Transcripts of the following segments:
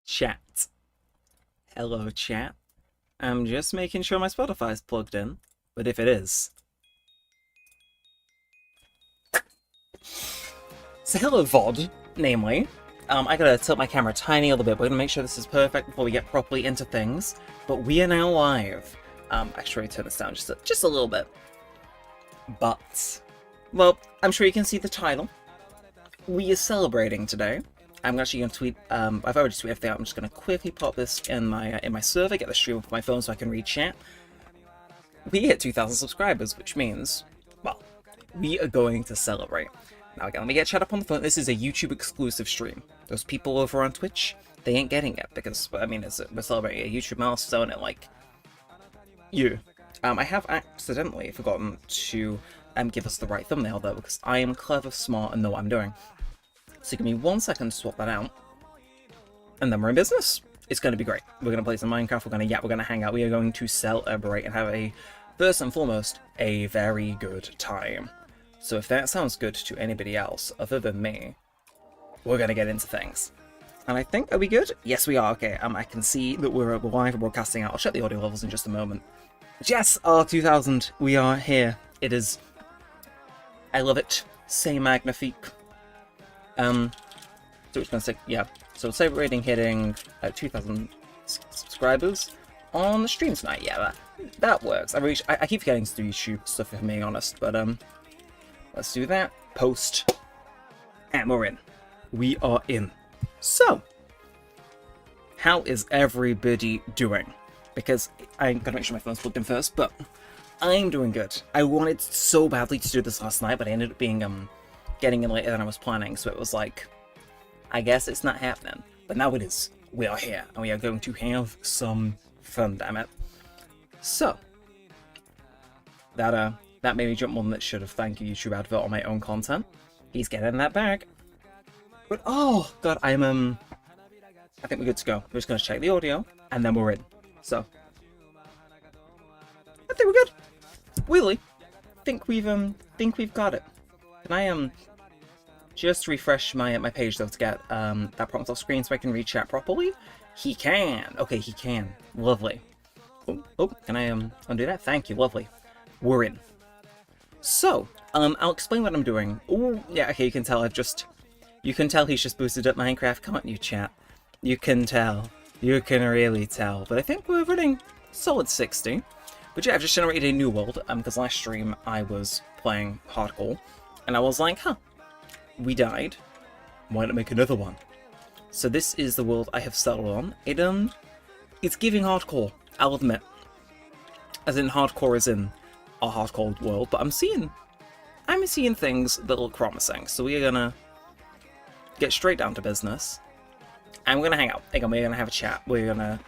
Chat. Hello, chat. I'm just making sure my Spotify's plugged in, but if it is... So hello, VOD, namely. I gotta tilt my camera a tiny little bit. We're gonna make sure this is perfect before we get properly into things. But we are now live. Actually, turn this down just a little bit. But, well, I'm sure you can see the title. We are celebrating today. I'm actually going to tweet, I've already tweeted everything out. I'm just going to quickly pop this in my server, get the stream off my phone so I can read chat. We hit 2,000 subscribers, which means, well, we are going to celebrate. Now again, let me get chat up on the phone. This is a YouTube exclusive stream. Those people over on Twitch, they ain't getting it because, I mean, we're celebrating a YouTube milestone and, like, you. I have accidentally forgotten to give us the right thumbnail, though, because I am clever, smart, and know what I'm doing. So give me 1 second to swap that out, and then we're in business. It's going to be great. We're going to play some Minecraft, we're going to hang out, we are going to celebrate and have first and foremost, a very good time. So if that sounds good to anybody else other than me, we're going to get into things. And I think, are we good? Yes, we are. Okay, I can see that we're live broadcasting out. I'll check the audio levels in just a moment. Yes, R2000, we are here. It is... I love it. C'est magnifique. So it's going to say, yeah, so celebrating hitting 2,000 subscribers on the stream tonight. Yeah, that works. I keep forgetting to do YouTube stuff, if I'm being honest, but let's do that. Post. And we're in. We are in. So, how is everybody doing? Because I'm going to make sure my phone's plugged in first, but I'm doing good. I wanted so badly to do this last night, but I ended up being, getting in later than I was planning, so it was like, I guess it's not happening. But now it is. We are here, and we are going to have some fun, damn it. So, that made me jump more than it should have. Thank you, YouTube advert on my own content. He's getting that bag. But, oh, God, I think we're good to go. We're just going to check the audio, and then we're in. So, I think we're good. Really, think we've got it. Can I, just refresh my page, though, to get that prompt off screen so I can read chat properly? He can! Okay, he can. Lovely. Oh, can I undo that? Thank you, lovely. We're in. So, I'll explain what I'm doing. Oh, yeah, okay, you can tell you can tell he's just boosted up Minecraft, can't you, chat? You can tell. You can really tell. But I think we're running solid 60. But yeah, I've just generated a new world, because last stream I was playing hardcore, and I was like, huh, we died, why not make another one? So this is the world I have settled on. It's giving hardcore, I'll admit. As in hardcore as in our hardcore world, but I'm seeing things that look promising, so we are gonna get straight down to business. And we're gonna hang out. Again, we're gonna have a chat. We're gonna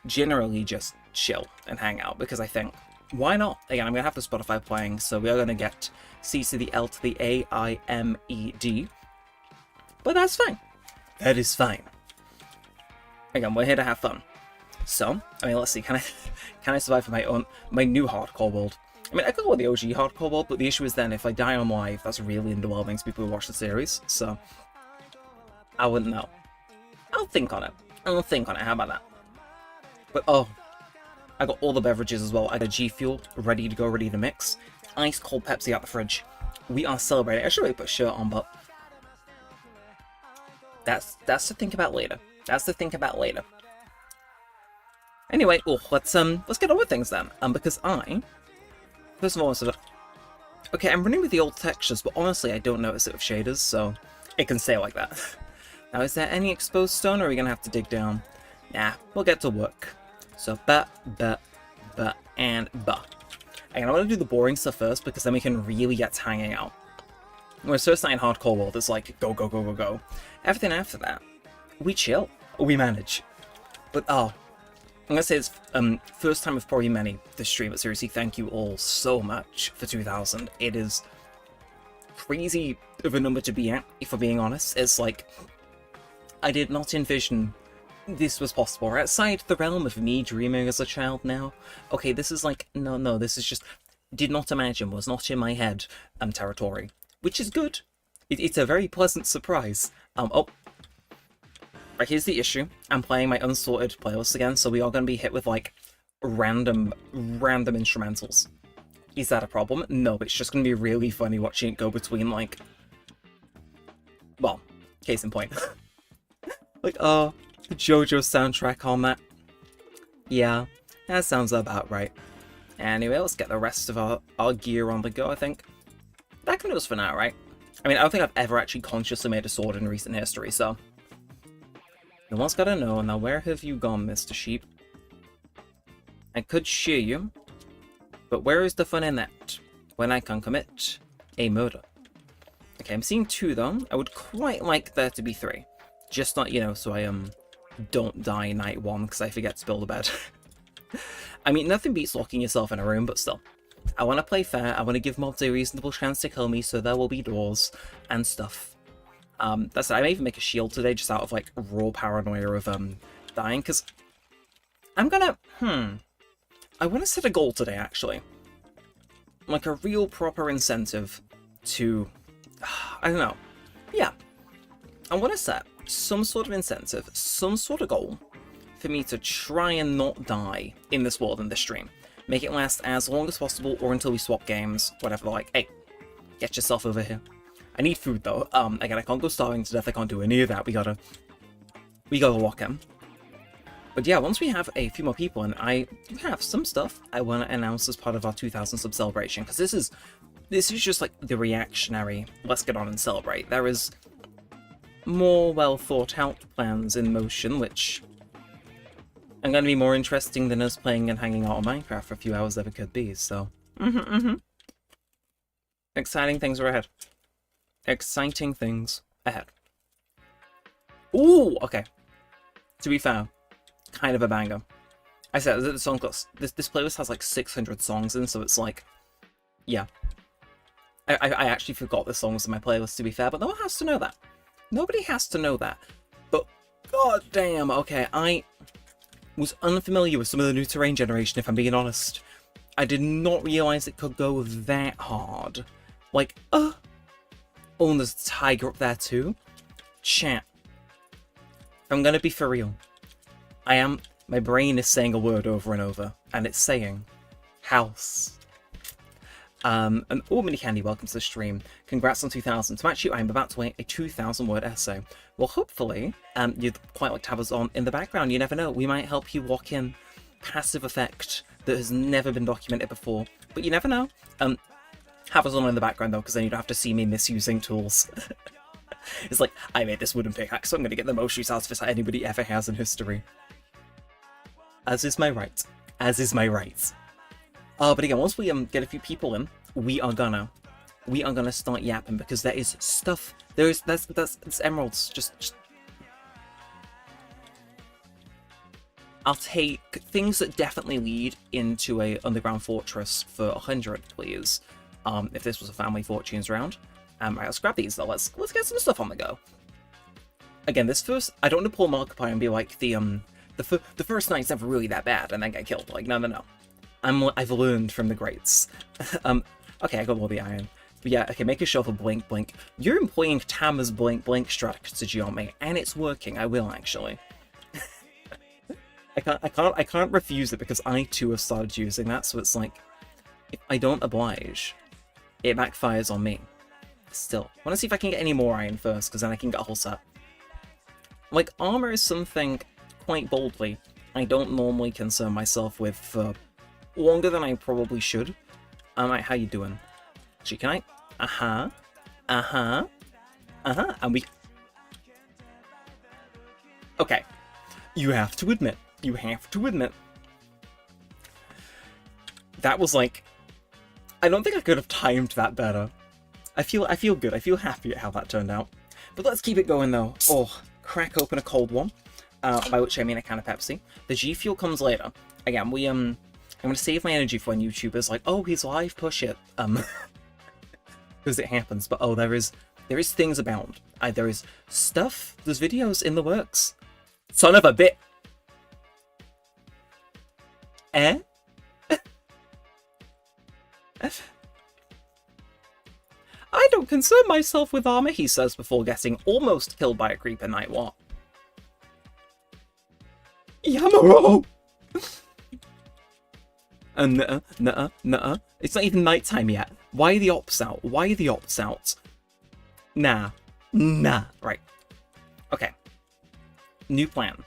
generally just chill and hang out, because I think, why not? Again, I'm gonna have the Spotify playing, so we are gonna get C to the L to the A, I, M, E, D. But that's fine. That is fine. Again, we're here to have fun. So, I mean, let's see, can I survive for my new hardcore world? I mean, I could go with the OG hardcore world, but the issue is then, if I die on live, that's really underwhelming to people who watch the series, so I wouldn't know. I'll think on it. How about that? But, oh, I got all the beverages as well. I got G Fuel ready to go, ready to mix. Ice cold Pepsi out the fridge. We are celebrating. I should really put a shirt on, but that's to think about later. Anyway, let's get on with things then. Because first of all, okay, I'm running with the old textures, but honestly, I don't notice it with shaders, so it can stay like that. Now, is there any exposed stone, or are we gonna have to dig down? Nah, we'll get to work. So, and Again, I want to do the boring stuff first, because then we can really get to hanging out. When it's first night in hardcore world, it's like, go, go, go, go, go. Everything after that, we chill. We manage. But, I'm gonna say it's first time of probably many this stream, but seriously, thank you all so much for 2,000. It is crazy of a number to be at, if we're being honest. It's like, I did not envision this was possible. We're outside the realm of me dreaming as a child now. Okay, this is like, no, this is just, did not imagine, was not in my head territory. Which is good. It's a very pleasant surprise. Oh. Right, here's the issue. I'm playing my unsorted playlist again, so we are going to be hit with, like, random instrumentals. Is that a problem? No, but it's just going to be really funny watching it go between, like... Well, case in point. Like, oh, the JoJo soundtrack on that. Yeah, that sounds about right. Anyway, let's get the rest of our gear on the go, I think. That can do us for now, right? I mean, I don't think I've ever actually consciously made a sword in recent history, so... No one's gotta know. Now, where have you gone, Mr. Sheep? I could shear you, but where is the fun in that, when I can commit a murder? Okay, I'm seeing 2, though. I would quite like there to be 3. Just not, you know, so I, don't die night 1, because I forget to build a bed. I mean, nothing beats locking yourself in a room, but still. I want to play fair, I want to give mobs a reasonable chance to kill me, so there will be doors and stuff. That's it. I may even make a shield today, just out of, like, raw paranoia of, dying, because I'm gonna, I want to set a goal today, actually. Like, a real proper incentive to, I don't know. Yeah. I want to set some sort of incentive, some sort of goal, for me to try and not die in this world, in this stream. Make it last as long as possible, or until we swap games, whatever, like, hey, get yourself over here. I need food, though. Again, I can't go starving to death, I can't do any of that, we gotta lock in. But yeah, once we have a few more people, and I do have some stuff I want to announce as part of our 2000 sub celebration, because this is just, like, the reactionary, let's get on and celebrate. There is more well-thought-out plans in motion, which are going to be more interesting than us playing and hanging out on Minecraft for a few hours ever could be, so... Exciting things are ahead. Exciting things ahead. Ooh, okay. To be fair, kind of a banger. I said, the song list, this playlist has like 600 songs in, so it's like, yeah. I actually forgot the songs in my playlist, to be fair, but no one has to know that. Nobody has to know that. But, god damn, okay, I was unfamiliar with some of the new terrain generation, if I'm being honest. I did not realise it could go that hard. Like, oh, and there's a tiger up there too. Chat. I'm gonna be for real. My brain is saying a word over and over, and it's saying, house. And Mini Candy, welcome to the stream. Congrats on 2000. To match you, I'm about to write a 2,000-word essay. Well, hopefully, you'd quite like to have us on in the background. You never know. We might help you lock in passive effect that has never been documented before. But you never know. Have us on in the background, though, because then you don't have to see me misusing tools. It's like, I made this wooden pickaxe, so I'm going to get the most use out of it that anybody ever has in history. As is my right. As is my right. But again, once we get a few people in, we are gonna start yapping, because there is stuff. That's emeralds. Just I'll take things that definitely lead into a underground fortress for 100, please. If this was a family fortunes round. Right, let's grab these though. Let's get some stuff on the go. Again, this first, I don't want to pull Markiplier and be like the first night's never really that bad and then get killed. Like, no. I've learned from the greats. Okay, I got all the iron. But yeah, okay, make a shovel, blink, blink. You're employing Tama's blink, blink strategy on me, and it's working. I will actually. I can't refuse it, because I too have started using that. So it's like, if I don't oblige, it backfires on me. Still, I want to see if I can get any more iron first, because then I can get a whole set. Like, armor is something, quite boldly, I don't normally concern myself with for longer than I probably should. Like, how you doing? Actually, can I? And we... Okay. You have to admit. That was like... I don't think I could have timed that better. I feel good. I feel happy at how that turned out. But let's keep it going, though. Oh, crack open a cold one. By which I mean a can of Pepsi. The G Fuel comes later. Again, I'm going to save my energy for when YouTubers like, oh, he's live, push it. Because it happens. But oh, there is things abound. There is stuff, there's videos in the works. Son of a bit. Eh? I don't concern myself with armor, he says before getting almost killed by a creeper. Night what? Yamaro! And nuh-uh. It's not even nighttime yet. Why are the ops out? Why are the ops out? Nah. Right. Okay. New plan.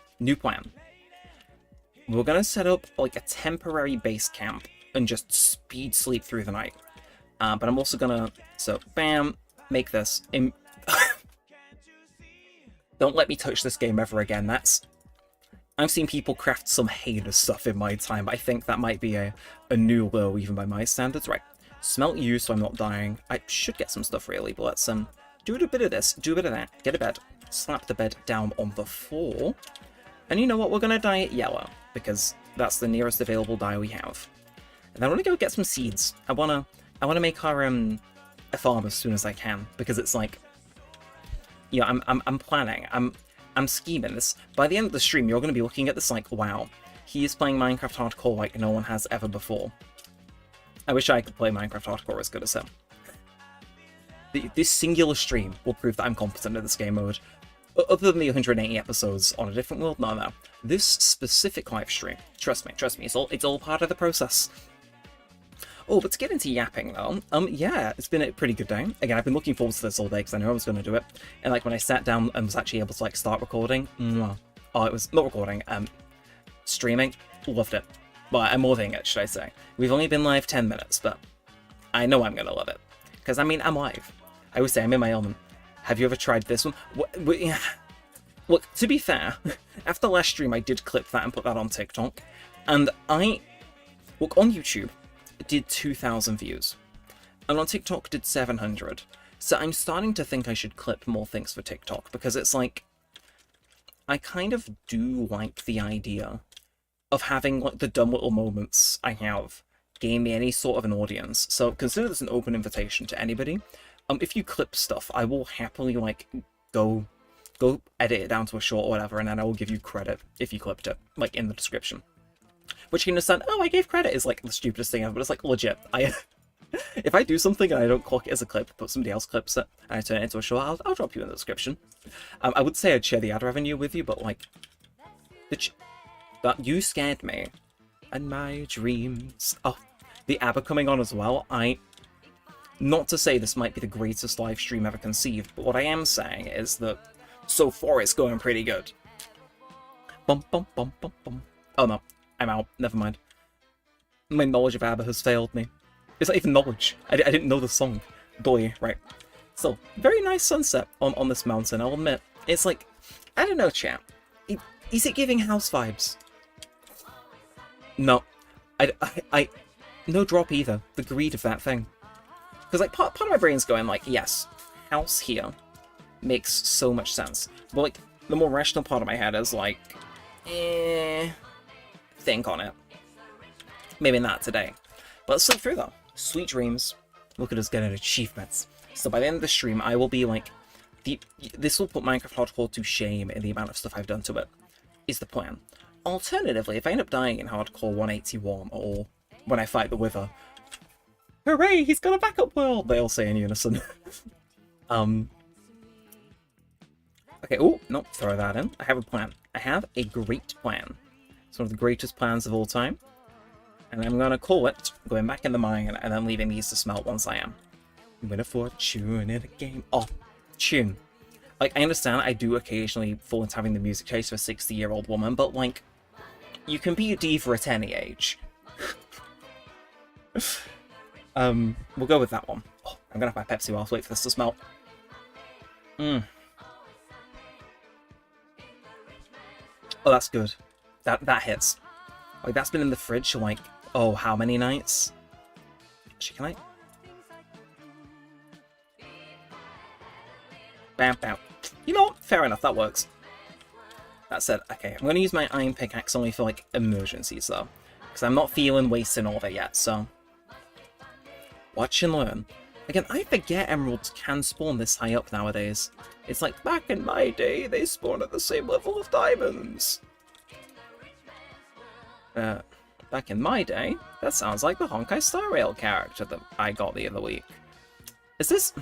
We're gonna set up like a temporary base camp and just speed sleep through the night. But I'm also gonna, so bam, make this. Don't let me touch this game ever again. I've seen people craft some heinous stuff in my time. I think that might be a new low, even by my standards. Right, smelt you so I'm not dying. I should get some stuff really, but let's do a bit of this, do a bit of that, get a bed, slap the bed down on the floor. And you know what, we're gonna dye it yellow, because that's the nearest available dye we have. And I wanna go get some seeds. I wanna make our a farm as soon as I can, because it's like, you know, I'm planning, I'm scheming this. By the end of the stream, you're going to be looking at this like, wow, he is playing Minecraft Hardcore like no one has ever before. I wish I could play Minecraft Hardcore as good as him. This singular stream will prove that I'm competent at this game mode. Other than the 180 episodes on a different world, no. This specific live stream, trust me, it's all part of the process. Oh, but to get into yapping though, yeah, it's been a pretty good day. Again, I've been looking forward to this all day because I knew I was going to do it. And like when I sat down and was actually able to like start recording, oh, it was not recording, streaming, loved it. Well, I'm loving it, should I say. We've only been live 10 minutes, but I know I'm going to love it. Because I mean, I'm live. I always say I'm in my element. Have you ever tried this one? Look, to be fair, after last stream I did clip that and put that on TikTok. And look, on YouTube, did 2,000 views, and on TikTok did 700. So I'm starting to think I should clip more things for TikTok, because it's like, I kind of do like the idea of having like the dumb little moments I have gain me any sort of an audience. So consider this an open invitation to anybody. If you clip stuff, I will happily like go edit it down to a short or whatever, and then I will give you credit if you clipped it, like in the description. Which you can understand, oh, I gave credit is like the stupidest thing ever, but it's like legit. If I do something and I don't clock it as a clip, but somebody else clips it and I turn it into a short, I'll drop you in the description. I would say I'd share the ad revenue with you, but like, that you scared me and my dreams. Oh, the ABBA coming on as well. Not to say this might be the greatest live stream ever conceived, but what I am saying is that so far it's going pretty good. Bum bum bum bum bum. Oh no. I'm out. Never mind. My knowledge of ABBA has failed me. It's not even knowledge. I didn't know the song. Boy, right. So, very nice sunset on this mountain, I'll admit. It's like, I don't know, chat. Is it giving house vibes? No. No drop either. The greed of that thing. Because, like, part of my brain's going, like, yes, house here makes so much sense. But, like, the more rational part of my head is, like, think on it. Maybe not today. But let's sleep through though. Sweet dreams. Look at us getting achievements. So by the end of the stream, I will be like, this will put Minecraft Hardcore to shame in the amount of stuff I've done to it, is the plan. Alternatively, if I end up dying in Hardcore 181, or when I fight the Wither, hooray, he's got a backup world, they all say in unison. Okay, oh, no, throw that in. I have a plan. I have a great plan. It's one of the greatest plans of all time. And I'm gonna call it going back in the mine and then leaving these to smelt once I am. Win a fortune in a game. Oh, tune. Like, I understand I do occasionally fall into having the music taste of a 60-year-old woman, but like, you can be a diva at any age. We'll go with that one. Oh, I'm gonna have my Pepsi while I wait for this to smelt. Oh, that's good. That hits. Like, that's been in the fridge for, like, oh, how many nights? Actually, can I? Bam, bam. You know what? Fair enough, that works. That said, okay, I'm going to use my iron pickaxe only for, like, emergencies, though. Because I'm not feeling wasting all of it yet, so... Watch and learn. Again, I forget emeralds can spawn this high up nowadays. It's like, back in my day, they spawned at the same level of diamonds. Back in my day, that sounds like the Honkai Star Rail character that I got the other week. Is this,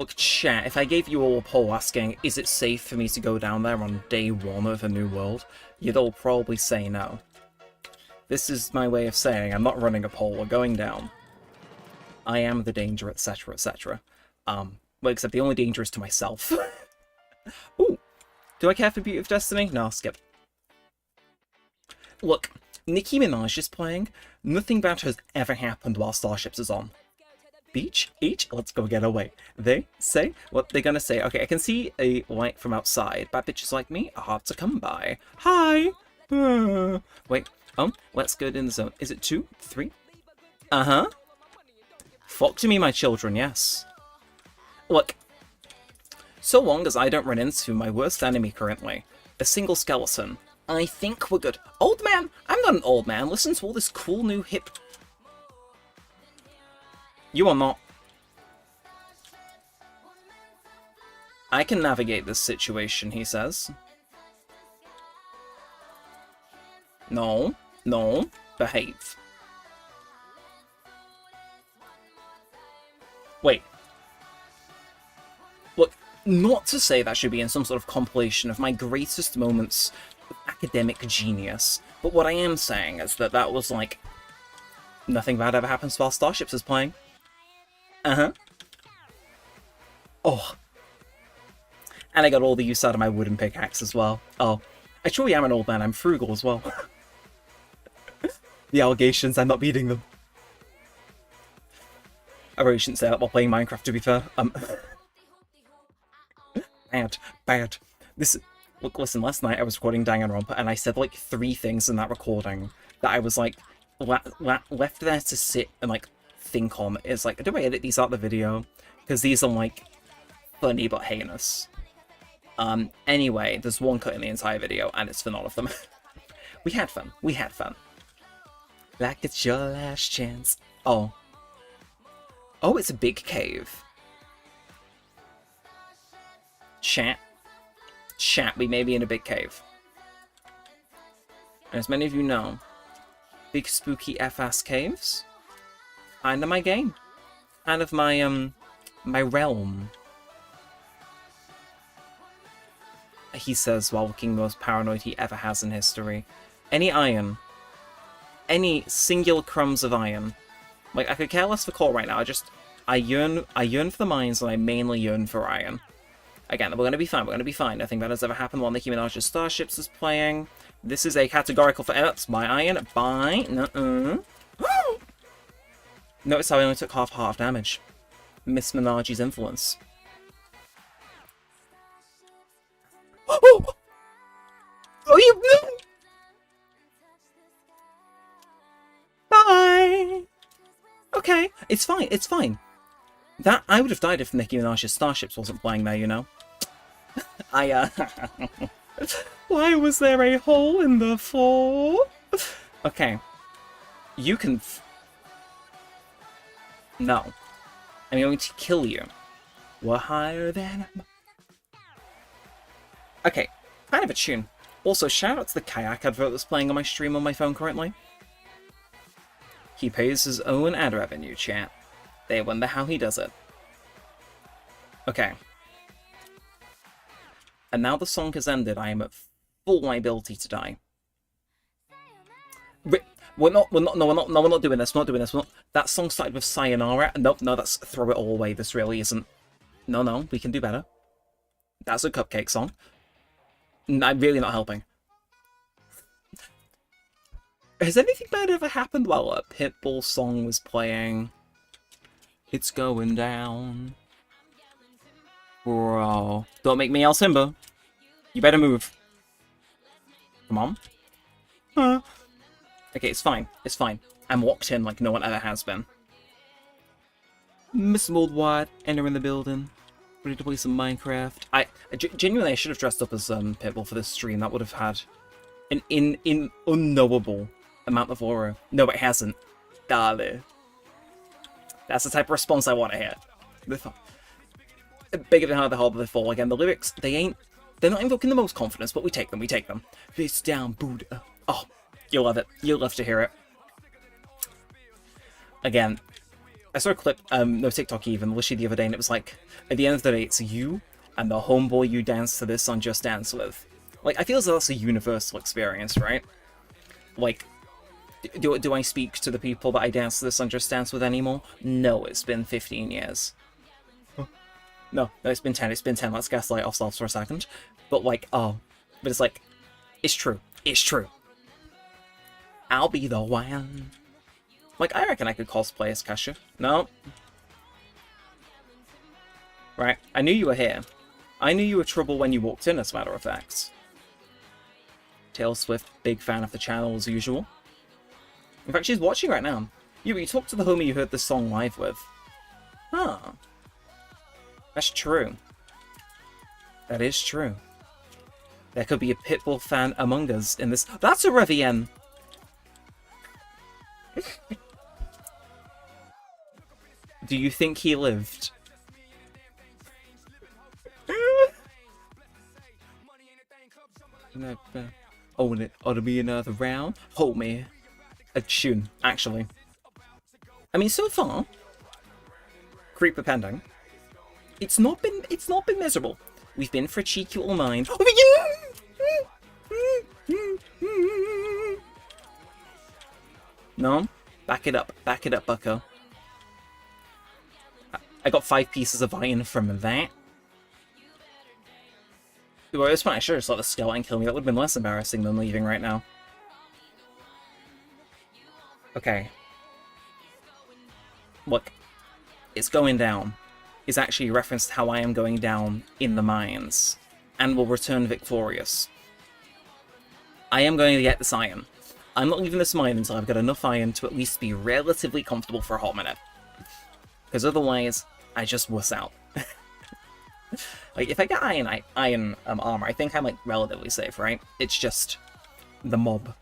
Look, chat, if I gave you all a poll asking, is it safe for me to go down there on day 1 of a new world, you'd all probably say no. This is my way of saying I'm not running a poll, we're going down. I am the danger, etc, etc. Well, except the only danger is to myself. Ooh, do I care for Beauty of Destiny? No, skip. Look, Nicki Minaj is playing. Nothing bad has ever happened while Starships is on. Beach? Each? Let's go get away. They say what they're gonna say. Okay, I can see a light from outside. Bad bitches like me are hard to come by. Hi! Wait, let's go in the zone. Is it 2? 3? Uh-huh. Flock to me, my children, yes. Look, so long as I don't run into my worst enemy currently, a single skeleton, I think we're good. Old man? I'm not an old man. Listen to all this cool new hip... You are not. I can navigate this situation, he says. No, no, behave. Wait. Look, not to say that should be in some sort of compilation of my greatest moments of academic genius, but what I am saying is that that was like... Nothing bad ever happens while Starships is playing. Uh-huh. Oh. And I got all the use out of my wooden pickaxe as well. Oh. I truly am an old man, I'm frugal as well. The allegations, I'm not beating them. I really shouldn't say that while playing Minecraft, to be fair. Bad. Look, listen, last night I was recording Danganronpa, and I said like 3 things in that recording that I was like, left there to sit and like, think on. Is like, do I edit these out of the video? Because these are like funny but heinous. Anyway, there's one cut in the entire video and it's for none of them. We had fun. Like it's your last chance. Oh, it's a big cave. Chat, we may be in a big cave. And as many of you know, big spooky F-ass caves kind of my game. Kind of my, my realm. He says while looking the most paranoid he ever has in history. Any iron. Any singular crumbs of iron. Like, I could care less for coal right now, I yearn for the mines, and I mainly yearn for iron. Again, we're gonna be fine, Nothing bad has ever happened while Nicki Minaj's Starships is playing. This is a categorical for that's my iron. Bye. Notice how I only took half damage. Miss Minaj's influence. Oh, you... Bye! Okay, it's fine. That, I would have died if Nicki Minaj's Starships wasn't playing there, you know? Why was there a hole in the floor? Okay. You can... No. I'm going to kill you. We're higher than... Okay, kind of a tune. Also, shout out to the kayak advert that's playing on my stream on my phone currently. He pays his own ad revenue, chat. They wonder how he does it. Okay. And now the song has ended, I am at full liability to die. We're not doing this, that song started with Sayonara. No, that's throw it all away, this really isn't. No, we can do better. That's a cupcake song. I'm really not helping. Has anything bad ever happened while a Pitbull song was playing? It's going down. Bro. Don't make me El Simba. You better move. Come on. Okay, it's fine. I'm locked in like no one ever has been. Miss Moldwide, entering the building. Ready to play some Minecraft. Genuinely, I should have dressed up as Pitbull for this stream. That would have had an unknowable amount of aura. No, it hasn't. Darling. That's the type of response I want to hear. Bigger than how the hell they fall. Again, the lyrics, they're not invoking the most confidence, but we take them. Face down, Buddha. Oh, you'll love it. You'll love to hear it. Again, I saw a clip, no TikTok even, literally the other day, and it was like, at the end of the day, it's you and the homeboy you dance to this on Just Dance with. Like, I feel as though that's a universal experience, right? Like, do I speak to the people that I dance to this on Just Dance with anymore? No, it's been 15 years. No, it's been 10, let's gaslight ourselves for a second. But like, but it's like, it's true, I'll be the one. Like, I reckon I could cosplay as Kesha. No. Right, I knew you were here. I knew you were trouble when you walked in, as a matter of fact. Taylor Swift, big fan of the channel as usual. In fact, she's watching right now. You talked to the homie you heard this song live with. Huh. That's true. That is true. There could be a Pitbull fan among us in this. That's a Revienne! Do you think he lived? Oh, and it ought to be another round. Hold me. A tune, actually. I mean, so far, Creeper pending. It's not been miserable. We've been for a cheeky little mind. No, back it up, bucko. I got 5 pieces of iron from that. Well, at this point, I should have just let the skeleton kill me. That would have been less embarrassing than leaving right now. Okay. Look, it's going down. Is actually a reference to how I am going down in the mines, and will return victorious. I am going to get this iron. I'm not leaving this mine until I've got enough iron to at least be relatively comfortable for a hot minute. Because otherwise, I just wuss out. Like, if I get iron armor, I think I'm, like, relatively safe, right? It's just the mob.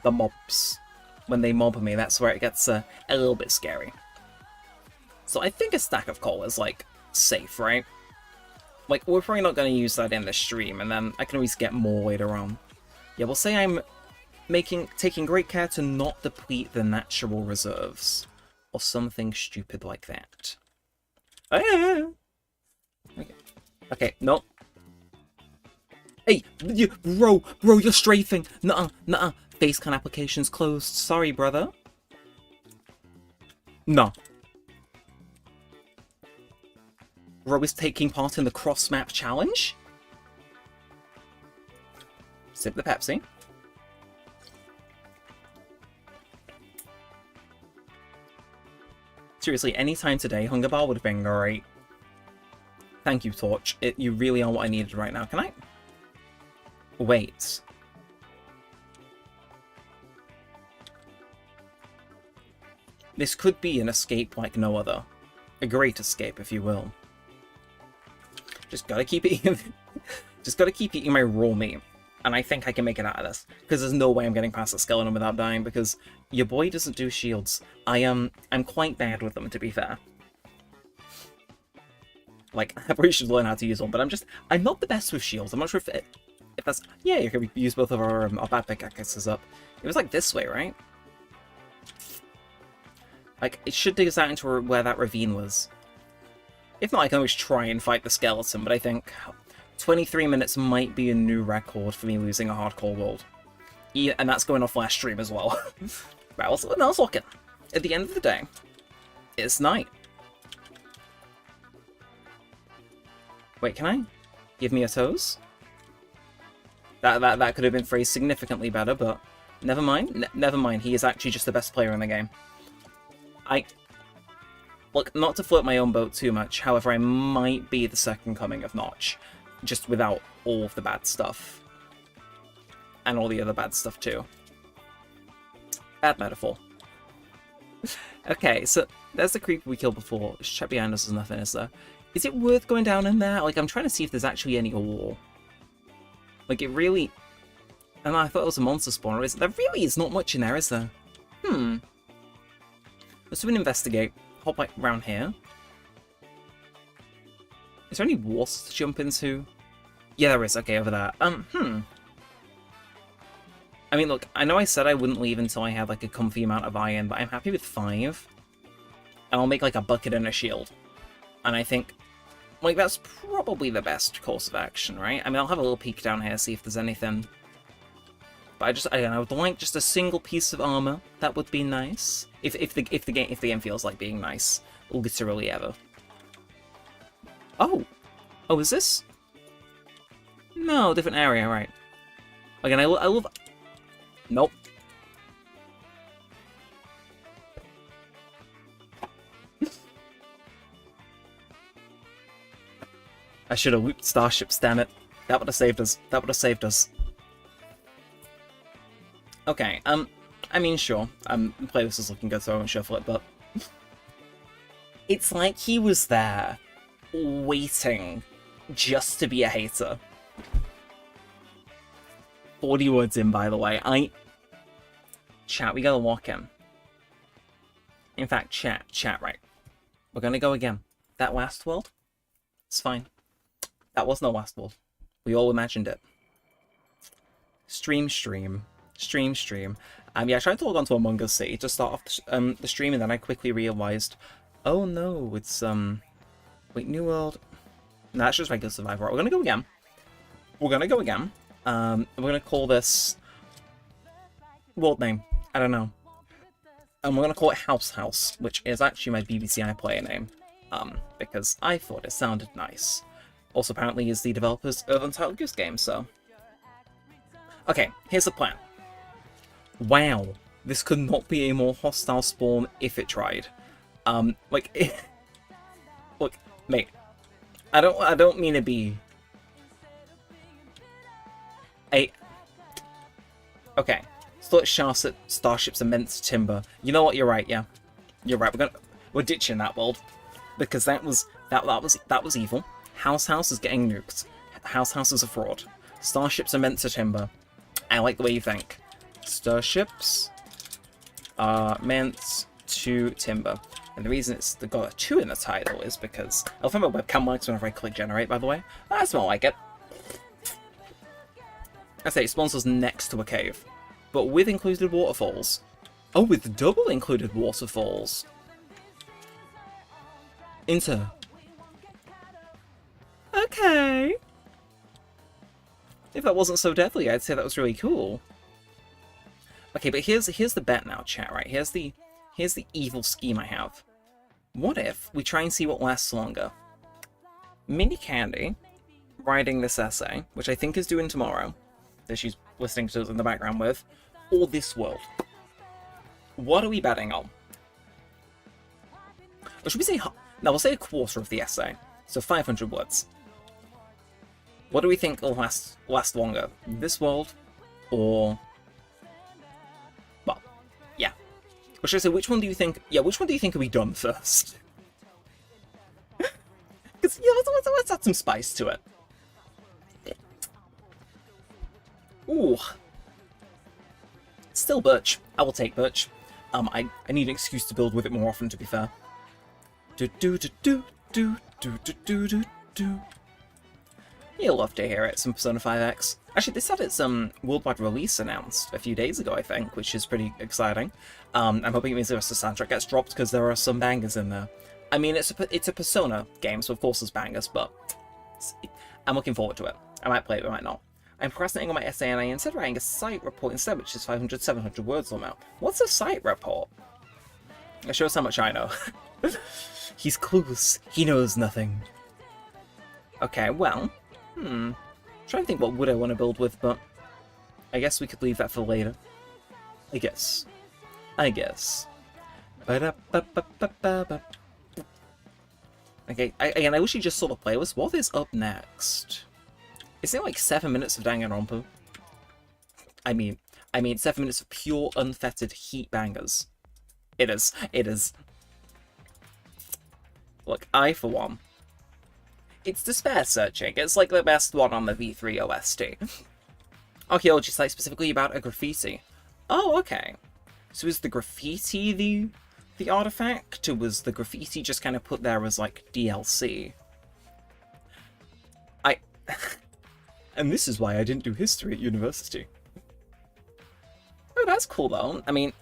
The mobs. When they mob me, that's where it gets a little bit scary. So I think a stack of coal is, like, safe, right? Like, we're probably not going to use that in the stream, and then I can always get more later on. Yeah, we'll say I'm taking great care to not deplete the natural reserves. Or something stupid like that. Okay. Okay, no. Hey, bro, you're strafing. Nuh-uh. Facecam application's closed. Sorry, brother. No. Bro is taking part in the cross-map challenge? Sip the Pepsi. Seriously, any time today, Hunger Bar would have been great. Thank you, Torch. You really are what I needed right now. Can I? Wait. This could be an escape like no other. A great escape, if you will. Just gotta keep eating. Just gotta keep eating my raw meat. And I think I can make it out of this. Because there's no way I'm getting past the skeleton without dying, because your boy doesn't do shields. I'm quite bad with them, to be fair. Like, I probably should learn how to use one, but I'm not the best with shields. I'm not sure if that's... Yeah, you can use both of our bad pickaxes up. It was like this way, right? Like, it should take us out into where that ravine was. If not, I can always try and fight the skeleton, but I think 23 minutes might be a new record for me losing a hardcore world. Yeah, and that's going off last stream as well. Right, let's look at. At the end of the day, it's night. Wait, can I? Give me a toes? That could have been phrased significantly better, but never mind. Never mind, he is actually just the best player in the game. Look, not to float my own boat too much, however, I might be the second coming of Notch. Just without all of the bad stuff. And all the other bad stuff too. Bad metaphor. Okay, so there's the creeper we killed before. Just check behind us, there's nothing, is there? Is it worth going down in there? Like, I'm trying to see if there's actually any ore. Like, it really... And I thought it was a monster spawner. There really is not much in there, is there? Let's do an investigate. Hop like around here. Is there any walls to jump into? Yeah, there is. Okay, over there. I mean, look, I know I said I wouldn't leave until I had, like, a comfy amount of iron, but I'm happy with 5. and I'll make like a bucket and a shield. And I think, like, that's probably the best course of action, right? I mean, I'll have a little peek down here, see if there's anything. But I would like just a single piece of armor. That would be nice. If the game feels like being nice, literally ever. Oh, is this? No, different area, right? Again, I love. Nope. I should have looped starships, damn it. That would have saved us. That would have saved us. Okay, I mean, sure. Playlist is looking good, so I won't shuffle it, but... It's like he was there, waiting, just to be a hater. 40 words in, by the way. Chat, we gotta walk in. In fact, chat, right. We're gonna go again. That last world? It's fine. That was no last world. We all imagined it. Stream. Yeah, I tried to log on to Among Us City to start off the stream, and then I quickly realized, oh no, it's, wait, New World. No, that's just regular Survivor. Right, we're gonna go again. We're gonna call this... world name. I don't know. And we're gonna call it House, which is actually my BBC iPlayer name. Because I thought it sounded nice. Also, apparently, is the developers of Untitled Goose Game, so... Okay, here's the plan. Wow, this could not be a more hostile spawn if it tried. Look, mate, I don't mean to be... Okay, starships immense timber. You know what? You're right. Yeah, you're right. We're ditching that world because that was evil. House is getting nuked. House is a fraud. Starships are meant to timber. I like the way you think. Starships are meant to timber. And the reason it's got a 2 in the title is because... I'll find my webcam works whenever I click generate, by the way. That's more like it. I say it spawns us next to a cave. But with included waterfalls. Oh, with double included waterfalls. Okay. If that wasn't so deadly, I'd say that was really cool. Okay, but here's the bet now, chat, right? Here's the evil scheme I have. What if we try and see what lasts longer? Mini Candy writing this essay, which I think is due tomorrow, that she's listening to us in the background with, or this world. What are we betting on? Or should we say... No, we'll say a quarter of the essay. So 500 words. What do we think will last longer? This world, or... Well, yeah. Or should I say, which one do you think... Yeah, which one do you think will be done first? Because, yeah, let's add some spice to it. Ooh. Still birch. I will take birch. I need an excuse to build with it more often, to be fair. You'll love to hear it, some Persona 5X. Actually, this had its worldwide release announced a few days ago, I think, which is pretty exciting. I'm hoping it means the rest of the soundtrack gets dropped, because there are some bangers in there. I mean, it's a Persona game, so of course there's bangers, but I'm looking forward to it. I might play it, I might not. I'm procrastinating on my essay, and I instead writing a site report instead, which is 500, 700 words or more. What's a site report? It shows how much I know. He's clueless. He knows nothing. Okay, well... trying to think what wood I want to build with, but... I guess we could leave that for later. I guess. Okay, again, I wish you just sort of play with what is up next. Is it like 7 minutes of Danganronpa? I mean 7 minutes of pure, unfettered heat bangers. It is. Look, I, for one... It's despair searching. It's like the best one on the V3 OST. Archaeology site specifically about a graffiti. Oh, okay. So is the graffiti the artifact, or was the graffiti just kind of put there as, like, DLC? And this is why I didn't do history at university. Oh, that's cool, though. I mean,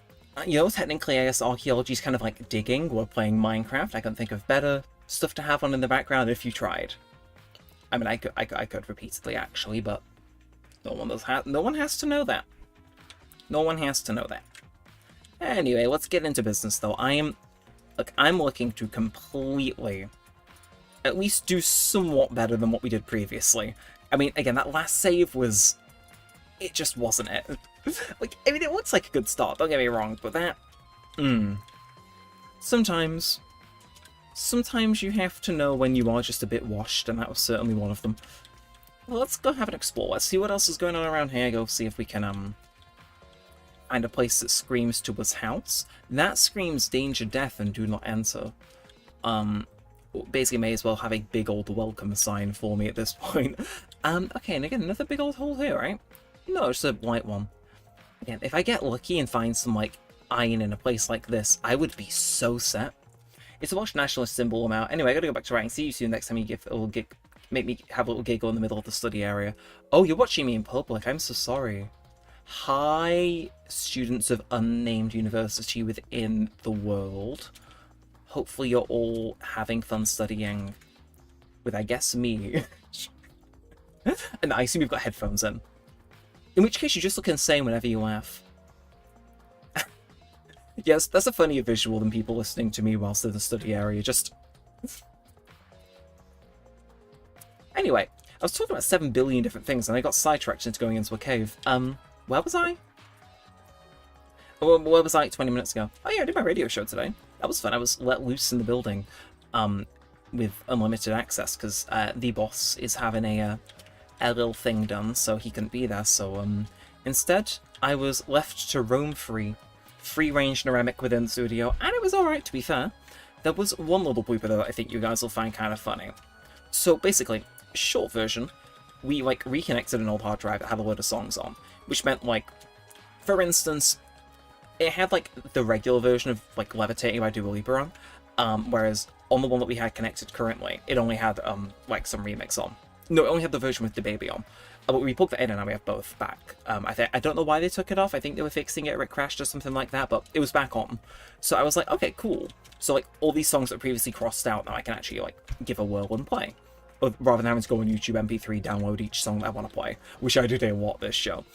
You know, technically, I guess archaeology is kind of like digging or playing Minecraft. I can think of better stuff to have on in the background if you tried. I mean, I could repeatedly, actually, but no one has to know that. No one has to know that. Anyway, let's get into business, though. I'm looking to completely, at least do somewhat better than what we did previously. I mean, again, that last save was, it just wasn't it. Like, I mean, it looks like a good start, don't get me wrong, but that, sometimes you have to know when you are just a bit washed, and that was certainly one of them. Well, let's go have an explore. Let's see what else is going on around here. Go see if we can, find a place that screams to us house. That screams danger, death, and do not enter. Basically may as well have a big old welcome sign for me at this point. Okay, and again, another big old hole here, right? No, just a white one. Again, if I get lucky and find some, like, iron in a place like this, I would be so set. It's a Welsh nationalist symbol amount. Anyway, I gotta go back to writing. See you soon next time you give a little gig, make me have a little giggle in the middle of the study area. Oh, you're watching me in public. I'm so sorry. Hi, students of unnamed university within the world. Hopefully you're all having fun studying with, I guess, me. And I assume you've got headphones in. In which case you just look insane whenever you laugh. Yes, that's a funnier visual than people listening to me whilst in the study area, just... Anyway, I was talking about 7 billion different things and I got sidetracked into going into a cave. Where was I? Where was I 20 minutes ago? Oh yeah, I did my radio show today. That was fun. I was let loose in the building with unlimited access because the boss is having a little thing done, so he couldn't be there. So instead, I was left to roam free-range Neremik within the studio, and it was alright, to be fair. There was one little blooper, though, that I think you guys will find kind of funny. So basically, short version, we like reconnected an old hard drive that had a load of songs on, which meant, like, for instance, it had like the regular version of like Levitating by Dua Lipa on, whereas on the one that we had connected currently, it only had like some remix on. No, it only had the version with the baby on. But we plugged that in and now we have both back. I don't know why they took it off. I think they were fixing it or it crashed or something like that, but it was back on. So I was like, okay, cool. So like all these songs that previously crossed out, now I can actually like give a whirl and play. Rather than having to go on YouTube MP3, download each song that I want to play, which I do a lot this show.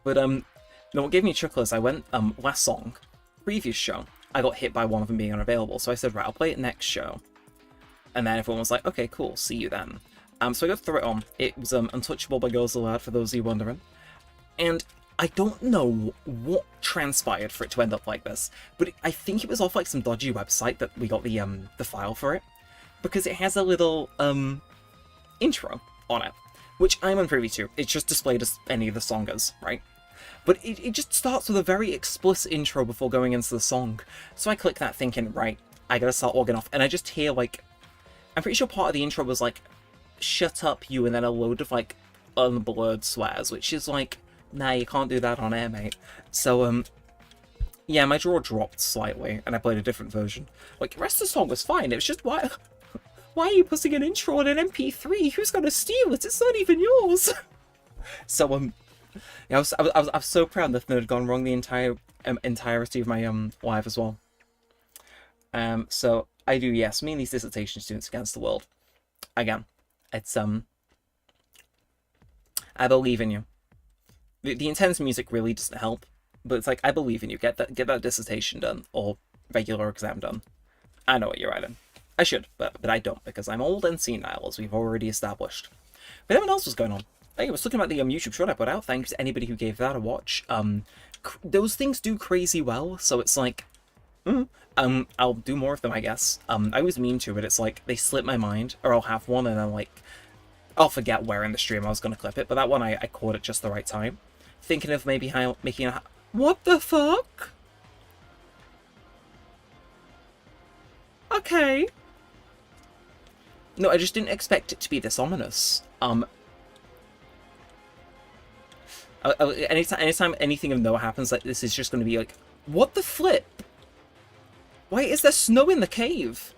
But no, what gave me a chuckle is I went, last song, previous show, I got hit by one of them being unavailable, so I said, right, I'll play it next show. And then everyone was like, okay, cool, see you then. So I got to throw it on. It was Untouchable by Girls Aloud, for those of you wondering. And I don't know what transpired for it to end up like this, but I think it was off like some dodgy website that we got the file for it, because it has a little intro on it, which I'm unprivy to. It's just displayed as any of the songers, right? But it just starts with a very explicit intro before going into the song. So I click that thinking, right, I gotta start logging off, and I just hear like, I'm pretty sure part of the intro was like, shut up you, and then a load of like unblurred swears, which is like, nah, you can't do that on air, mate. So yeah, my draw dropped slightly and I played a different version. Like the rest of the song was fine. It was just, why are you putting an intro on an MP3? Who's gonna steal it? It's not even yours. So yeah, I was so proud that had gone wrong the entirety of my live as well. So I do, yes, me and these dissertation students against the world. Again, it's I believe in you. The intense music really doesn't help, but it's like, I believe in you. Get that dissertation done, or regular exam done. I know what you're writing. I should, but I don't, because I'm old and senile, as we've already established. But everyone else was going on. I was looking at the YouTube short I put out. Thanks to anybody who gave that a watch. Those things do crazy well, so it's like, I'll do more of them, I guess. I always mean to, but it's like, they slip my mind, or I'll have one, and then like, I'll forget where in the stream I was going to clip it, but that one I caught at just the right time. Thinking of maybe making a... What the fuck? Okay. No, I just didn't expect it to be this ominous. Anytime anything of Noah happens like this is just going to be like, what the flip? Why is there snow in the cave?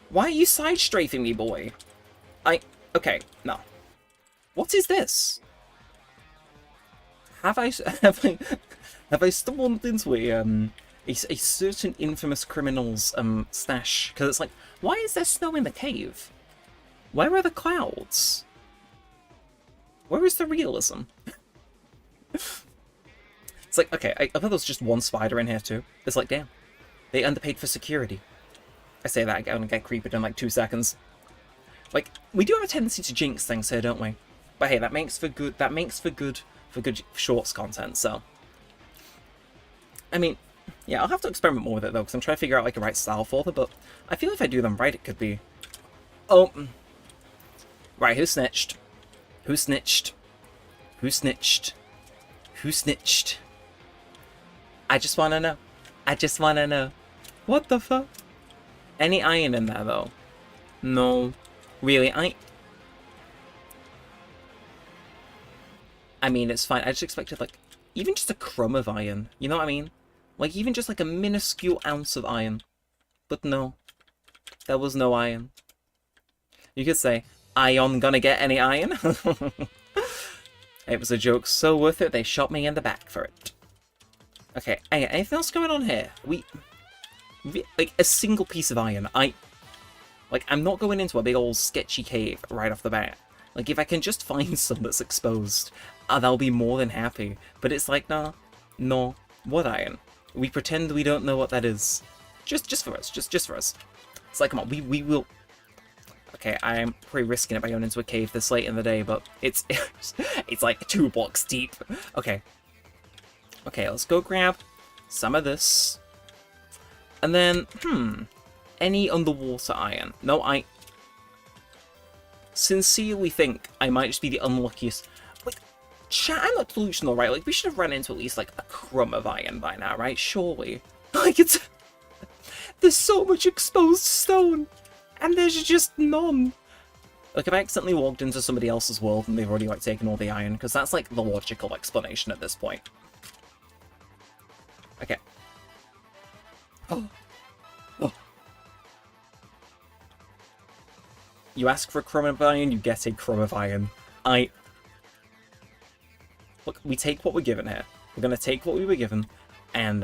Why are you side-strafing me, boy? Okay, no. What is this? Have I Have I stumbled into a certain infamous criminal's stash? Because it's like, why is there snow in the cave? Where are the clouds? Where is the realism? It's like, okay, I thought there was just one spider in here too. It's like, damn, they underpaid for security. I say that again and get creeped in like 2 seconds. Like, we do have a tendency to jinx things here, don't we? But hey, that makes for good. That makes for good shorts content. So, I mean, yeah, I'll have to experiment more with it though, because I'm trying to figure out like a right style for them. But I feel if I do them right, it could be. Oh, right. Who snitched? Who snitched? Who snitched? Who snitched? I just wanna know. I just wanna know. What the fuck? Any iron in there though? No. Really, I mean, it's fine. I just expected, like, even just a crumb of iron. You know what I mean? Like, even just, like, a minuscule ounce of iron. But no. There was no iron. You could say, Ion gonna get any iron? It was a joke so worth it, they shot me in the back for it. Okay, anything else going on here? Like, a single piece of iron. I'm not going into a big old sketchy cave right off the bat. Like, if I can just find some that's exposed, I'll be more than happy. But it's like, no. What iron? We pretend we don't know what that is. Just for us. Just for us. It's like, come on, we will... Okay, I am pretty risking it by going into a cave this late in the day, but it's like 2 blocks deep. Okay. Okay, let's go grab some of this. And then, any underwater iron? No, I sincerely think I might just be the unluckiest. Like, chat, I'm not delusional, right? Like, we should have run into at least, like, a crumb of iron by now, right? Surely. Like, there's so much exposed stone, and there's just none. Like, if I accidentally walked into somebody else's world and they've already, like, taken all the iron, because that's, like, the logical explanation at this point. Okay. Oh. You ask for a crumb of iron, you get a crumb of iron. Look, we take what we're given here. We're gonna take what we were given, and,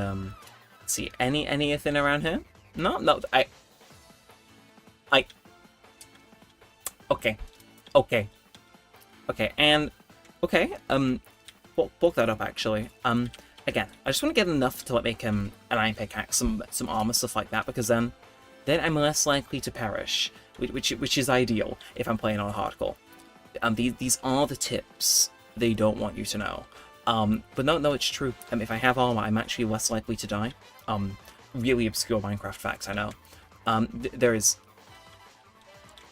let's see, anything around here? No, okay, and, bulk that up, actually. Again, I just want to get enough to, like, make, an iron pickaxe, some armor, stuff like that, because then I'm less likely to perish, which is ideal if I'm playing on hardcore. These are the tips they don't want you to know. But no, it's true. If I have armor, I'm actually less likely to die. Really obscure Minecraft facts, I know. There is,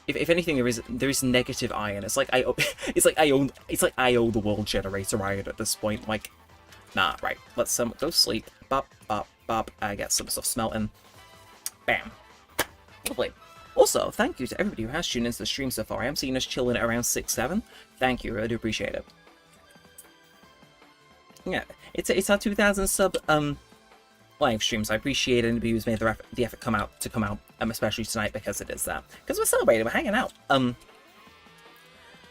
if anything, there is negative iron. It's like I owe the world generator iron at this point. Like, nah, right. Let's go sleep. Bop. I get some stuff smelting. Bam. Lovely. Also, thank you to everybody who has tuned into the stream so far. I am seeing us chilling at around 6-7. Thank you, I do appreciate it. Yeah, it's our 2,000 sub live stream, so I appreciate anybody who's made the effort come out, especially tonight, because it is that. Because we're celebrating, we're hanging out.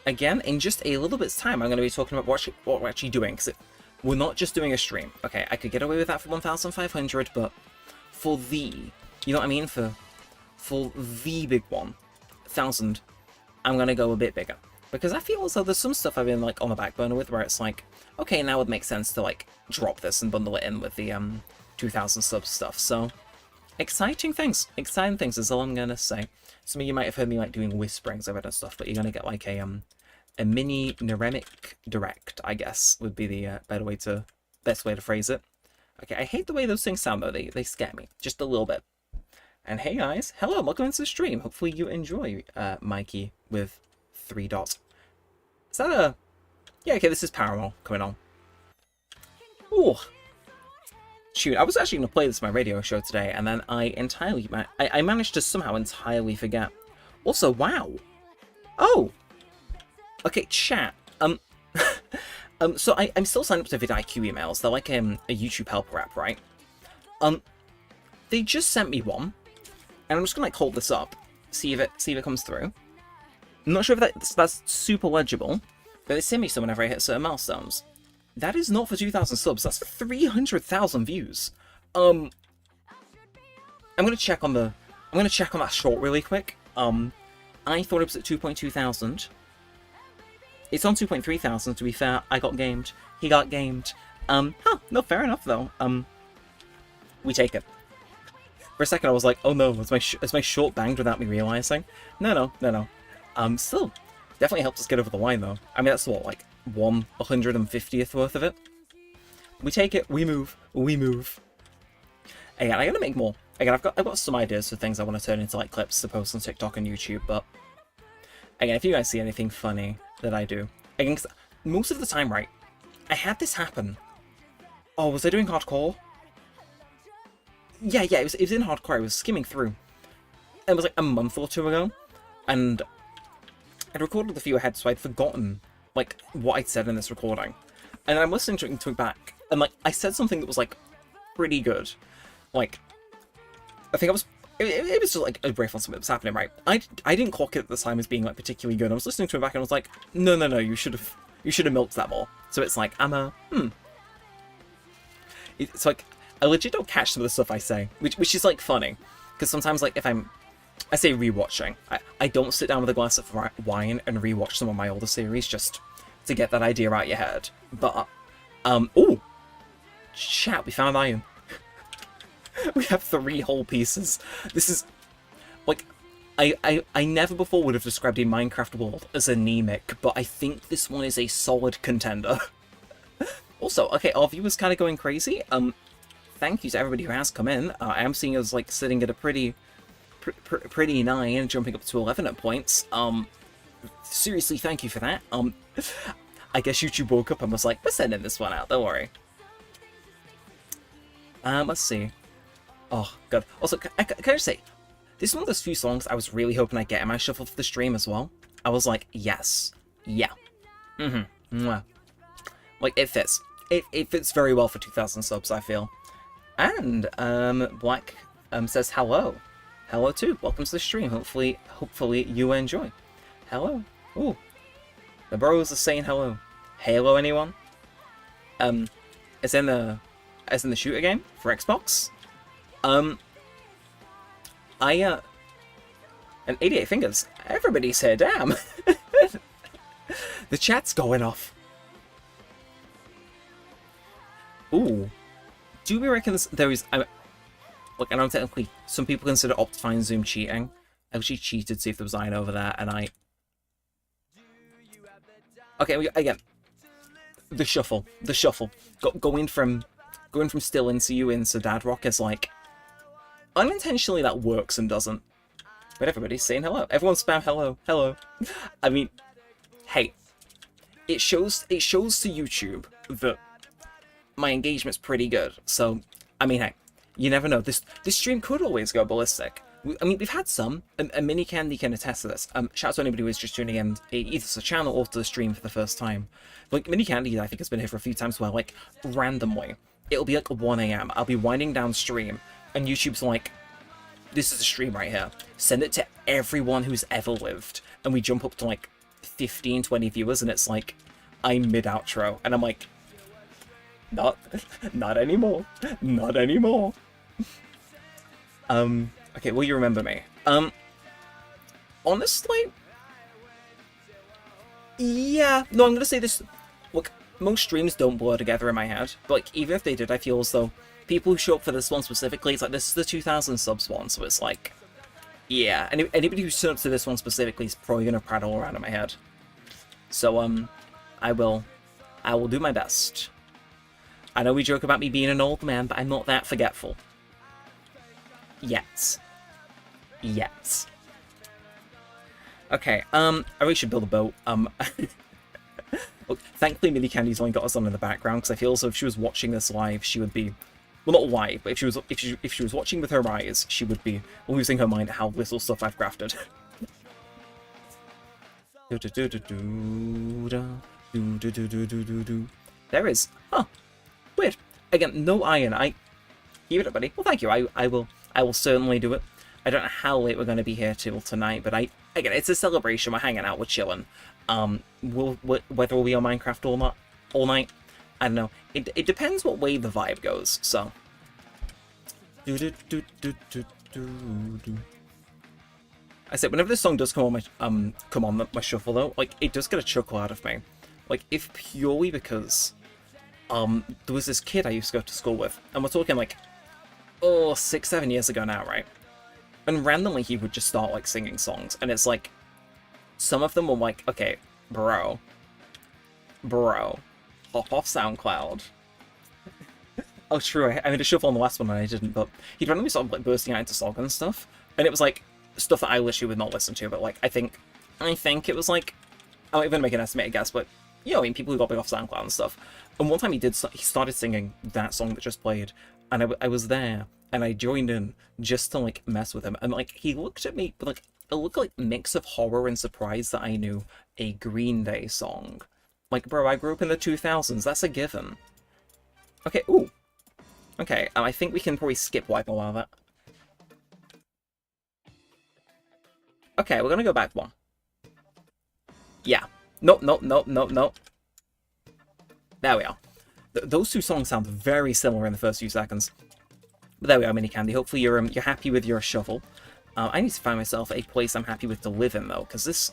Again, in just a little bit's time, I'm going to be talking about what we're actually doing, because we're not just doing a stream. Okay, I could get away with that for 1,500, but for the, you know what I mean, for the big 1,000, I'm gonna go a bit bigger. Because I feel as though there's some stuff I've been, like, on the back burner with, where it's like, okay, now it would make sense to, like, drop this and bundle it in with the, 2,000 sub stuff. So, exciting things is all I'm gonna say. Some of you might have heard me, like, doing whisperings over and stuff, but you're gonna get, like, a mini Neremik direct, I guess, would be the best way to phrase it. Okay, I hate the way those things sound, though. They scare me, just a little bit. And hey guys, hello, welcome into the stream. Hopefully you enjoy Mikey with 3 dots. Is that a... Yeah, okay, this is Paramore coming on. Ooh. Shoot, I was actually going to play this in my radio show today, and then I managed to somehow entirely forget. Also, wow. Oh. Okay, chat. So I'm still signed up to vidIQ emails. They're like a YouTube helper app, right? They just sent me one. And I'm just gonna, like, hold this up, see if it comes through. I'm not sure if that's super legible, but they send me some whenever I hit certain milestones. That is not for 2,000 subs. That's for 300,000 views. I'm gonna check on the. I'm gonna check on that short really quick. I thought it was at 2.2 thousand. It's on 2.3 thousand. To be fair, I got gamed. He got gamed. No, fair enough though. We take it. For a second, I was like, oh no, is my short banged without me realizing? No. Still, definitely helped us get over the line though. I mean, that's what, like 150th worth of it. We take it. We move. Again, I gotta make more. Again, I've got some ideas for things I want to turn into like clips to post on TikTok and YouTube. But again, if you guys see anything funny that I do, again, 'cause most of the time, right, I had this happen. Oh, was I doing hardcore? Yeah, it was in hardcore. I was skimming through. It was like a month or two ago, and I'd recorded a few ahead, so I'd forgotten like what I'd said in this recording. And I'm listening to it back, and like I said something that was like pretty good. Like, I think I was. It was just like a brief on something that was happening, right? I didn't clock it at the time as being like particularly good. I was listening to it back, and I was like, no, you should have milked that more. So it's like It's like I legit don't catch some of the stuff I say, which is like funny, because sometimes like if I say rewatching, I don't sit down with a glass of wine and rewatch some of my older series just to get that idea out your head. But oh, chat, we found iron. We have 3 whole pieces. This is like I never before would have described a Minecraft world as anemic, but I think this one is a solid contender. Also, okay, our viewers kind of going crazy. Thank you to everybody who has come in. I am seeing us like sitting at a pretty 9, jumping up to 11 at points. Seriously, thank you for that. I guess YouTube woke up and was like, we're sending this one out, don't worry. Let's see. Oh, God. Also, can I just say, this is one of those few songs I was really hoping I'd get in my shuffle for the stream as well. I was like, yes. Yeah. Mwah. Like, it fits. It fits very well for 2,000 subs, I feel. And, Black, says hello. Hello, too. Welcome to the stream. Hopefully you enjoy. Hello. Ooh. The bros are saying hello. Halo, anyone? As in the shooter game for Xbox? And 88 fingers. Everybody's here, damn. The chat's going off. Ooh. Do we reckon there is... Look, I know technically some people consider Optifine Zoom cheating. I actually cheated to see if there was iron over there, and I... Okay, again. The shuffle. Going from still into you into Dad Rock is like... Unintentionally that works and doesn't. But everybody's saying hello. Everyone spam hello. I mean, hey. It shows to YouTube that my engagement's pretty good. So, I mean, hey, you never know. This stream could always go ballistic. I mean, we've had some, and Mini Candy can attest to this. Shout out to anybody who is just tuning in, either to the channel or to the stream for the first time. Like, Mini Candy, I think, has been here for a few times where, like, randomly, it'll be like 1 AM. I'll be winding down stream, and YouTube's like, this is a stream right here. Send it to everyone who's ever lived. And we jump up to, like, 15, 20 viewers, and it's like, I'm mid-outro. And I'm like, not anymore. Not anymore. Okay, will you remember me? Honestly? Yeah. No, I'm gonna say this. Look, most streams don't blur together in my head. But, like, even if they did, I feel as though people who show up for this one specifically, it's like, this is the 2,000 subs one, so it's like, yeah. Anybody who's turned up to this one specifically is probably gonna prattle around in my head. So, I will do my best. I know we joke about me being an old man, but I'm not that forgetful. Yet. Okay, I really should build a boat. Look, thankfully Millie Candy's only got us on in the background, because I feel as though if she was watching this live, she would be... Well, not live, but if she was watching with her eyes, she would be losing her mind at how little stuff I've crafted. There is. Huh. Weird. Again, no iron. Give it up, buddy. Well, thank you. I will certainly do it. I don't know how late we're going to be here till tonight, but again, it's a celebration. We're hanging out. We're chilling. Whether we'll be on Minecraft or not all night, I don't know. It depends what way the vibe goes, so. I said, whenever this song does come on my shuffle though, like, it does get a chuckle out of me. Like, if purely because, there was this kid I used to go to school with, and we're talking like, 6-7 years ago now, right? And randomly he would just start, like, singing songs, and it's like, some of them were like, okay, bro, hop off SoundCloud. Oh, true, I made a shuffle on the last one and I didn't, but he'd randomly sort of, like, bursting out into song and stuff, and it was like, stuff that I literally would not listen to, but, like, I think it was, like, I'm not even make an estimated guess, but, you know, I mean, people who got big off SoundCloud and stuff, and one time he started singing that song that just played, and I was there, and I joined in just to, like, mess with him, and, like, he looked at me, but, like, it looked like a mix of horror and surprise that I knew a Green Day song. Like, bro, I grew up in the 2000s, that's a given. Okay, ooh. Okay, I think we can probably skip wipe a while of that. Okay, we're gonna go back one. Yeah. Nope. There we are. Those two songs sound very similar in the first few seconds. But there we are, Mini Candy. Hopefully you're happy with your shuffle. I need to find myself a place I'm happy with to live in, though, because this,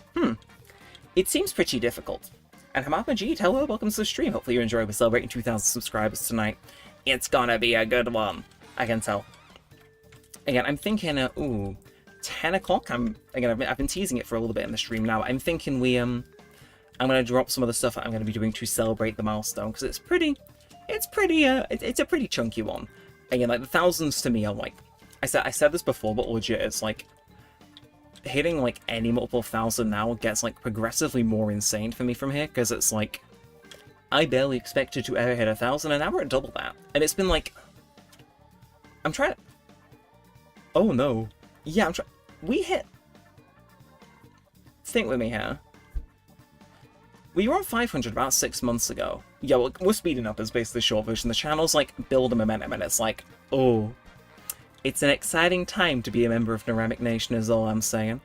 it seems pretty difficult. And Hamad Majid, hello, welcome to the stream. Hopefully you enjoy. We're celebrating 2,000 subscribers tonight. It's gonna be a good one. I can tell. Again, I'm thinking, 10 o'clock. I've been teasing it for a little bit in the stream now. I'm thinking I'm gonna drop some of the stuff that I'm gonna be doing to celebrate the milestone, because it's a pretty chunky one. Again, like, the thousands to me are like, I said this before, but legit, it's like, hitting, like, any multiple thousand now gets, like, progressively more insane for me from here, because it's like, I barely expected to ever hit 1,000, and now we're at double that. And it's been like, I'm trying to... Oh no. Yeah, I'm trying... We hit... Think with me here. We were on 500 about 6 months ago. Yeah, well, we're speeding up is basically the short version. The channel's like, build a momentum, and it's like, oh. It's an exciting time to be a member of Neremik Nation is all I'm saying.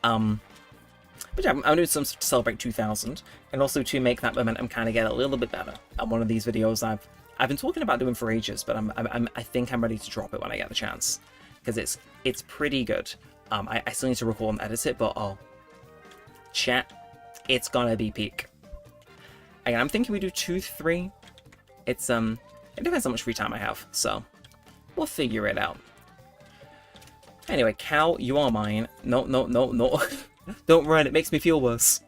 But yeah, I'm doing some to celebrate 2,000, and also to make that momentum kind of get a little bit better. And one of these videos I've been talking about doing for ages, but I think I'm ready to drop it when I get the chance, because it's pretty good. I still need to record and edit it, but chat, it's gonna be peak. Again, I'm thinking we do 2, 3. It's it depends how much free time I have, so we'll figure it out. Anyway, Cal, you are mine. No. Don't run, it makes me feel worse.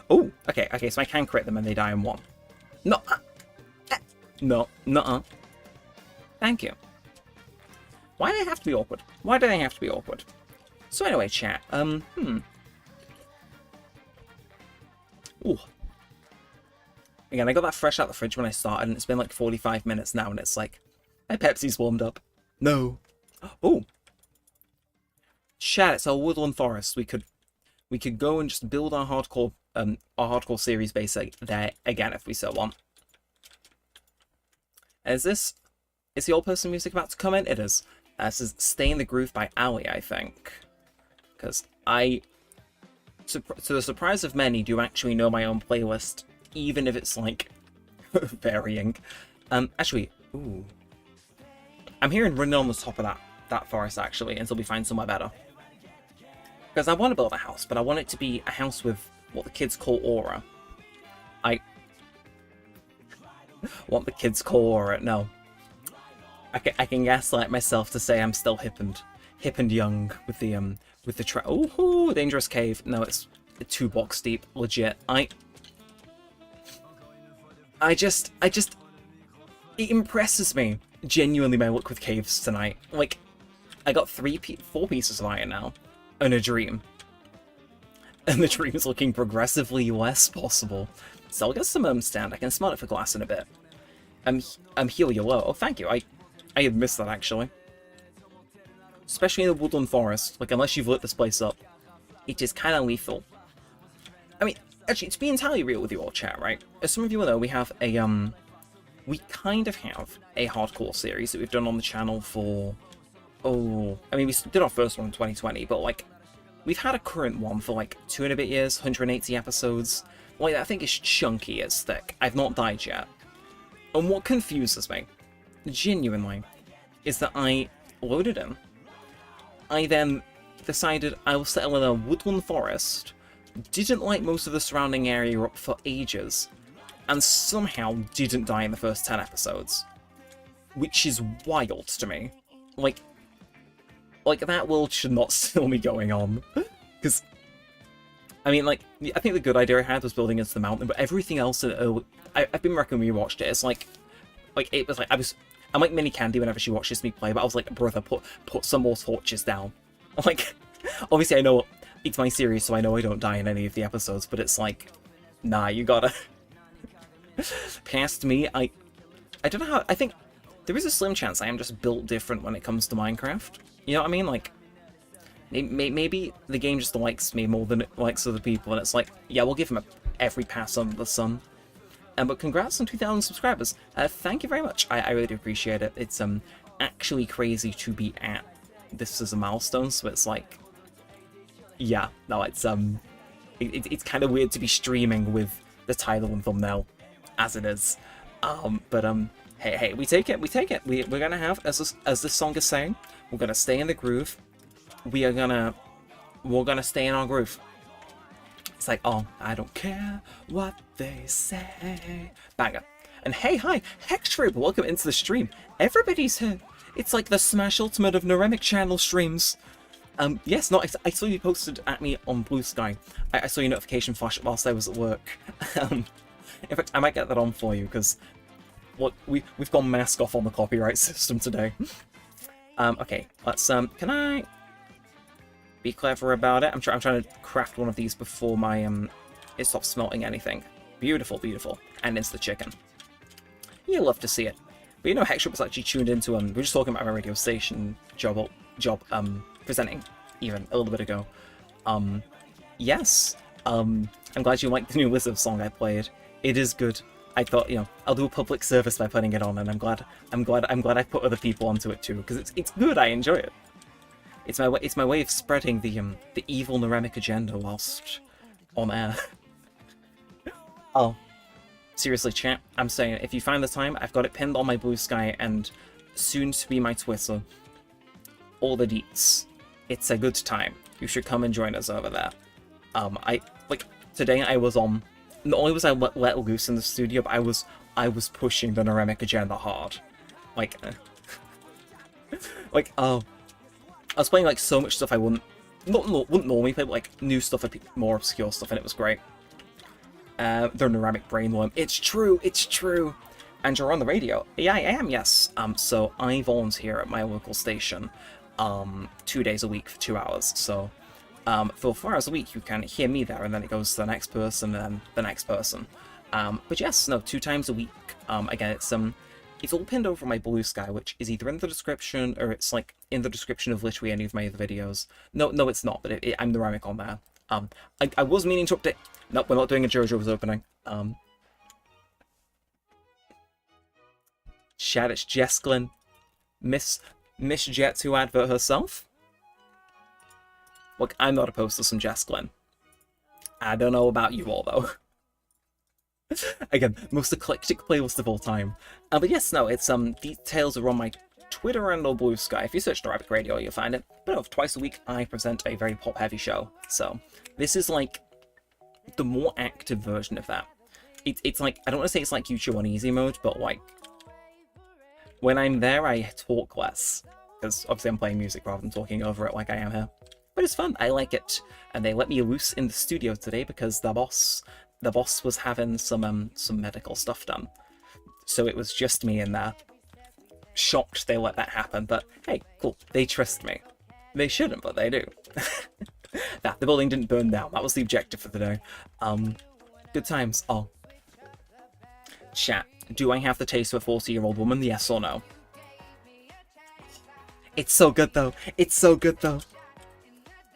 Oh, okay, so I can crit them and they die in 1. No. No, nuh-uh. Thank you. Why do they have to be awkward? Why do they have to be awkward? So anyway, chat, Ooh. Again, I got that fresh out the fridge when I started, and it's been like 45 minutes now, and it's like, my Pepsi's warmed up. No. Oh. Chat, it's our woodland forest. We could go and just build our hardcore series base there again if we so want. Is the old person music about to come in? It is. This is Stay in the Groove by Ali, I think. Because to the surprise of many, do actually know my own playlist, even if it's, like, varying. Actually, ooh. I'm hearing running on the top of that forest, actually, until we find somewhere better. Because I want to build a house, but I want it to be a house with what the kids call aura. What the kids call aura, no. I can gaslight myself to say I'm still hip and young with the oh, dangerous cave. No, it's 2 blocks deep, legit. I just it impresses me genuinely my luck with caves tonight. Like, I got 4 pieces of iron now, and a dream, and the dream is looking progressively less possible. So I'll get some stand. I can smell it for glass in a bit. I'm heal you low. Oh, thank you. I had missed that actually. Especially in the woodland forest. Like, unless you've lit this place up, it is kind of lethal. I mean, actually, to be entirely real with you all, chat, right? As some of you will know, we have a we kind of have a hardcore series that we've done on the channel for. Oh, I mean, we did our first one in 2020, but like, we've had a current one for like 2 and a bit years, 180 episodes. Like, that thing is chunky as thick. I've not died yet. And what confuses me, genuinely, is that I loaded in. I then decided I will settle in a woodland forest, didn't like most of the surrounding area up for ages, and somehow didn't die in the first 10 episodes. Which is wild to me. Like that world should not still be going on. Because, I mean, like, I think the good idea I had was building into the mountain, but everything else, I've been recommending we watched it. It's like, it was like, I'm like Mini Candy whenever she watches me play, but I was like, brother, put some more torches down. Like, obviously I know it's my series, so I know I don't die in any of the episodes, but it's like, nah, you gotta... Past me, I don't know how, I think there is a slim chance I am just built different when it comes to Minecraft. You know what I mean? Like, maybe the game just likes me more than it likes other people, and it's like, yeah, we'll give him every pass under the sun. But congrats on 2,000 subscribers. Thank you very much. I really do appreciate it. It's actually crazy to be at this as a milestone, so it's like, yeah, no, it's kind of weird to be streaming with the title and thumbnail as it is. Hey, we take it. We're gonna have, as this song is saying, we're gonna stay in the groove. We're gonna stay in our groove. It's like, oh, I don't care what they say. Banger. And hey, hi, Hextroop, welcome into the stream. Everybody's here. It's like the Smash Ultimate of Neremik channel streams. Yes, no, I saw you posted at me on Blue Sky. I saw your notification flash whilst I was at work. In fact, I might get that on for you, because look, we've gone mask off on the copyright system today. Okay, let's, can I be clever about it? I'm trying to craft one of these before my, it stops smelting anything. Beautiful, beautiful. And it's the chicken. You love to see it. But you know, Hextroop was actually tuned into, we were just talking about my radio station job, presenting, even, a little bit ago. Yes, I'm glad you liked the new Lizard song I played. It is good. I thought, you know, I'll do a public service by putting it on, and I'm glad I put other people onto it too, because it's good. I enjoy it. It's my way of spreading the evil Neremik agenda whilst on air. Oh, seriously, chat. I'm saying, if you find the time, I've got it pinned on my Blue Sky and soon to be my Twitter. All the deets. It's a good time. You should come and join us over there. Today I was on. Not only was I let loose in the studio, but I was pushing the Neremik agenda hard. I was playing like so much stuff I wouldn't normally play, but like new stuff, more obscure stuff, and it was great. The Neremik brainworm. It's true. And you're on the radio. Yeah, I am. Yes. So I volunteer at my local station, 2 days a week for 2 hours. So, for 4 hours a week, you can hear me there, and then it goes to the next person, and then the next person. But yes, no, 2 times a week. Again, it's all pinned over my Blue Sky, which is either in the description, or it's like in the description of literally any of my other videos. No, it's not, but I'm the Neremik on there. I was meaning to update. Nope, we're not doing a JoJo's opening. Chat, it's Jesklin. Miss Jet2 advert herself. Look, I'm not opposed to some Jesklin. I don't know about you all, though. Again, most eclectic playlist of all time. But yes, no, it's, details are on my Twitter and on Blue Sky. If you search Neremik Radio, you'll find it. But no, twice a week, I present a very pop-heavy show. So, this is, like, the more active version of that. It's like, I don't want to say it's like YouTube on easy mode, but, like, when I'm there, I talk less. Because, obviously, I'm playing music rather than talking over it like I am here. But it's fun, I like it. And they let me loose in the studio today because the boss was having some medical stuff done. So it was just me in there. Shocked they let that happen, but hey, cool. They trust me. They shouldn't, but they do. The building didn't burn down. That was the objective for the day. Good times. Oh. Chat. Do I have the taste of a 40-year-old woman? Yes or no? It's so good, though. It's so good, though.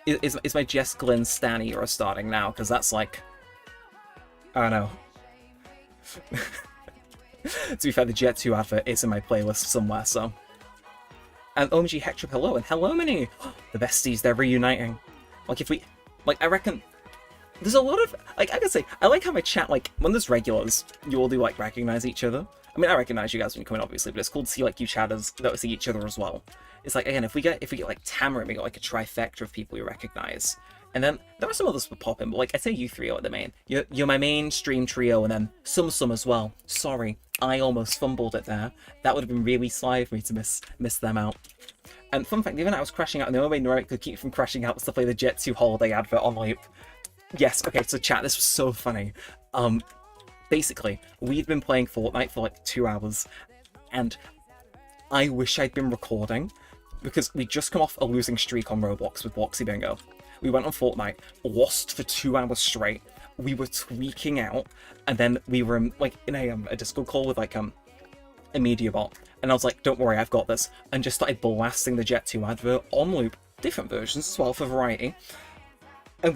Is my Jess Glynn Stanny era starting now? Because that's like... I don't know. To be fair, the Jet2 advert is in my playlist somewhere, so... And OMG Hector, hello, and hello, Mini! The besties, they're reuniting. Like, if we... Like, I reckon... There's a lot of... Like, I can say, I like how my chat, like, when there's regulars, you all do, like, recognize each other. I mean, I recognize you guys when you come in, obviously, but it's cool to see, like, you chatters that see each other as well. It's like, again, if we get like, Tamara, we got, like, a trifecta of people you recognize. And then, there are some others that pop in, but, like, I'd say you three are the main. You're my main stream trio, and then some as well. Sorry, I almost fumbled it there. That would have been really sly of me to miss them out. And fun fact, the other night I was crashing out, and the only way Neremik could keep from crashing out was to play the Jet 2 holiday advert on loop. Yes, okay, so chat, this was so funny. Basically, we'd been playing Fortnite for like 2 hours, and I wish I'd been recording, because we just come off a losing streak on Roblox with Bloxy Bingo. We went on Fortnite, lost for 2 hours straight, we were tweaking out, and then we were in a Discord call with like a media bot, and I was like, don't worry, I've got this, and just started blasting the Jet 2 advert on loop, different versions as well for variety. And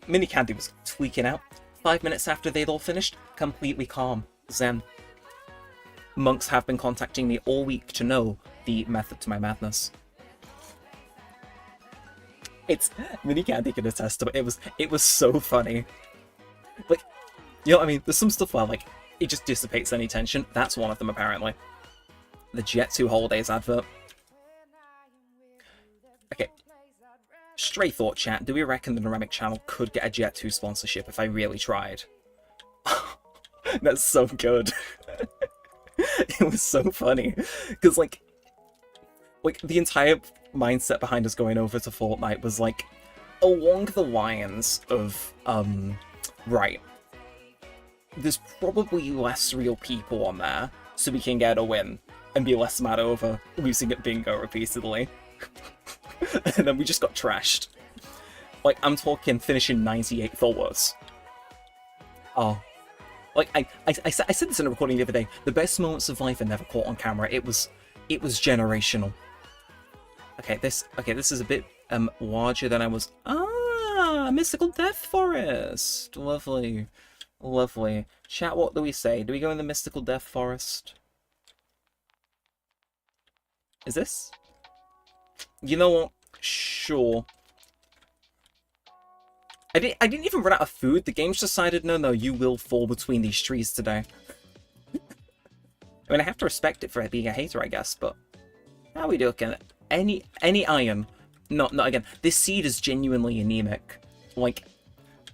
Mini Candy was tweaking out. 5 minutes after they'd all finished, completely calm, zen. Monks have been contacting me all week to know the method to my madness. Mini Candy can attest to it. It was so funny. Like, you know what I mean? There's some stuff where, like, it just dissipates any tension. That's one of them, apparently. The Jet 2 Holidays advert. Okay. Stray thought, chat. Do we reckon the Neremik channel could get a Jet 2 sponsorship if I really tried? That's so good. It was so funny. Because, like, the entire mindset behind us going over to Fortnite was, like, along the lines of, right, there's probably less real people on there, so we can get a win, and be less mad over losing at bingo repeatedly. And then we just got trashed. Like, I'm talking finishing 98th or worse. Oh. Like, I said this in a recording the other day. The best moments of life are never caught on camera. It was generational. Okay, this is a bit larger than I was. Ah, Mystical Death Forest. Lovely. Lovely. Chat, what do we say? Do we go in the Mystical Death Forest? Is this? You know what? Sure. I didn't even run out of food. The game's decided, no, you will fall between these trees today. I mean, I have to respect it for being a hater, I guess, but how are we doing? Any iron? Not again. This seed is genuinely anemic. Like,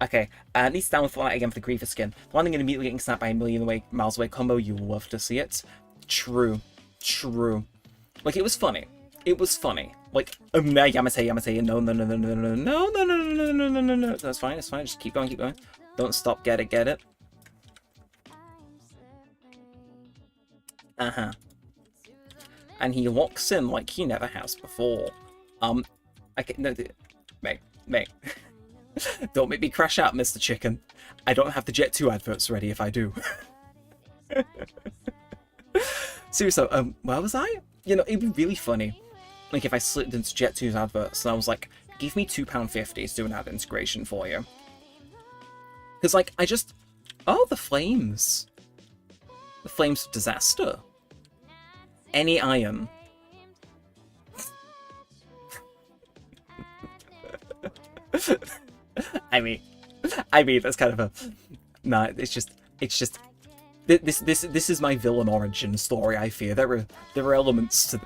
okay, needs down for that again for the Griefer skin. Landing and immediately getting snapped by a million miles away combo. You love to see it. True. Like, it was funny. It was funny. Like, Yamate, no. That's fine, it's fine. Just keep going. Don't stop. Get it. Uh-huh. And he locks in like he never has before. Okay, no, mate. Don't make me crash out, Mr. Chicken. I don't have the Jet 2 adverts ready if I do. Seriously, where was I? You know, it'd be really funny. Like, if I slipped into Jet 2's adverts and I was like, give me £2.50 to do an ad integration for you. Because, like, oh, the flames. The flames of disaster. Any iron. I mean, that's kind of a... Nah, it's just... This is my villain origin story, I fear. There are elements to...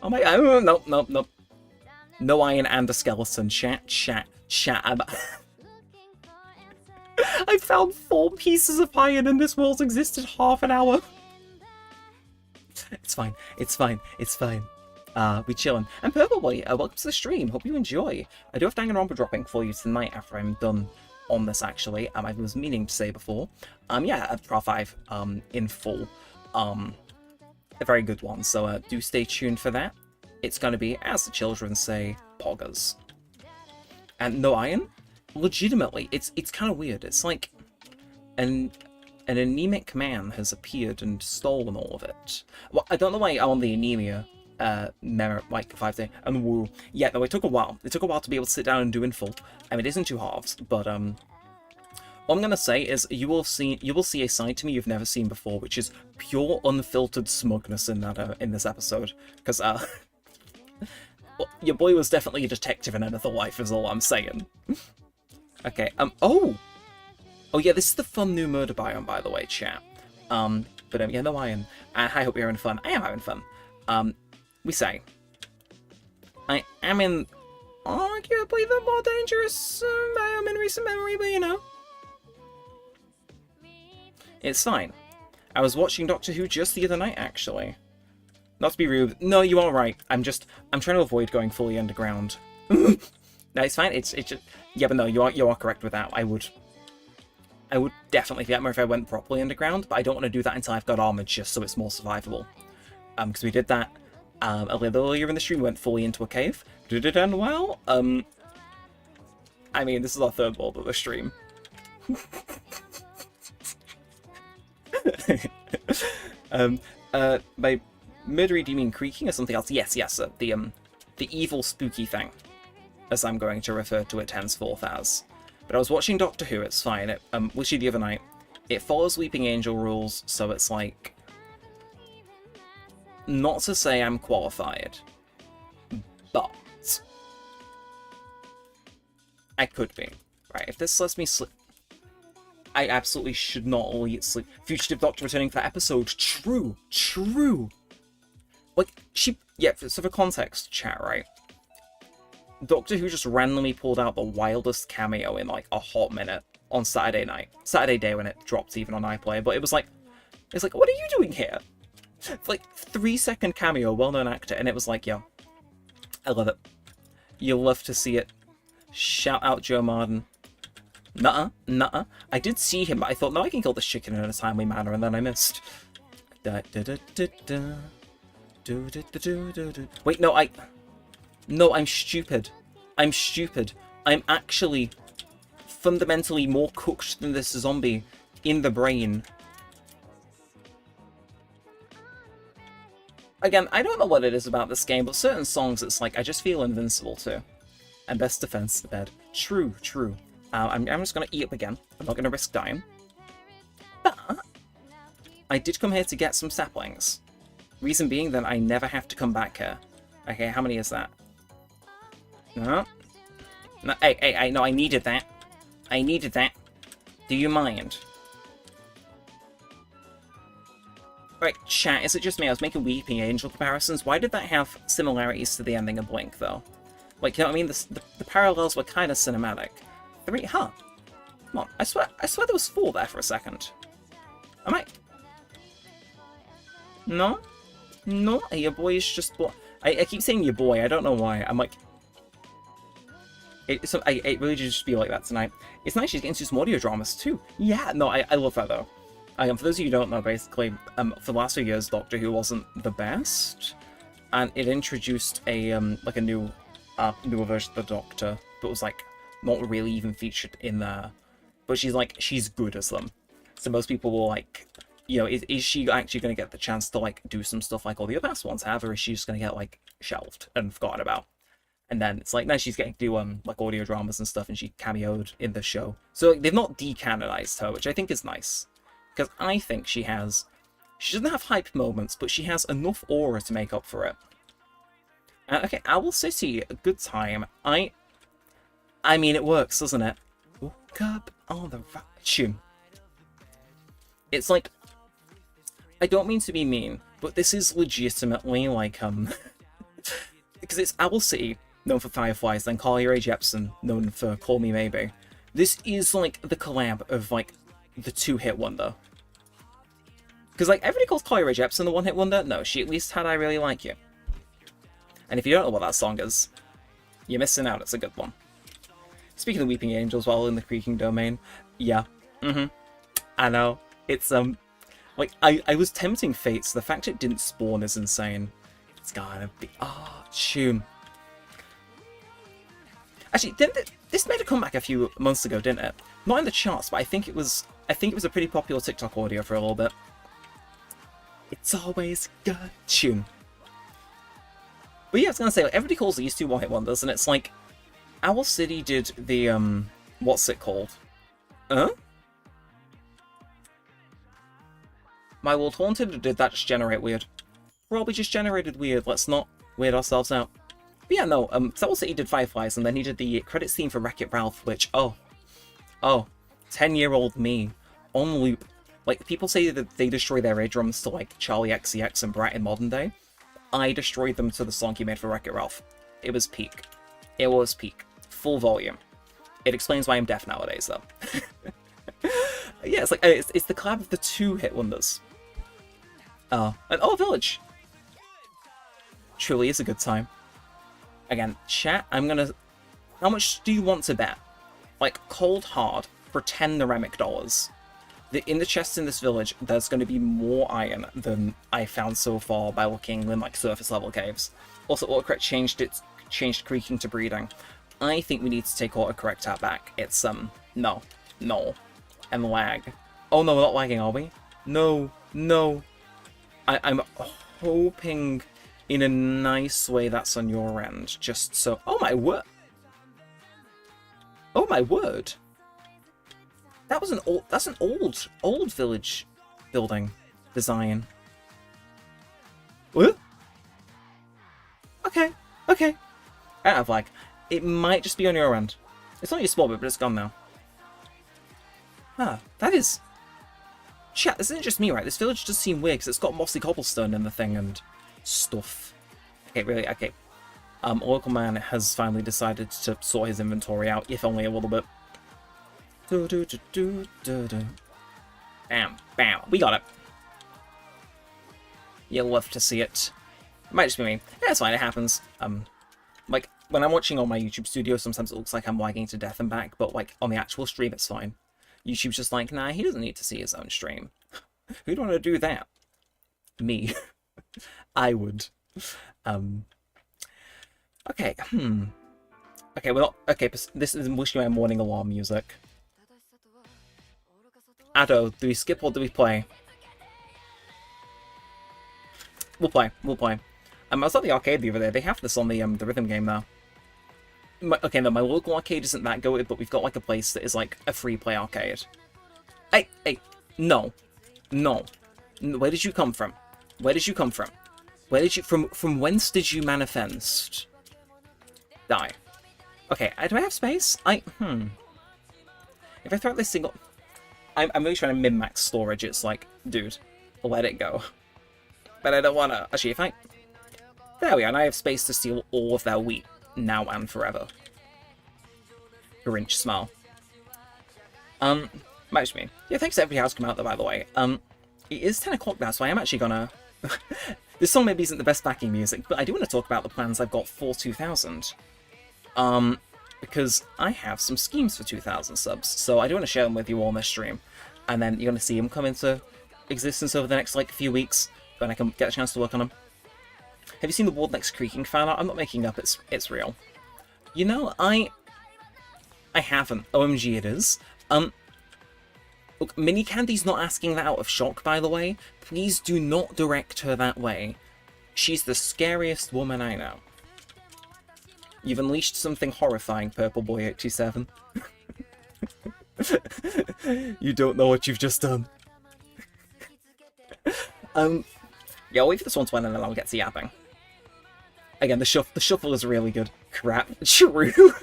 Oh my... Oh, no. No iron and a skeleton. Chat. I found 4 pieces of iron and this world's existed half an hour. It's fine. We chillin'. And Purple Boy, welcome to the stream. Hope you enjoy. I do have Danganronpa dropping for you tonight after I'm done on this, actually. I was meaning to say before. Yeah, Pro 5 in full. A very good one, so do stay tuned for that. It's going to be, as the children say, poggers. And no iron? Legitimately, it's kind of weird. It's like an anemic man has appeared and stolen all of it. Well, I don't know why I'm on the anemia merit, like 5 day and woo. Yeah, though it took a while. It took a while to be able to sit down and do in full. I mean, it isn't 2 halves, but what I'm gonna say is you will see a side to me you've never seen before, which is pure unfiltered smugness in that in this episode. Because Well, your boy was definitely a detective in Another Life, is all I'm saying. Okay, oh! Oh yeah, this is the fun new murder biome, by the way, chat. Yeah, no iron. And I hope you're having fun. I am having fun. We say, I am in arguably the more dangerous biome in recent memory, but you know. It's fine. I was watching Doctor Who just the other night, actually. Not to be rude. No, you are right. I'm trying to avoid going fully underground. No, it's fine. It's just... Yeah, but no, you are correct with that. I would definitely get more if I went properly underground, but I don't want to do that until I've got armor, just so it's more survivable. Because we did that a little earlier in the stream. We went fully into a cave. Did it end well? I mean, this is our third world of the stream. By murdery, do you mean creaking or something else? Yes, the evil spooky thing, as I'm going to refer to it henceforth as. But I was watching Doctor Who, it's fine. It, literally the other night. It follows Weeping Angel rules, so it's like... Not to say I'm qualified, but... I could be. Right, if this lets me sleep... I absolutely should not sleep. Fugitive Doctor returning for that episode. True. Like, yeah, so for context, chat, right? Doctor Who just randomly pulled out the wildest cameo in, like, a hot minute on Saturday night. Saturday day when it dropped even on iPlayer, but it's like, what are you doing here? Like, 3-second cameo, well-known actor, and it was like, yo, I love it. You'll love to see it. Shout out Joe Martin. Nuh-uh. I did see him, but I thought, no, I can kill this chicken in a timely manner, and then I missed. Wait, no, I'm stupid. I'm actually fundamentally more cooked than this zombie in the brain. Again, I don't know what it is about this game, but certain songs it's like, I just feel invincible to. And best defense, the bed. True. I'm just going to eat up again. I'm not going to risk dying. But I did come here to get some saplings. Reason being that I never have to come back here. Okay, how many is that? No. Hey, no, I needed that. Do you mind? Right, chat, is it just me? I was making Weeping Angel comparisons. Why did that have similarities to the ending of Blink, though? Like, you know what I mean? The parallels were kind of cinematic. 3, huh? Come on, I swear there was 4 there for a second. Am I? No, your boy is just... I keep saying your boy, I don't know why. I'm like... It really did just be like that tonight. It's nice she's getting into some audio dramas too. Yeah, no, I love that though. For those of you who don't know, basically, for the last few years, Doctor Who wasn't the best. And it introduced a, like a newer version of the Doctor, but was like, not really even featured in there. But she's good as them. So most people will like, you know, is she actually going to get the chance to like do some stuff like all the other past ones have, or is she just going to get like shelved and forgotten about? And then it's like, now she's getting to do like audio dramas and stuff, and she cameoed in the show. So like, they've not decanonized her, which I think is nice. Because I think she doesn't have hype moments, but she has enough aura to make up for it. Okay, Owl City, a good time. I mean, it works, doesn't it? Woke up on the right tune. It's like, I don't mean to be mean, but this is legitimately like, because it's Owl City, known for Fireflies, then Carly Rae Jepsen, known for Call Me Maybe. This is like the collab of like the 2-hit wonder. Because like everybody calls Carly Rae Jepsen the 1-hit wonder. No, she at least had I Really Like You. And if you don't know what that song is, you're missing out. It's a good one. Speaking of Weeping Angels while in the creaking domain, yeah, I know. It's like I was tempting fate, so the fact it didn't spawn is insane. It's gotta be tune. Actually, this made a comeback a few months ago, didn't it? Not in the charts, but I think it was a pretty popular TikTok audio for a little bit. It's always good tune. But yeah, I was gonna say, like, everybody calls these 2 one-hit wonders, and it's like, Owl City did the what's it called? My World Haunted, or did that just generate weird? Probably just generated weird. Let's not weird ourselves out. But yeah, no, so also he did Fireflies, and then he did the credits theme for Wreck-It Ralph, which, oh, 10-year-old me, on loop. Like, people say that they destroy their eardrums to, like, Charlie XCX and Brat in modern day. I destroyed them to the song he made for Wreck-It Ralph. It was peak. It was peak. Full volume. It explains why I'm deaf nowadays, though. Yeah, it's like, it's the collab of the two hit wonders. And oh, Village! Truly is a good time. Again, chat, I'm gonna... How much do you want to bet? Like, cold hard, for 10 Neremik dollars. In the chests in this village, there's going to be more iron than I found so far by looking in, like, surface level caves. Also, autocorrect changed creaking to breeding. I think we need to take autocorrect out back. It's, no. And lag. Oh no, we're not lagging, are we? No. I'm hoping in a nice way that's on your end, just so... Oh my word! Oh my word! That was that's an old village building design. What? Okay. I have like, it might just be on your end. It's not your small bit, but it's gone now. Ah, that is... Chat, this isn't just me, right? This village does seem weird, because it's got mossy cobblestone in the thing and stuff. Okay, really, okay. Local man has finally decided to sort his inventory out, if only a little bit. Bam, we got it. You'll love to see it. It might just be me. Yeah, it's fine, it happens. Like, when I'm watching on my YouTube studio, sometimes it looks like I'm lagging to death and back, but, like, on the actual stream, it's fine. YouTube's just like, nah, he doesn't need to see his own stream. Who'd want to do that? Me. I would. Okay, Okay, well, okay, this is wishing my morning alarm music. Addo, do we skip or do we play? We'll play. I was at the arcade the other day. They have this on the rhythm game now. Okay, no, my local arcade isn't that goated, but we've got like a place that is like a free play arcade. Hey, no. Where did you come from? Where did you from whence did you manifest? Die. Okay, do I have space? If I throw out this single... I'm really trying to min-max storage. It's like, dude, let it go. But I don't wanna... Actually, if I... There we are, and I have space to steal all of their wheat, now and forever. Grinch smile. Might just me. Yeah, thanks to everybody else come out there, by the way. It is 10 o'clock now, so I am actually gonna... This song maybe isn't the best backing music, but I do want to talk about the plans I've got for 2000. Because I have some schemes for 2000 subs, so I do want to share them with you all on this stream. And then you're going to see them come into existence over the next, like, few weeks, when I can get a chance to work on them. Have you seen the World Next Creaking fan art? I'm not making up, it's real. You know, I haven't. OMG it is. Look, Mini Candy's not asking that out of shock, by the way. Please do not direct her that way. She's the scariest woman I know. You've unleashed something horrifying, Purple Boy 87. You don't know what you've just done. Yeah, I'll wait for this one to end and then I'll get to yapping. Again, the shuffle is really good. Crap. True.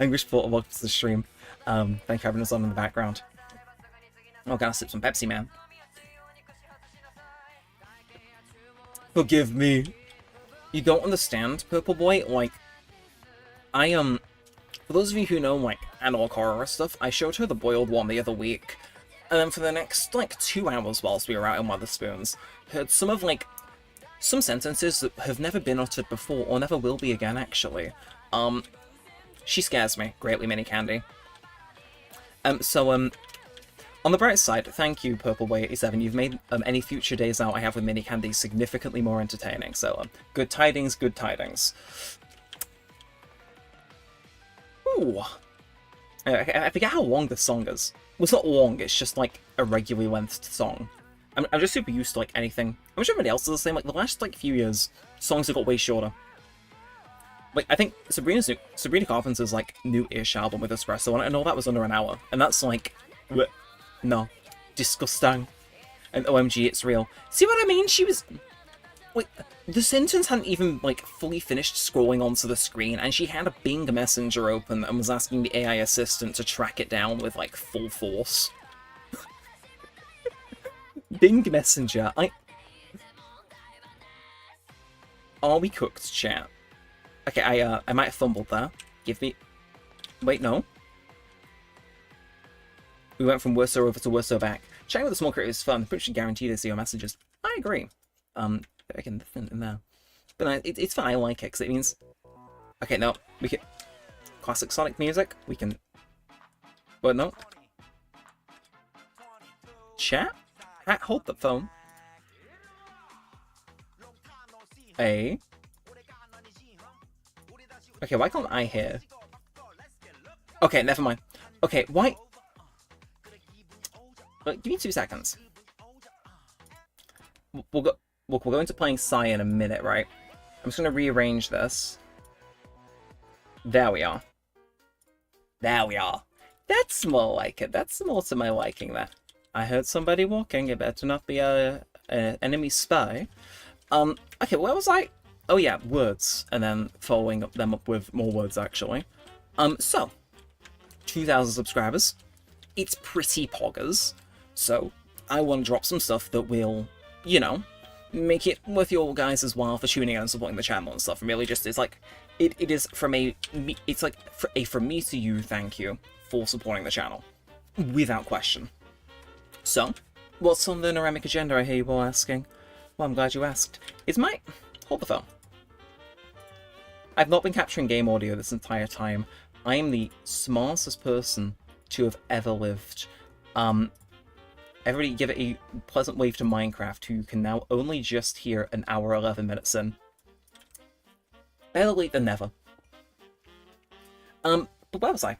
English Porter, welcome to the stream. Thank you for having us on in the background. Oh, gotta sip some Pepsi, man. Forgive me. You don't understand, Purple Boy? Like, for those of you who know, like, analog horror stuff, I showed her the boiled one the other week, and then for the next, like, 2 hours whilst we were out in Wetherspoons, heard some of, like, some sentences that have never been uttered before, or never will be again, actually. She scares me greatly, Mini Candy. On the bright side, thank you, Purple Boy 87. You've made any future days out I have with Mini Candy significantly more entertaining. So, good tidings, good tidings. Ooh. I forget how long this song is. Well, it's not long, it's just like a regularly lengthed song. I'm just super used to like anything. I'm sure everybody else is the same. Like the last like few years, songs have got way shorter. Like I think Sabrina Carpenter's like new-ish album with Espresso on it, and all that was under an hour, and that's like, bleh, no, disgusting. And OMG, it's real. See what I mean? She was Wait, the sentence hadn't even, like, fully finished scrolling onto the screen, and she had a Bing Messenger open and was asking the AI assistant to track it down with, like, full force. Bing Messenger, Are we cooked, chat? Okay, I might have fumbled there. Give me... Wait, no. We went from worse over to worse back. Chatting with a small creator is fun. Pretty much guaranteed to see your messages. I agree. Again, the thing in there. But no, it's fun. I like it because it means. Okay, no, we can. Classic Sonic music. We can. But no. Chat. Hold the phone. Okay, why can't I hear? Okay, never mind. Okay, why? Give me 2 seconds. We'll go into playing Psy in a minute, right? I'm just gonna rearrange this. There we are. There we are. That's more like it. That's more to my liking. That I heard somebody walking. It better not be an enemy spy. Okay, where was I? Oh yeah, words, and then following them up with more words actually. So 2,000 subscribers. It's pretty poggers. So I want to drop some stuff that will, you know, make it worth your guys as well for tuning in and supporting the channel and stuff. And really, just it's like it is from it's like from me to you. Thank you for supporting the channel, without question. So, what's on the Neremik agenda? I hear you all asking. Well, I'm glad you asked. Hold the phone. I've not been capturing game audio this entire time. I am the smartest person to have ever lived. Everybody give it a pleasant wave to Minecraft, who can now only just hear an hour 11 minutes in. Better late than never. But where was I?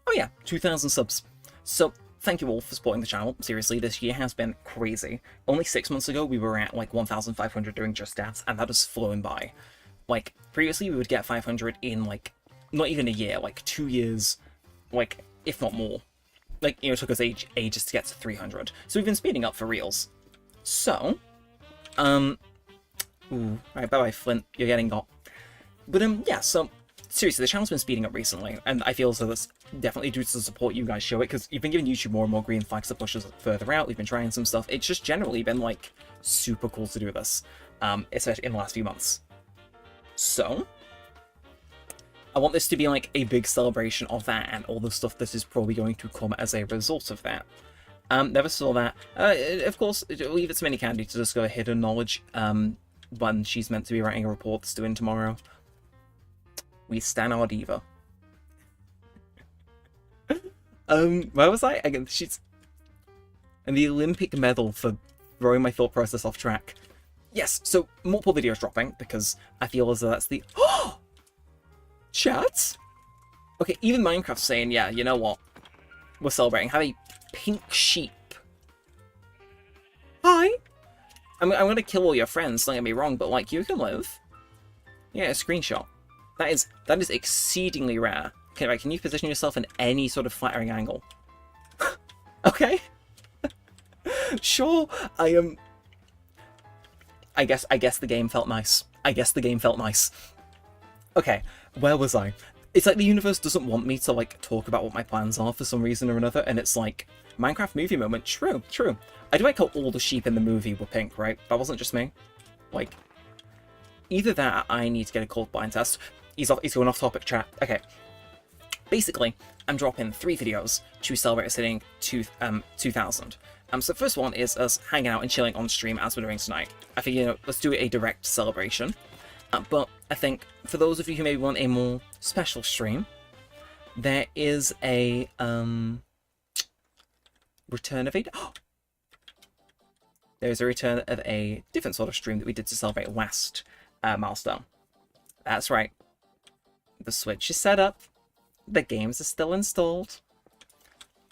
Oh yeah, 2,000 subs. So, thank you all for supporting the channel. Seriously, this year has been crazy. Only 6 months ago, we were at like 1,500 doing Just Dance, and that has flown by. Like, previously we would get 500 in like, not even a year, like 2 years, like, if not more. Like, you know, it took us ages to get to 300. So we've been speeding up for reals. So, ooh, right, bye-bye, Flint, you're getting got. But, yeah, so, seriously, the channel's been speeding up recently, and I feel as though that's definitely due to the support you guys show it, because you've been giving YouTube more and more green flags to push us further out, we've been trying some stuff. It's just generally been, like, super cool to do this, especially in the last few months. So, I want this to be like a big celebration of that and all the stuff that is probably going to come as a result of that. Never saw that. Of course, leave it to Mini Candy to discover hidden knowledge when she's meant to be writing a report that's due in tomorrow. We stan our diva. Where was I? Again, she's... And the Olympic medal for throwing my thought process off track. Yes, so multiple videos dropping, because I feel as though that's the... Oh! Chat? Okay, even Minecraft's saying, yeah, you know what? We're celebrating. Have a pink sheep. Hi! I'm gonna kill all your friends, don't get me wrong, but, like, you can live. Yeah, a screenshot. That is exceedingly rare. Okay, right, can you position yourself in any sort of flattering angle? Okay. Sure, I guess the game felt nice. I guess the game felt nice. Okay, where was I? It's like the universe doesn't want me to, like, talk about what my plans are for some reason or another, and it's like, Minecraft movie moment, true. I do like how all the sheep in the movie were pink, right? That wasn't just me. Like, either that or I need to get a cold blind test. He's going off topic, chat. Okay. Basically, I'm dropping 3 videos to celebrate us hitting 2,000. So the first one is us hanging out and chilling on stream as we're doing tonight. I think, you know, let's do a direct celebration. But I think for those of you who maybe want a more special stream, there is a return of a... There's a return of a different sort of stream that we did to celebrate last milestone. That's right. The Switch is set up. The games are still installed.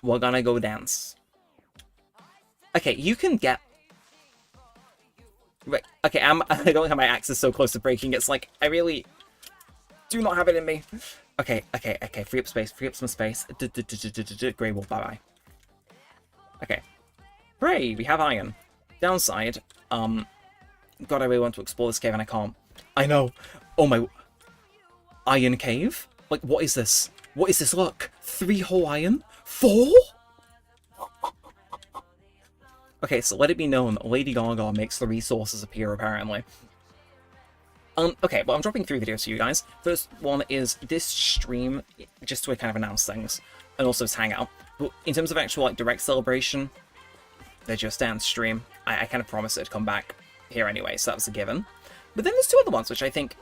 We're gonna go dance. Okay, you can get... Right, okay, I don't like how my axe is so close to breaking. It's like, I really do not have it in me. Okay, free up some space. Grey wool, bye-bye. Okay. Hooray, we have iron. Downside, God, I really want to explore this cave and I can't. I know. Oh my... Iron cave? Like, what is this? What is this? Look. 3 whole iron? 4? Okay, so let it be known that Lady Gaga makes the resources appear, apparently. Okay, well, I'm dropping 3 videos to you guys. First one is this stream, just to kind of announce things, and also this hangout. But in terms of actual, like, direct celebration, they're just downstream. I kind of promised it'd come back here anyway, so that was a given. But then there's 2 other ones, which I think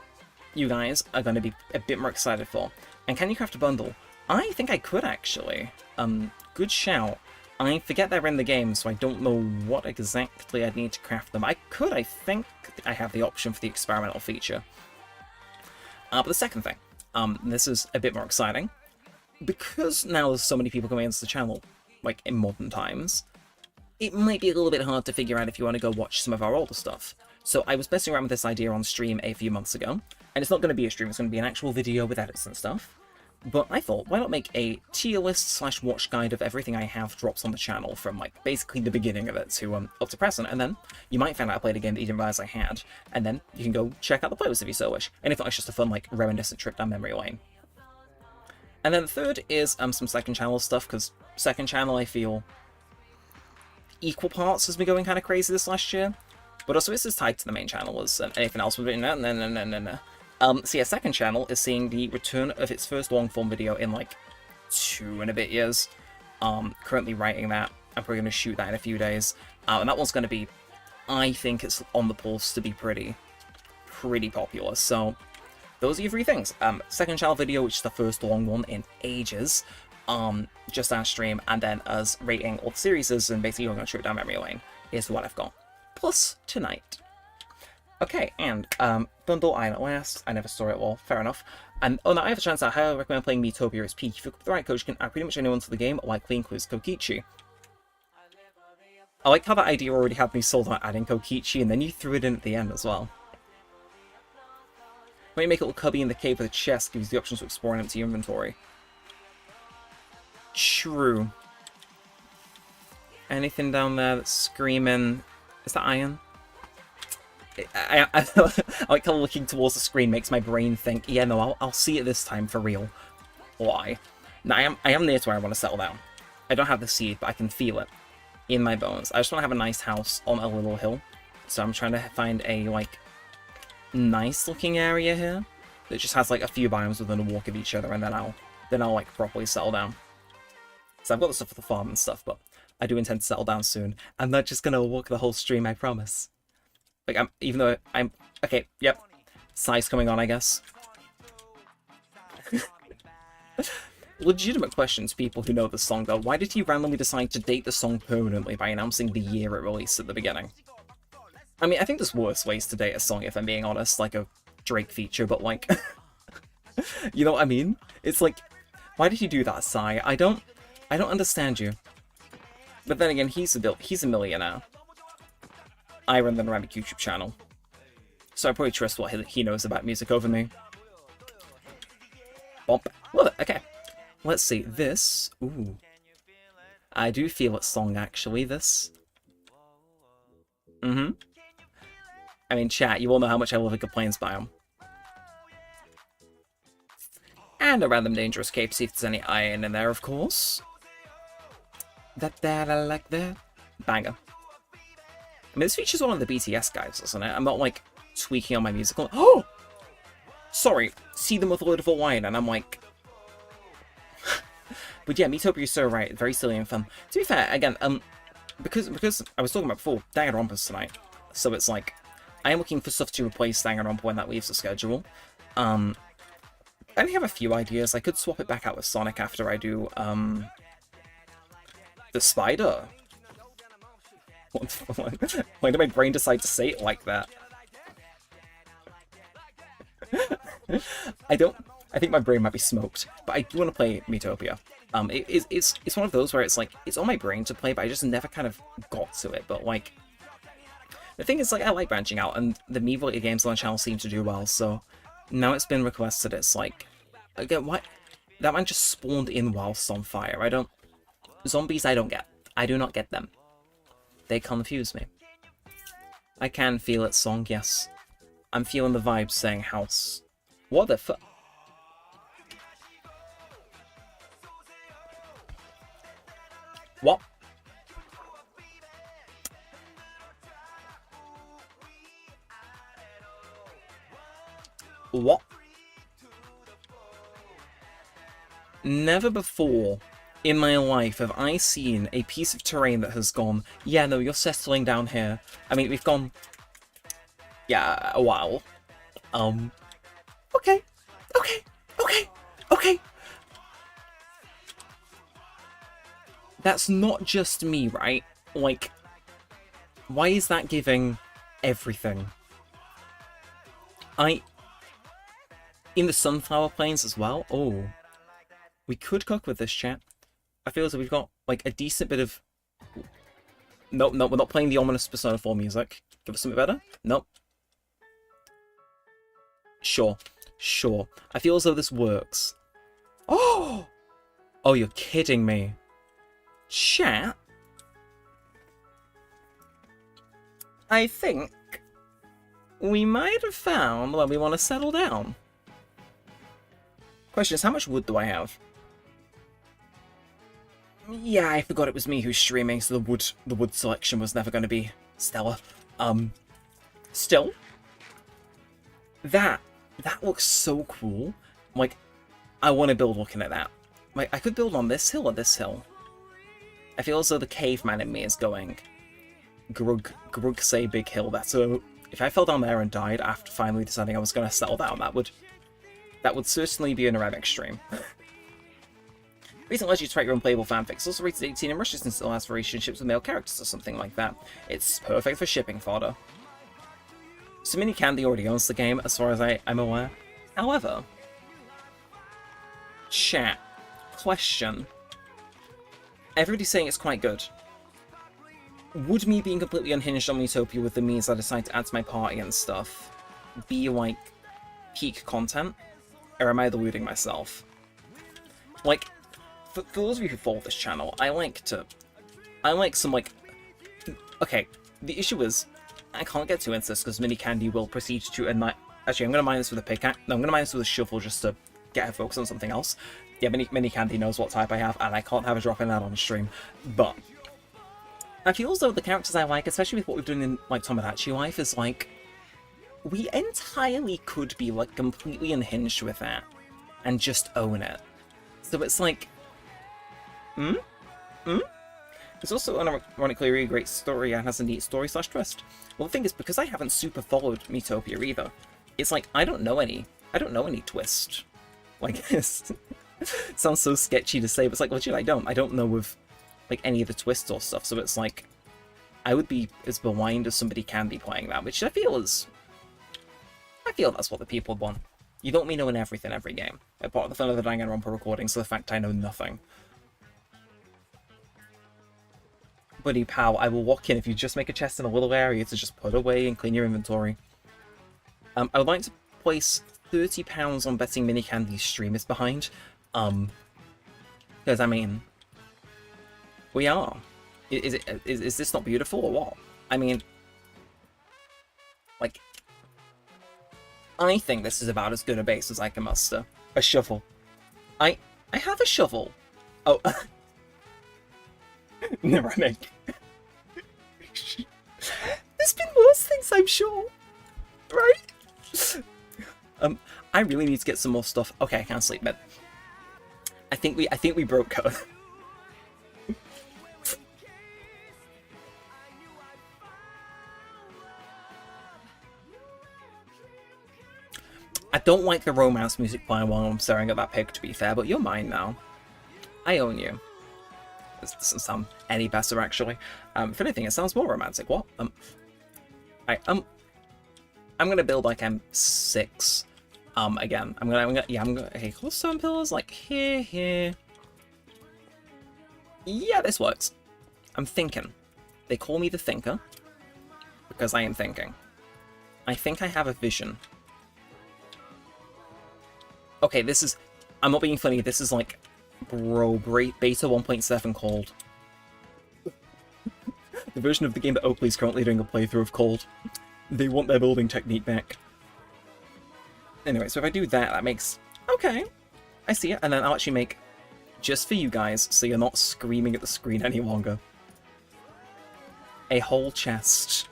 you guys are going to be a bit more excited for. And can you craft a bundle? I think I could, actually. Good shout. I forget they're in the game, so I don't know what exactly I'd need to craft them. I think I have the option for the experimental feature. But the second thing, this is a bit more exciting. Because now there's so many people coming into the channel, like in modern times, it might be a little bit hard to figure out if you want to go watch some of our older stuff. So I was messing around with this idea on stream a few months ago, and it's not going to be a stream, it's going to be an actual video with edits and stuff. But I thought, why not make a tier list / watch guide of everything I have drops on the channel from, like, basically the beginning of it to up to present, and then you might find out I played a game that you didn't realize I had, and then you can go check out the playlist if you so wish. And if not, it's just a fun, like, reminiscent trip down memory lane. And then the third is some second channel stuff, because second channel I feel equal parts has been going kind of crazy this last year, but also this is tied to the main channel as anything else would be. No. So yeah, second channel is seeing the return of its first long-form video in like 2 and a bit years. Currently writing that. I'm probably going to shoot that in a few days. And that one's going to be, I think it's on the pulse to be pretty popular. So those are your 3 things. Second channel video, which is the first long one in ages. Just on stream, and then us rating all the series and basically going on a trip down memory lane is what I've got. Plus tonight. Okay, and bundle iron at last. I never saw it all. Fair enough. And oh no, I have a chance. I highly recommend playing Miitopia as Peak. If you've got the right coach, you can add pretty much anyone to the game, likely includes Kokichi. I like how that idea already had me sold on adding Kokichi, and then you threw it in at the end as well. When you make a little cubby in the cave with a chest, gives you the option to explore an empty inventory. True. Anything down there that's screaming... Is that iron? I like how looking towards the screen makes my brain think, yeah, no, I'll see it this time for real. Why? Now, I am near to where I want to settle down. I don't have the seed, but I can feel it in my bones. I just want to have a nice house on a little hill. So I'm trying to find a, like, nice looking area here that just has, like, a few biomes within a walk of each other, and then I'll like, properly settle down. So I've got the stuff for the farm and stuff, but I do intend to settle down soon. I'm not just gonna walk the whole stream, I promise. Like, even though I'm... Okay, yep. Size coming on, I guess. Legitimate question to people who know the song, though. Why did he randomly decide to date the song permanently by announcing the year it released at the beginning? I mean, I think there's worse ways to date a song, if I'm being honest, like a Drake feature, but like... You know what I mean? It's like, why did he do that, Sai? I don't understand you. But then again, he's a millionaire. I run the Neremik YouTube channel, so I probably trust what he knows about music over me. Bump. Love it. Okay. Let's see. This. Ooh. I do feel it's song, actually, this. I mean, chat, you all know how much I love a good plains biome. And a random dangerous cave to see if there's any iron in there, of course. That, I like that. Banger. I mean, this features one of the BTS guys, doesn't it? I'm not, like, tweaking on my musical. Oh! Sorry. See them with a load of wine, and I'm like... But yeah, Miitopia is so right. Very silly and fun. To be fair, again, because I was talking about before, Danganronpa's tonight. So it's like, I am looking for stuff to replace Danganronpa when that leaves the schedule. I only have a few ideas. I could swap it back out with Sonic after I do, the spider. Why did my brain decide to say it like that? I think my brain might be smoked, but I do want to play Miitopia. It's one of those where it's like, it's on my brain to play, but I just never kind of got to it. But like, the thing is, like, I like branching out, and the Mii-related games on the channel seem to do well, so now it's been requested. It's like, again, what? That man just spawned in whilst on fire. Zombies I don't get. I do not get them. They confuse me. I can feel its song, yes. I'm feeling the vibes saying house. What the fuck? What? What? Never before in my life have I seen a piece of terrain that has gone, yeah, no, you're settling down here. I mean, we've gone, yeah, a while. Okay, okay, okay, okay. That's not just me, right? Like, why is that giving everything? In the sunflower plains as well? Oh, we could cook with this, chat. I feel as though we've got, like, a decent bit of... Nope, we're not playing the ominous Persona 4 music. Give us something better? Nope. Sure. I feel as though this works. Oh! Oh, you're kidding me. Chat? I think we might have found where we want to settle down. Question is, how much wood do I have? Yeah, I forgot it was me who's streaming, so the wood selection was never going to be stellar. Still, that looks so cool. Like, I want to build looking at that. Like, I could build on this hill or this hill. I feel as though the caveman in me is going, Grug say big hill. So if I fell down there and died after finally deciding I was going to settle down, that would certainly be an Neremik stream. Recent lets you to write your own playable fanfics. Also rated 18 and rushes and still has relationships with male characters or something like that. It's perfect for shipping fodder. So Mini Candy already owns the game, as far as I'm aware. However, chat, question. Everybody's saying it's quite good. Would me being completely unhinged on Utopia with the means I decide to add to my party and stuff be, like, peak content? Or am I deluding myself? Like, for those of you who follow this channel, I like some, like... Okay, the issue is, I can't get too into this because Mini Candy will proceed to... Actually, I'm going to mine this with a pickaxe. No, I'm going to mine this with a shovel just to get her focused on something else. Yeah, Mini Candy knows what type I have, and I can't have a drop in that on stream. But I feel as though the characters I like, especially with what we've done in, like, Tomodachi Life, is, like... We entirely could be, like, completely unhinged with that and just own it. So it's like... It's also ironically a really great story and has a neat story/twist. Well, the thing is, because I haven't super followed Metopia either, it's like, I don't know any twist. Like, this sounds so sketchy to say, but it's like, legit, I don't know of, like, any of the twists or stuff, so it's like, I would be as blind as somebody can be playing that, which I feel that's what the people want. You don't mean knowing everything every game. Like, part of the fun of the Danganronpa recording, so the fact I know nothing. Buddy pal, I will walk in if you just make a chest in a little area to just put away and clean your inventory. I would like to place £30 on betting Mini Candy's stream is behind. Because, I mean, we are. Is this not beautiful or what? I mean, like, I think this is about as good a base as I can muster. A shovel. I have a shovel. Oh. Neremik. There's been worse things, I'm sure. Right? I really need to get some more stuff. Okay, I can't sleep, man. I think we broke code. I don't like the romance music playing while I'm staring at that pig, to be fair, but you're mine now. I own you. This doesn't sound any better, actually. If anything, it sounds more romantic. What? I'm gonna build like M6. Again, I'm gonna. Okay, cobblestone pillars like here. Yeah, this works. I'm thinking. They call me the thinker because I am thinking. I think I have a vision. Okay, this is... I'm not being funny, this is like... Bro, beta 1.7 called. The version of the game that Oakley's currently doing a playthrough of called They Want Their Building Technique Back. Anyway, so if I do that, that makes... Okay, I see it. And then I'll actually make, just for you guys, so you're not screaming at the screen any longer, a whole chest.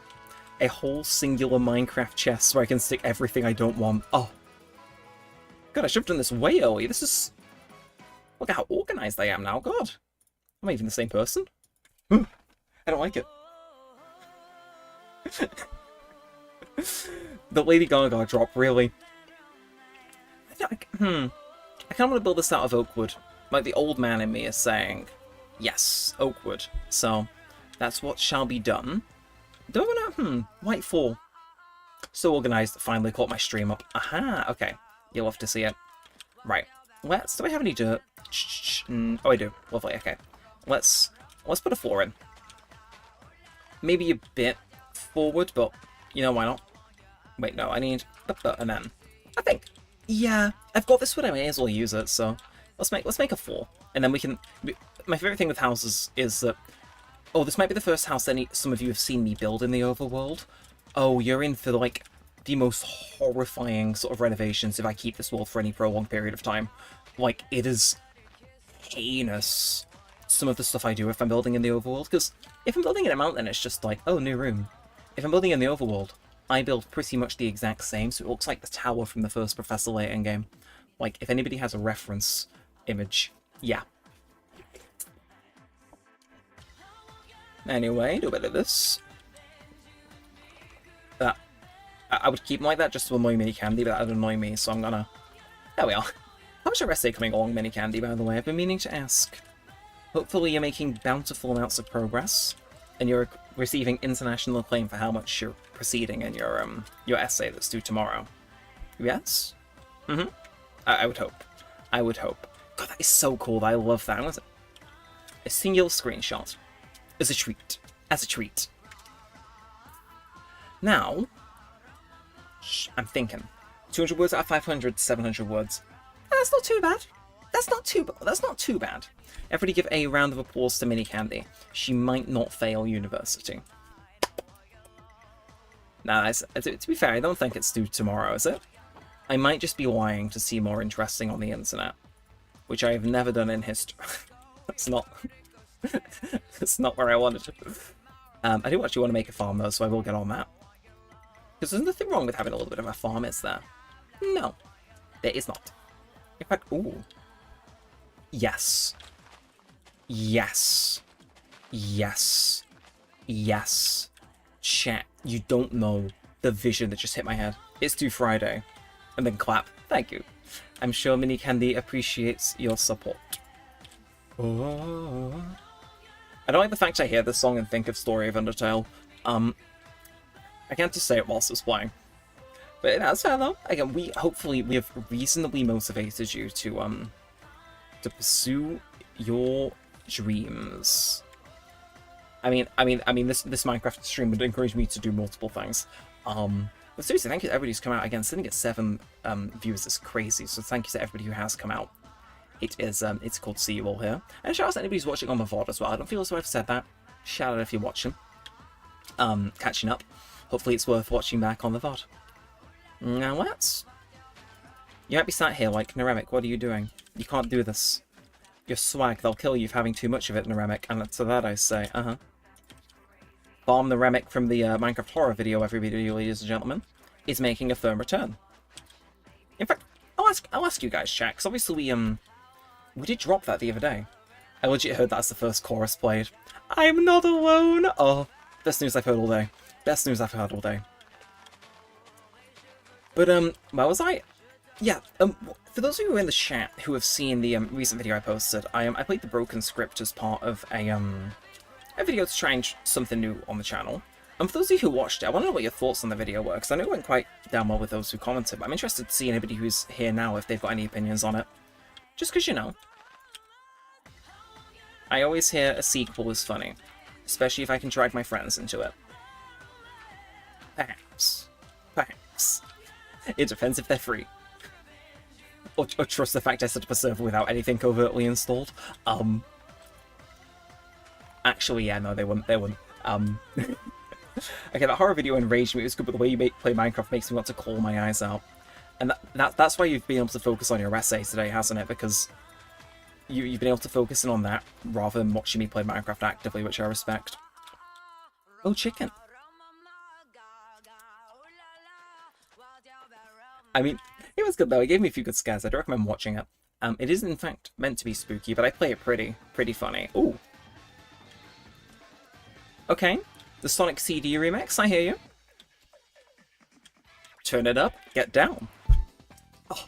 A whole singular Minecraft chest where I can stick everything I don't want. Oh. God, I should have done this way early. This is... Look at how organized I am now. God. Am I even the same person? I don't like it. The Lady Gaga drop, really. I kind of want to build this out of oak wood. Like, the old man in me is saying, yes, oak wood. So, that's what shall be done. Do I want to... White 4. So organized, finally caught my stream up. Aha, okay. You'll love to see it. Right. Let's... Do I have any dirt? Oh, I do. Lovely, okay. Let's put a 4 in. Maybe a bit forward, but, you know, why not? Wait, no, I need... And then... I think... Yeah, I've got this one, I may as well use it, so... Let's make a 4. And then we can... My favourite thing with houses is that... Oh, this might be the first house some of you have seen me build in the overworld. Oh, you're in for, like, the most horrifying sort of renovations if I keep this world for any prolonged period of time. Like, it is heinous, some of the stuff I do if I'm building in the overworld. Because if I'm building in a mountain, it's just like, oh, new room. If I'm building in the overworld, I build pretty much the exact same, so it looks like the tower from the first Professor Layton game. Like, if anybody has a reference image, yeah. Anyway, do a bit of this. That I would keep them like that just to annoy Mini Candy, but that would annoy me, so I'm gonna... There we are. How much rest day coming along, Mini Candy, by the way? I've been meaning to ask. Hopefully you're making bountiful amounts of progress, and you're receiving international acclaim for how much you're proceeding in your essay that's due tomorrow. Yes? Mm-hmm. I would hope. I would hope. God, that is so cool. I love that. What is it? A singular screenshot. As a treat. As a treat. Now, I'm thinking. 200 words out of 500, 700 words. That's not too bad. That's not too bad. Everybody give a round of applause to Mini Candy. She might not fail university. Nah, to be fair, I don't think it's due tomorrow, is it? I might just be lying to seem more interesting on the internet. Which I have never done in history. That's not... That's not where I wanted to. I do actually want to make a farm, though, so I will get on that. Because there's nothing wrong with having a little bit of a farm, is there? No. There is not. In fact, ooh. Yes. Yes. Yes. Yes. Chat, you don't know the vision that just hit my head. It's due Friday. And then clap. Thank you. I'm sure Mini Candy appreciates your support. Oh. I don't like the fact I hear this song and think of Story of Undertale. I can't just say it whilst it's playing. But that's fair though. Again, we have reasonably motivated you to pursue your dreams. I mean, this Minecraft stream would encourage me to do multiple things. But seriously, thank you to everybody who's come out. Again, sitting at 7 views is crazy, so thank you to everybody who has come out. It is, it's cool to see you all here. And shout out to anybody who's watching on the VOD as well. I don't feel as though I've said that. Shout out if you're watching. Catching up. Hopefully it's worth watching back on the VOD. Now let's... You might be sat here like, Neremik, what are you doing? You can't do this. Your swag, they'll kill you for having too much of it, Neremik. And to that I say, Bomb Neremik from the Minecraft horror video, everybody, ladies and gentlemen, is making a firm return. In fact, I'll ask you guys, chat, because obviously we did drop that the other day. I legit heard that's the first chorus played. I'm not alone! Oh, best news I've heard all day. Best news I've heard all day. But, where was I? Yeah, for those of you in the chat who have seen the recent video I posted, I played the Broken Script as part of a video to try and something new on the channel. And for those of you who watched it, I want to know what your thoughts on the video were, because I know it went quite down well with those who commented, but I'm interested to see anybody who's here now if they've got any opinions on it. Just because, you know, I always hear a sequel is funny, especially if I can drag my friends into it. Perhaps. Perhaps. It depends if they're free. Or trust the fact I set up a server without anything covertly installed. Actually, yeah, no, they wouldn't. Um, okay, that horror video enraged me. It was good, but the way you play Minecraft makes me want to claw my eyes out. And that's why you've been able to focus on your essay today, hasn't it? Because you've been able to focus in on that rather than watching me play Minecraft actively, which I respect. Oh, chicken. I mean, it was good though. It gave me a few good scares. I'd recommend watching it. It is in fact meant to be spooky, but I play it pretty funny. Ooh. Okay. The Sonic CD remix, I hear you. Turn it up, get down. Oh,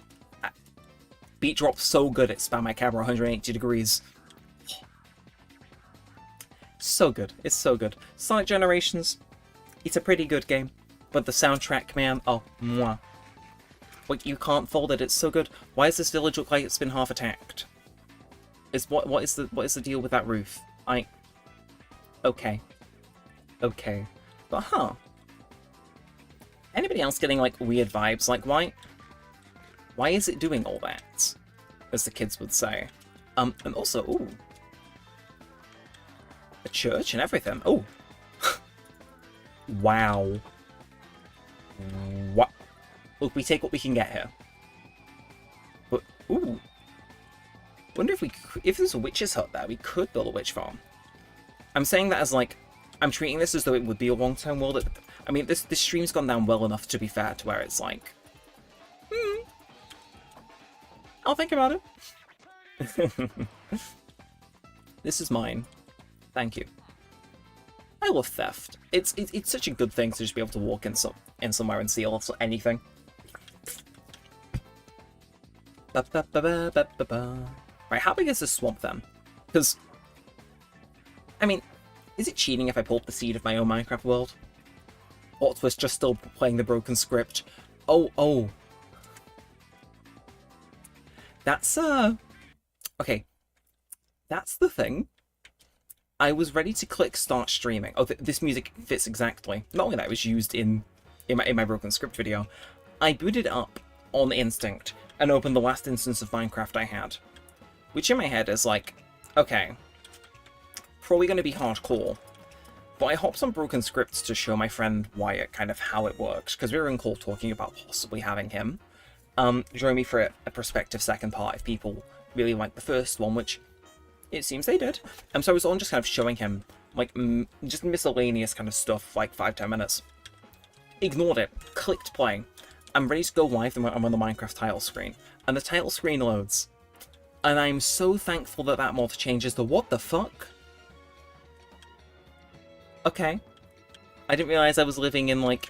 beat drop so good it spun my camera 180 degrees. So good, it's so good. Sonic Generations, it's a pretty good game, but the soundtrack, man, oh, mwah. Like, you can't fold it, it's so good. Why does this village look like it's been half attacked? What is the deal with that roof? Okay. Okay. But anybody else getting like weird vibes? Like why is it doing all that? As the kids would say. And also, ooh. A church and everything. Oh. Wow. What? Look, we take what we can get here. But ooh. Wonder if there's a witch's hut there, we could build a witch farm. I'm saying that as like, I'm treating this as though it would be a long-term world. I mean, this stream's gone down well enough, to be fair, to where it's like, I'll think about it. This is mine. Thank you. I love theft. It's such a good thing to just be able to walk in somewhere and steal anything. Right, how big is this swamp then? Because, I mean, is it cheating if I pull up the seed of my own Minecraft world? Or was just still playing the broken script? Oh. That's, okay. That's the thing. I was ready to click start streaming. Oh, this music fits exactly. Not only that, it was used in my broken script video. I booted up on instinct and opened the last instance of Minecraft I had. Which in my head is like, okay, probably going to be hardcore. But I hopped on broken scripts to show my friend Wyatt kind of how it works, because we were in call talking about possibly having him join me for a prospective second part if people really liked the first one, which it seems they did. So I was on just kind of showing him like just miscellaneous kind of stuff, like 5-10 minutes. Ignored it, clicked play. I'm ready to go live, and I'm on the Minecraft title screen, and the title screen loads. And I'm so thankful that that mod changes the what the fuck? Okay. I didn't realize I was living in, like,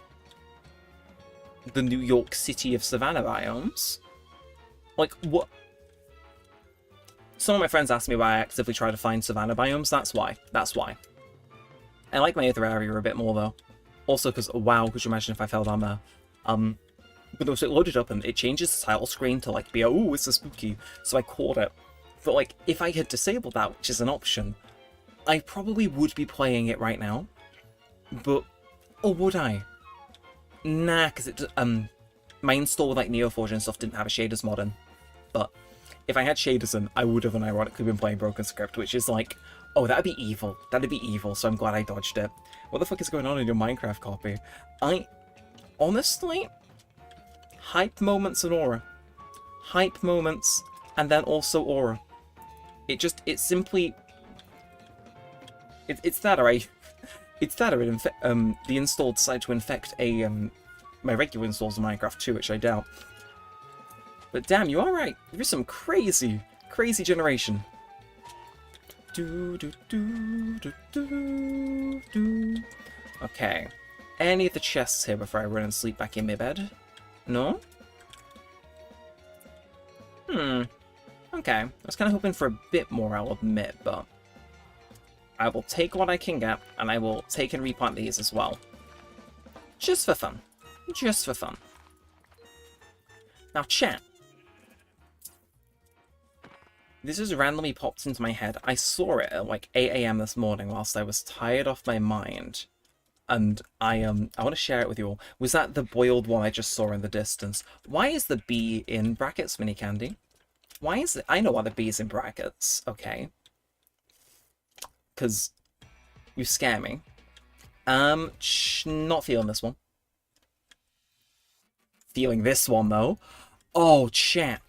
the New York City of Savannah biomes. Like, what? Some of my friends asked me why I actively try to find Savannah biomes. That's why. That's why. I like my other area a bit more, though. Also, because, wow, could you imagine if I fell down there? But also it loaded up and it changes the title screen to, like, be, oh, it's a spooky. So I caught it. But, like, if I had disabled that, which is an option, I probably would be playing it right now. But, or would I? Nah, because it, my install with, like, Neoforge and stuff didn't have a shaders mod in. But if I had shaders in, I would have unironically been playing Broken Script, which is like, oh, that'd be evil. That'd be evil, so I'm glad I dodged it. What the fuck is going on in your Minecraft copy? Honestly, hype moments and aura. Hype moments, and then also aura. It's simply... It's that, or the install decided to infect my regular installs of Minecraft too, which I doubt. But damn, you are right. There is some crazy generation. Okay. Any of the chests here before I run and sleep back in my bed? No? Okay. I was kind of hoping for a bit more, I'll admit, but I will take what I can get, and I will take and replant these as well. Just for fun. Just for fun. Now, chat. This has randomly popped into my head. I saw it at like 8 AM this morning whilst I was tired off my mind. And I want to share it with you all. Was that the boiled one I just saw in the distance? Why is the B in brackets, Mini Candy? Why is it? I know why the B is in brackets. Okay. Because you scare me. Not feeling this one. Feeling this one, though. Oh, chat.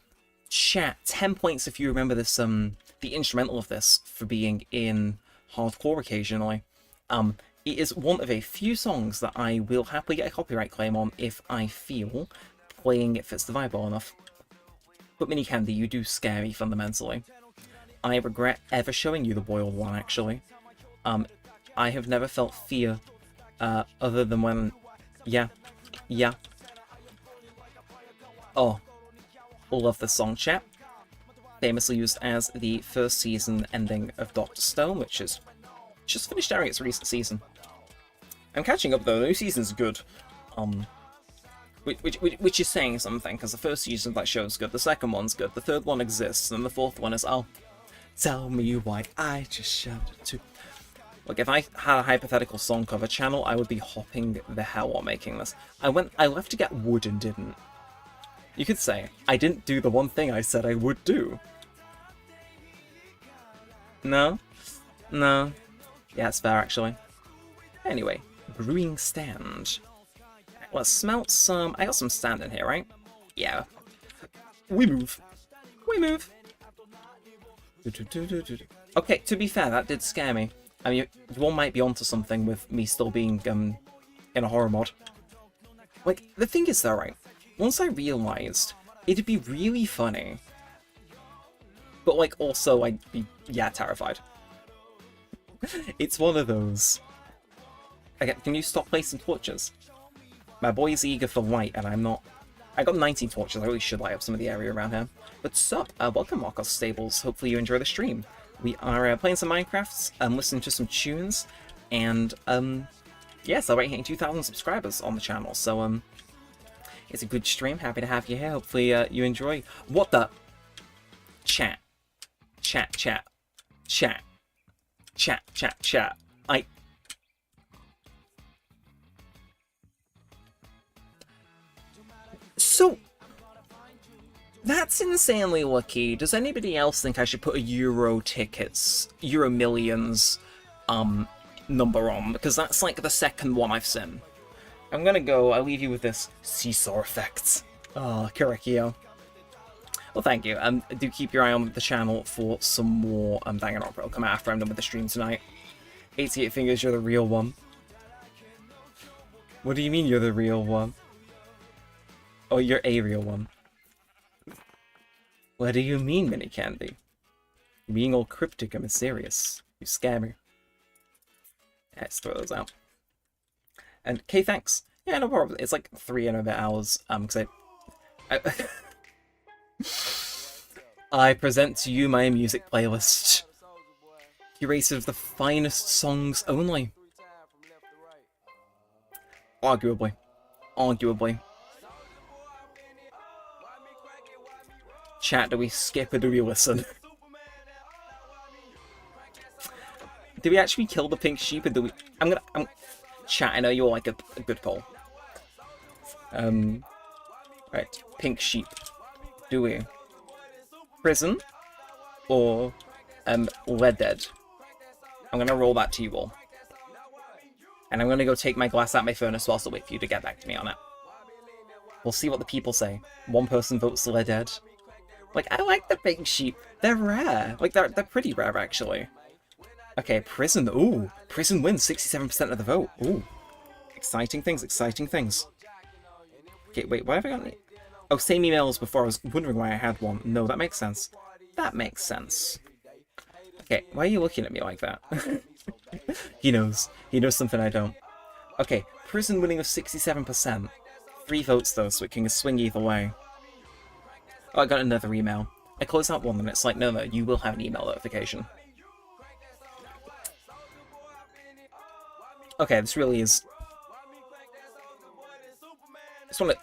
Chat. 10 points if you remember this, the instrumental of this for being in hardcore occasionally. It is one of a few songs that I will happily get a copyright claim on if I feel playing it fits the vibe well enough. But Mini Candy, you do scare me fundamentally. I regret ever showing you the boiled one, actually. I have never felt fear, other than when... Yeah. Oh. Love this song, chat. Famously used as the first season ending of Dr. Stone, which is just finished airing its recent season. I'm catching up though, the new season's good. Which is saying something, because the first season of that show is good, the second one's good, the third one exists, and the fourth one is, oh, tell me why I just shouted to... Look, if I had a hypothetical song cover channel, I would be hopping the hell on making this. I left to get wood and didn't. You could say, I didn't do the one thing I said I would do. No? No. Yeah, it's fair, actually. Anyway, brewing stand. Let's smelt some... I got some stand in here, right? Yeah. We move. Okay, to be fair, that did scare me. I mean, one might be onto something with me still being, in a horror mod. Like, the thing is though, right? Once I realized, it'd be really funny. But, like, also, I'd be, yeah, terrified. It's one of those. Okay, can you stop placing torches? My boy's eager for light, and I'm not. I got 19 torches, I really should light up some of the area around here. But sup, welcome Marcos Stables, hopefully you enjoy the stream. We are playing some Minecrafts, listening to some tunes, and, yeah, celebrating hitting 2,000 subscribers on the channel, so, it's a good stream, happy to have you here, hopefully you enjoy. What the? Chat. So, that's insanely lucky. Does anybody else think I should put a Euro Millions, number on? Because that's like the second one I've seen. I'm gonna go, I'll leave you with this seesaw effect. Oh, Kirikio. Well, thank you. Do keep your eye on the channel for some more Danganronpa. I'll come out after I'm done with the stream tonight. 88 Fingers, you're the real one. What do you mean you're the real one? Oh, you're a real one. What do you mean, Mini Candy? You're being all cryptic and mysterious. You scare me. Yeah, let's throw those out. And okay, thanks. Yeah, no problem. It's like 3 and a bit hours. Because I I present to you my music playlist, curated of the finest songs only. Arguably. Chat, do we skip or do we listen? Do we actually kill the pink sheep or do we... Chat, I know you all like a good poll. Right, pink sheep. Do we? Prison? Or, Lead Dead? I'm gonna roll that to you all. And I'm gonna go take my glass out my furnace whilst I wait for you to get back to me on it. We'll see what the people say. One person votes Lead Dead. Like, I like the pink sheep. They're rare. Like, they're pretty rare, actually. Okay, Prison. Ooh, Prison wins 67% of the vote. Ooh. Exciting things. Okay, wait, why have I got any? Oh, same email as before. I was wondering why I had one. No, that makes sense. Okay, why are you looking at me like that? He knows. He knows something I don't. Okay, Prison winning of 67%. 3 votes, though, so it can swing either way. Oh, I got another email. I closed out one and it's like, no, you will have an email notification. Okay, this really is...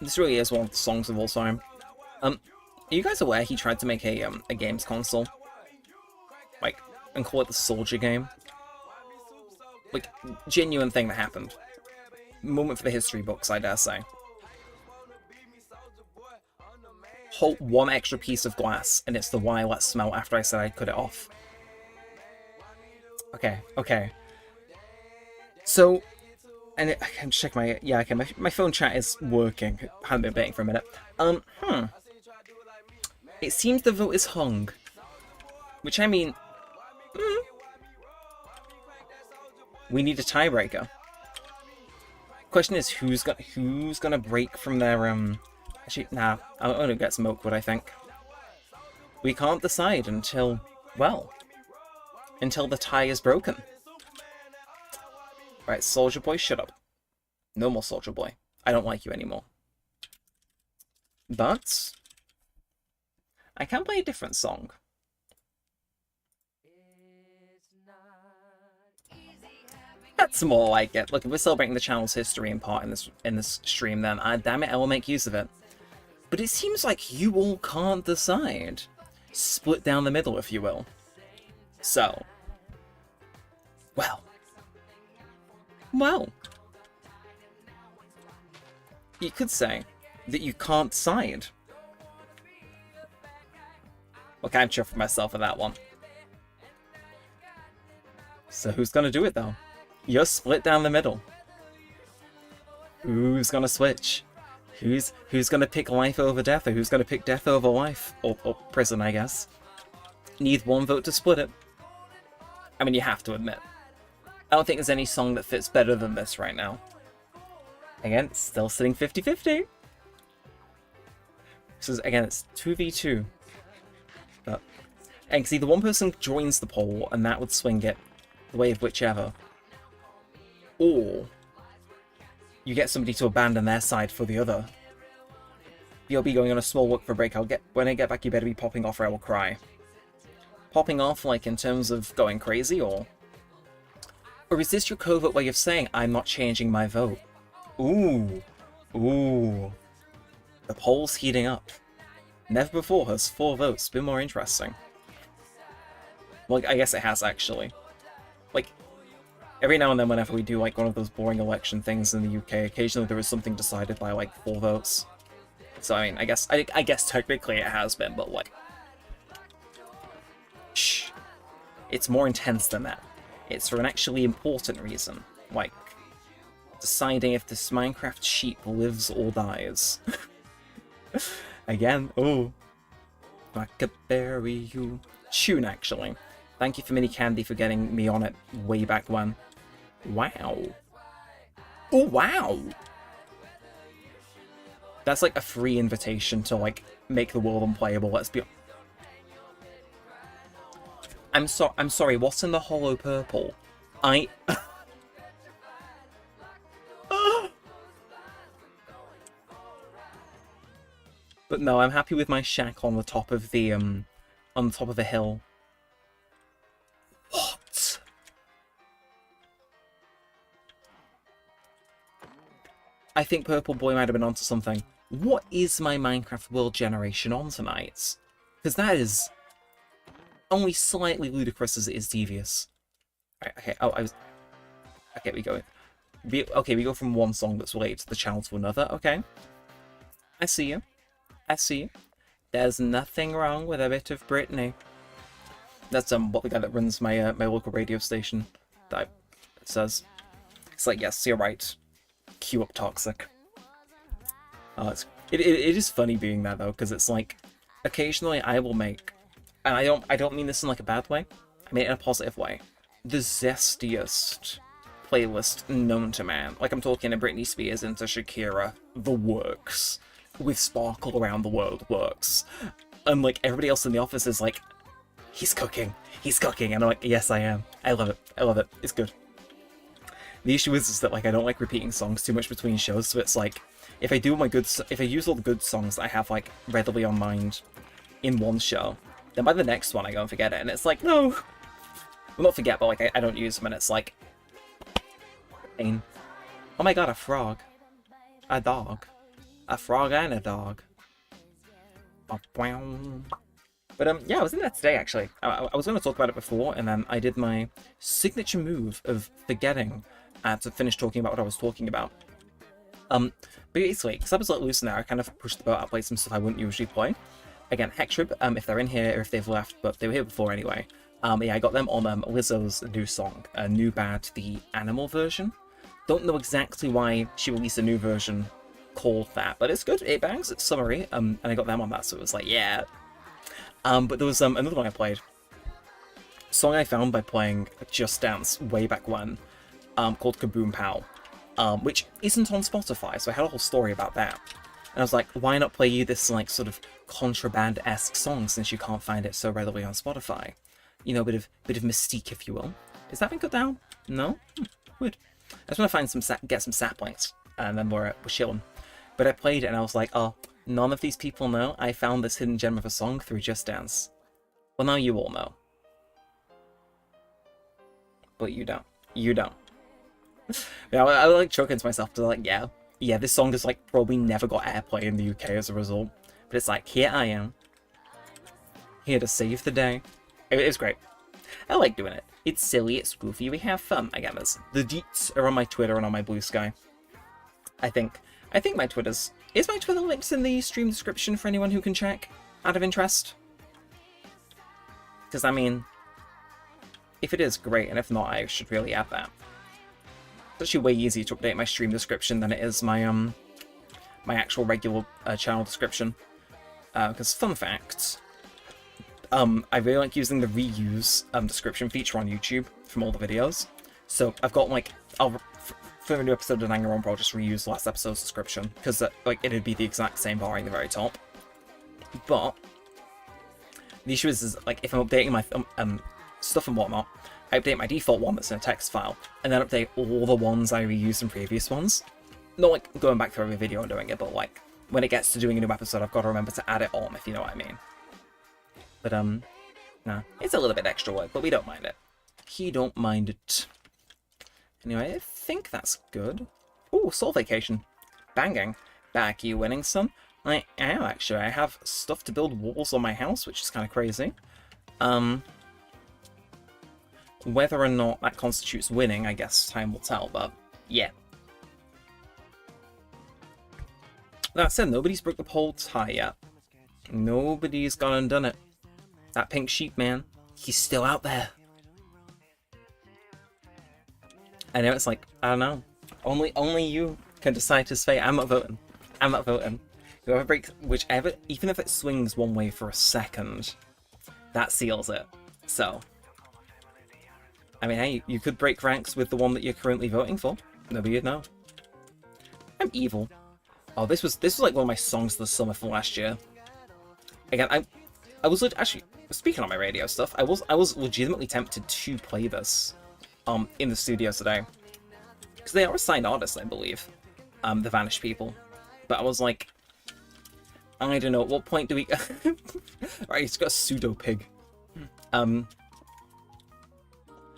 This really is one of the songs of all time. Are you guys aware he tried to make a games console? Like, and call it the Soldier game? Like, genuine thing that happened. Moment for the history books, I dare say. Hold one extra piece of glass, and it's the one I let smelt after I said I'd cut it off. Okay. So, And I can check my... Yeah, okay, my phone chat is working. I haven't been waiting for a minute. It seems the vote is hung. Which, I mean... we need a tiebreaker. Question is, who's gonna break from their, Actually, nah, I'm gonna get some Oakwood, I think. We can't decide until... well... until the tie is broken. Right, Soldier Boy, shut up. No more Soldier Boy. I don't like you anymore. But... I can play a different song. That's more like it. Look, if we're celebrating the channel's history in part in this stream, then damn it, I will make use of it. But it seems like you all can't decide. Split down the middle, if you will. So... well... you could say that you can't decide. Look, I'm chuffed for myself for that one. So who's gonna do it, though? You're split down the middle. Who's gonna switch? Who's gonna pick life over death, or who's gonna pick death over life? Or prison, I guess. Need one vote to split it. I mean, you have to admit. I don't think there's any song that fits better than this right now. Again, it's still sitting 50-50. So again, it's 2v2. But, and see, the one person joins the poll, and that would swing it the way of whichever. Or you get somebody to abandon their side for the other. BLB going on a small walk for a break. When I get back, you better be popping off or I will cry. Popping off, like, in terms of going crazy, or is this your covert way of saying, I'm not changing my vote? Ooh. Ooh. The poll's heating up. Never before has 4 votes been more interesting. Well, I guess it has, actually. Like, every now and then whenever we do, like, one of those boring election things in the UK, occasionally there is something decided by, like, 4 votes. So, I mean, I guess technically it has been, but, like... shh. It's more intense than that. It's for an actually important reason. Like, deciding if this Minecraft sheep lives or dies. Again, oh. I could bury you. Tune, actually. Thank you for Mini Candy for getting me on it way back when. Wow. Oh, wow! That's like a free invitation to, like, make the world unplayable, let's be... I'm sorry, what's in the hollow purple? But no, I'm happy with my shack on the top of the, on the top of a hill. What? I think Purple Boy might have been onto something. What is my Minecraft world generation on tonight? Because that is only slightly ludicrous as it is devious. Right, okay, okay, we go. Okay, we go from one song that's related to the channel to another, okay. I see you. I see you. There's nothing wrong with a bit of Britney. That's what the guy that runs my my local radio station says. It's like, yes, you're right. Cue up Toxic. It is funny being there though, because it's like occasionally I will make, and I don't mean this in like a bad way. I mean it in a positive way. The zestiest playlist known to man. Like I'm talking a Britney Spears into Shakira, the works. With Sparkle Around the World works. And like everybody else in the office is like, he's cooking, and I'm like, yes I am. I love it, it's good. The issue is that like I don't like repeating songs too much between shows, so it's like, if I use all the good songs that I have like readily on mind in one show, then by the next one I go and forget it, and it's like, no! Well, not forget, but like I don't use them, and it's like, pain. Oh my god, a frog. A dog. A frog and a dog. But yeah, I was in that today actually. I was going to talk about it before, and then I did my signature move of forgetting to finish talking about what I was talking about. But basically, because I was let loose now, I kind of pushed the boat out, played some stuff I wouldn't usually play. Again, Hexrib, if they're in here or if they've left, but they were here before anyway. Yeah, I got them on Lizzo's new song, New Bad, the animal version. Don't know exactly why she released a new version called that, but it's good. It bangs. It's summery. And I got them on that, so it was like, yeah. But there was another one I played. Song I found by playing Just Dance way back when, called Kaboom Pow, which isn't on Spotify. So I had a whole story about that. And I was like, why not play you this like sort of contraband-esque song since you can't find it so readily on Spotify? You know, bit of mystique, if you will. Is that been cut down? No? Weird. I just want to find get some saplings, and then we're chilling. But I played it, and I was like, oh, none of these people know I found this hidden gem of a song through Just Dance. Well, now you all know. But you don't. You don't. Yeah, I like choking to myself to like, yeah, this song has like probably never got airplay in the UK as a result. But it's like, here I am. Here to save the day. It's great. I like doing it. It's silly, it's goofy, we have fun. Again, the deets are on my Twitter and on my Blue Sky. I think my Twitter's... Is my Twitter linked in the stream description for anyone who can check? Out of interest? Because, I mean... If it is, great, and if not, I should really add that. It's actually way easier to update my stream description than it is my, my actual regular channel description. Because, fun fact... I really like using the reuse description feature on YouTube from all the videos. So I've got like, for a new episode of Danganronpa, I'll just reuse the last episode's description because like it'd be the exact same bar at the very top. But the issue is like if I'm updating my stuff and whatnot, I update my default one that's in a text file, and then update all the ones I reused from previous ones. Not like going back through every video and doing it, but like when it gets to doing a new episode, I've got to remember to add it on, if you know what I mean. But, no, it's a little bit extra work, but we don't mind it. He don't mind it. Anyway, I think that's good. Ooh, Soul Vacation. Banging. Back, you winning, son? I am, actually. I have stuff to build walls on my house, which is kind of crazy. Whether or not that constitutes winning, I guess time will tell, but yeah. That said, nobody's broke the pole tie yet. Nobody's gone and done it. That pink sheep, man, he's still out there. I know it's like, I don't know. Only you can decide his fate. I'm not voting. I'm not voting. Whoever breaks, whichever, even if it swings one way for a second, that seals it. So, I mean, hey, you could break ranks with the one that you're currently voting for. Nobody'd know. I'm evil. Oh, this was like one of my songs of the summer from last year. Again, I was actually speaking on my radio stuff. I was legitimately tempted to play this, in the studio today, because they are a signed artist, I believe, the Vanished People. But I was like, I don't know. At what point do we? Right, it's got a pseudo pig. I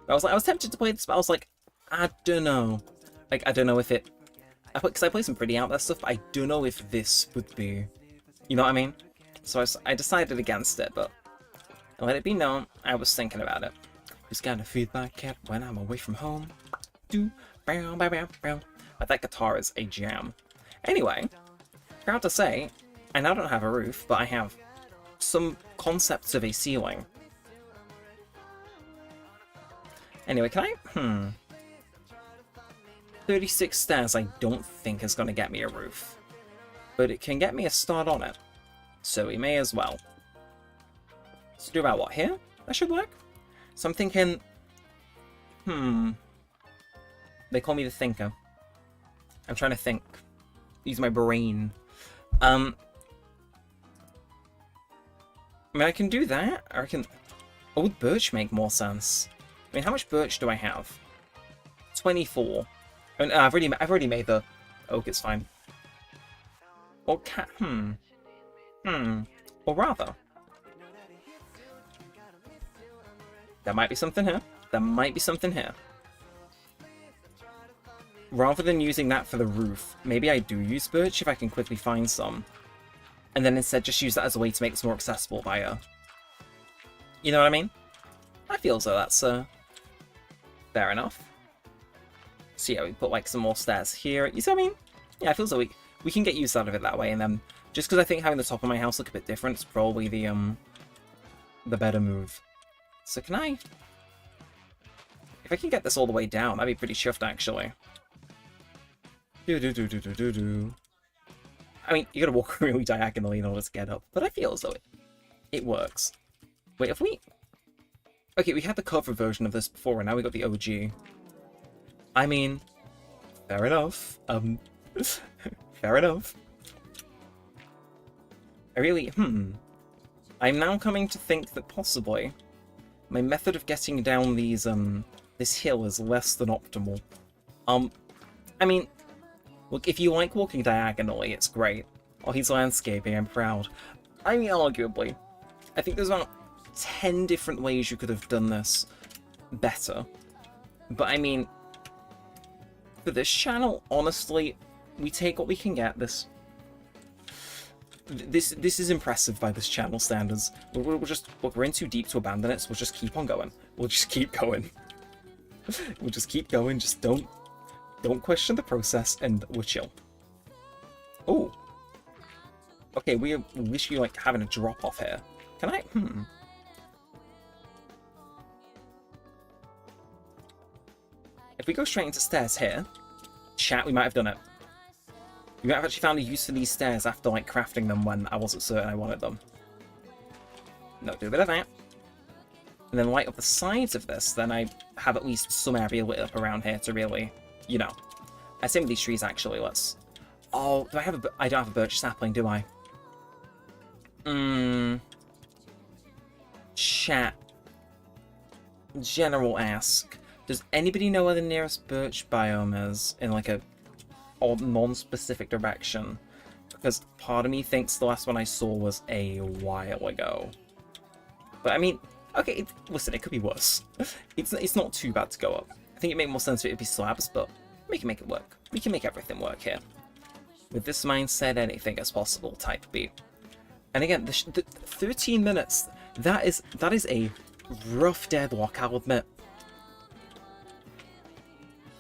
was tempted to play this, but I was like, I don't know. Like, I don't know if it. Because I play some pretty out there stuff, but I don't know if this would be. You know what I mean? So I decided against it, but let it be known, I was thinking about it. Who's gonna feed my cat when I'm away from home? But that guitar is a jam. Anyway, proud to say, I now don't have a roof, but I have some concepts of a ceiling. Anyway, can I? 36 stairs I don't think is gonna get me a roof. But it can get me a start on it. So we may as well. Let's do about what, here? That should work. So I'm thinking... They call me the thinker. I'm trying to think. Use my brain. I mean, I can do that. Or I can... Oh, would birch make more sense? I mean, how much birch do I have? 24. And I've already made the oak, it's fine. Or cat... Or rather... There might be something here. There might be something here. Rather than using that for the roof, maybe I do use birch if I can quickly find some. And then instead just use that as a way to make this more accessible via... You know what I mean? I feel as though that's, fair enough. So yeah, we put like some more stairs here. You see what I mean? Yeah, I feel as though we can get use out of it that way, and then... Just because I think having the top of my house look a bit different is probably the better move. So can I... If I can get this all the way down, that'd be pretty chuffed, actually. Do do do do do do do. I mean, you gotta walk really diagonally in order to get up, but I feel as though it works. Wait, have we... Okay, we had the cover version of this before, and now we got the OG. I mean, fair enough. Fair enough. I really... I'm now coming to think that possibly my method of getting down these, this hill is less than optimal. I mean, look, if you like walking diagonally, it's great. Oh, he's landscaping, I'm proud. I mean, arguably, I think there's about 10 different ways you could have done this better. But I mean, for this channel, honestly, we take what we can get. This is impressive by this channel standards. We'll just, look, we're in too deep to abandon it, so we'll just keep on going. We'll just keep going. We'll just keep going, just don't question the process, and we're chill. Oh. Okay, we're literally, like, having a drop-off here. Can I? If we go straight into stairs here, chat, we might have done it. We might have actually found a use for these stairs after, like, crafting them when I wasn't certain I wanted them. No, do a bit of that. And then light up the sides of this, then I have at least some area lit up around here to really, you know. Same with these trees, actually. Let's... Oh, do I have a... I don't have a birch sapling, do I? Chat. General ask. Does anybody know where the nearest birch biome is in, like, a odd, non-specific direction? Because part of me thinks the last one I saw was a while ago. But, I mean... Okay, listen, it could be worse. It's not too bad to go up. I think it makes more sense for it to be slabs, but we can make it work. We can make everything work here. With this mindset, anything is possible, type B. And again, the 13 minutes, that is a rough deadlock, I'll admit.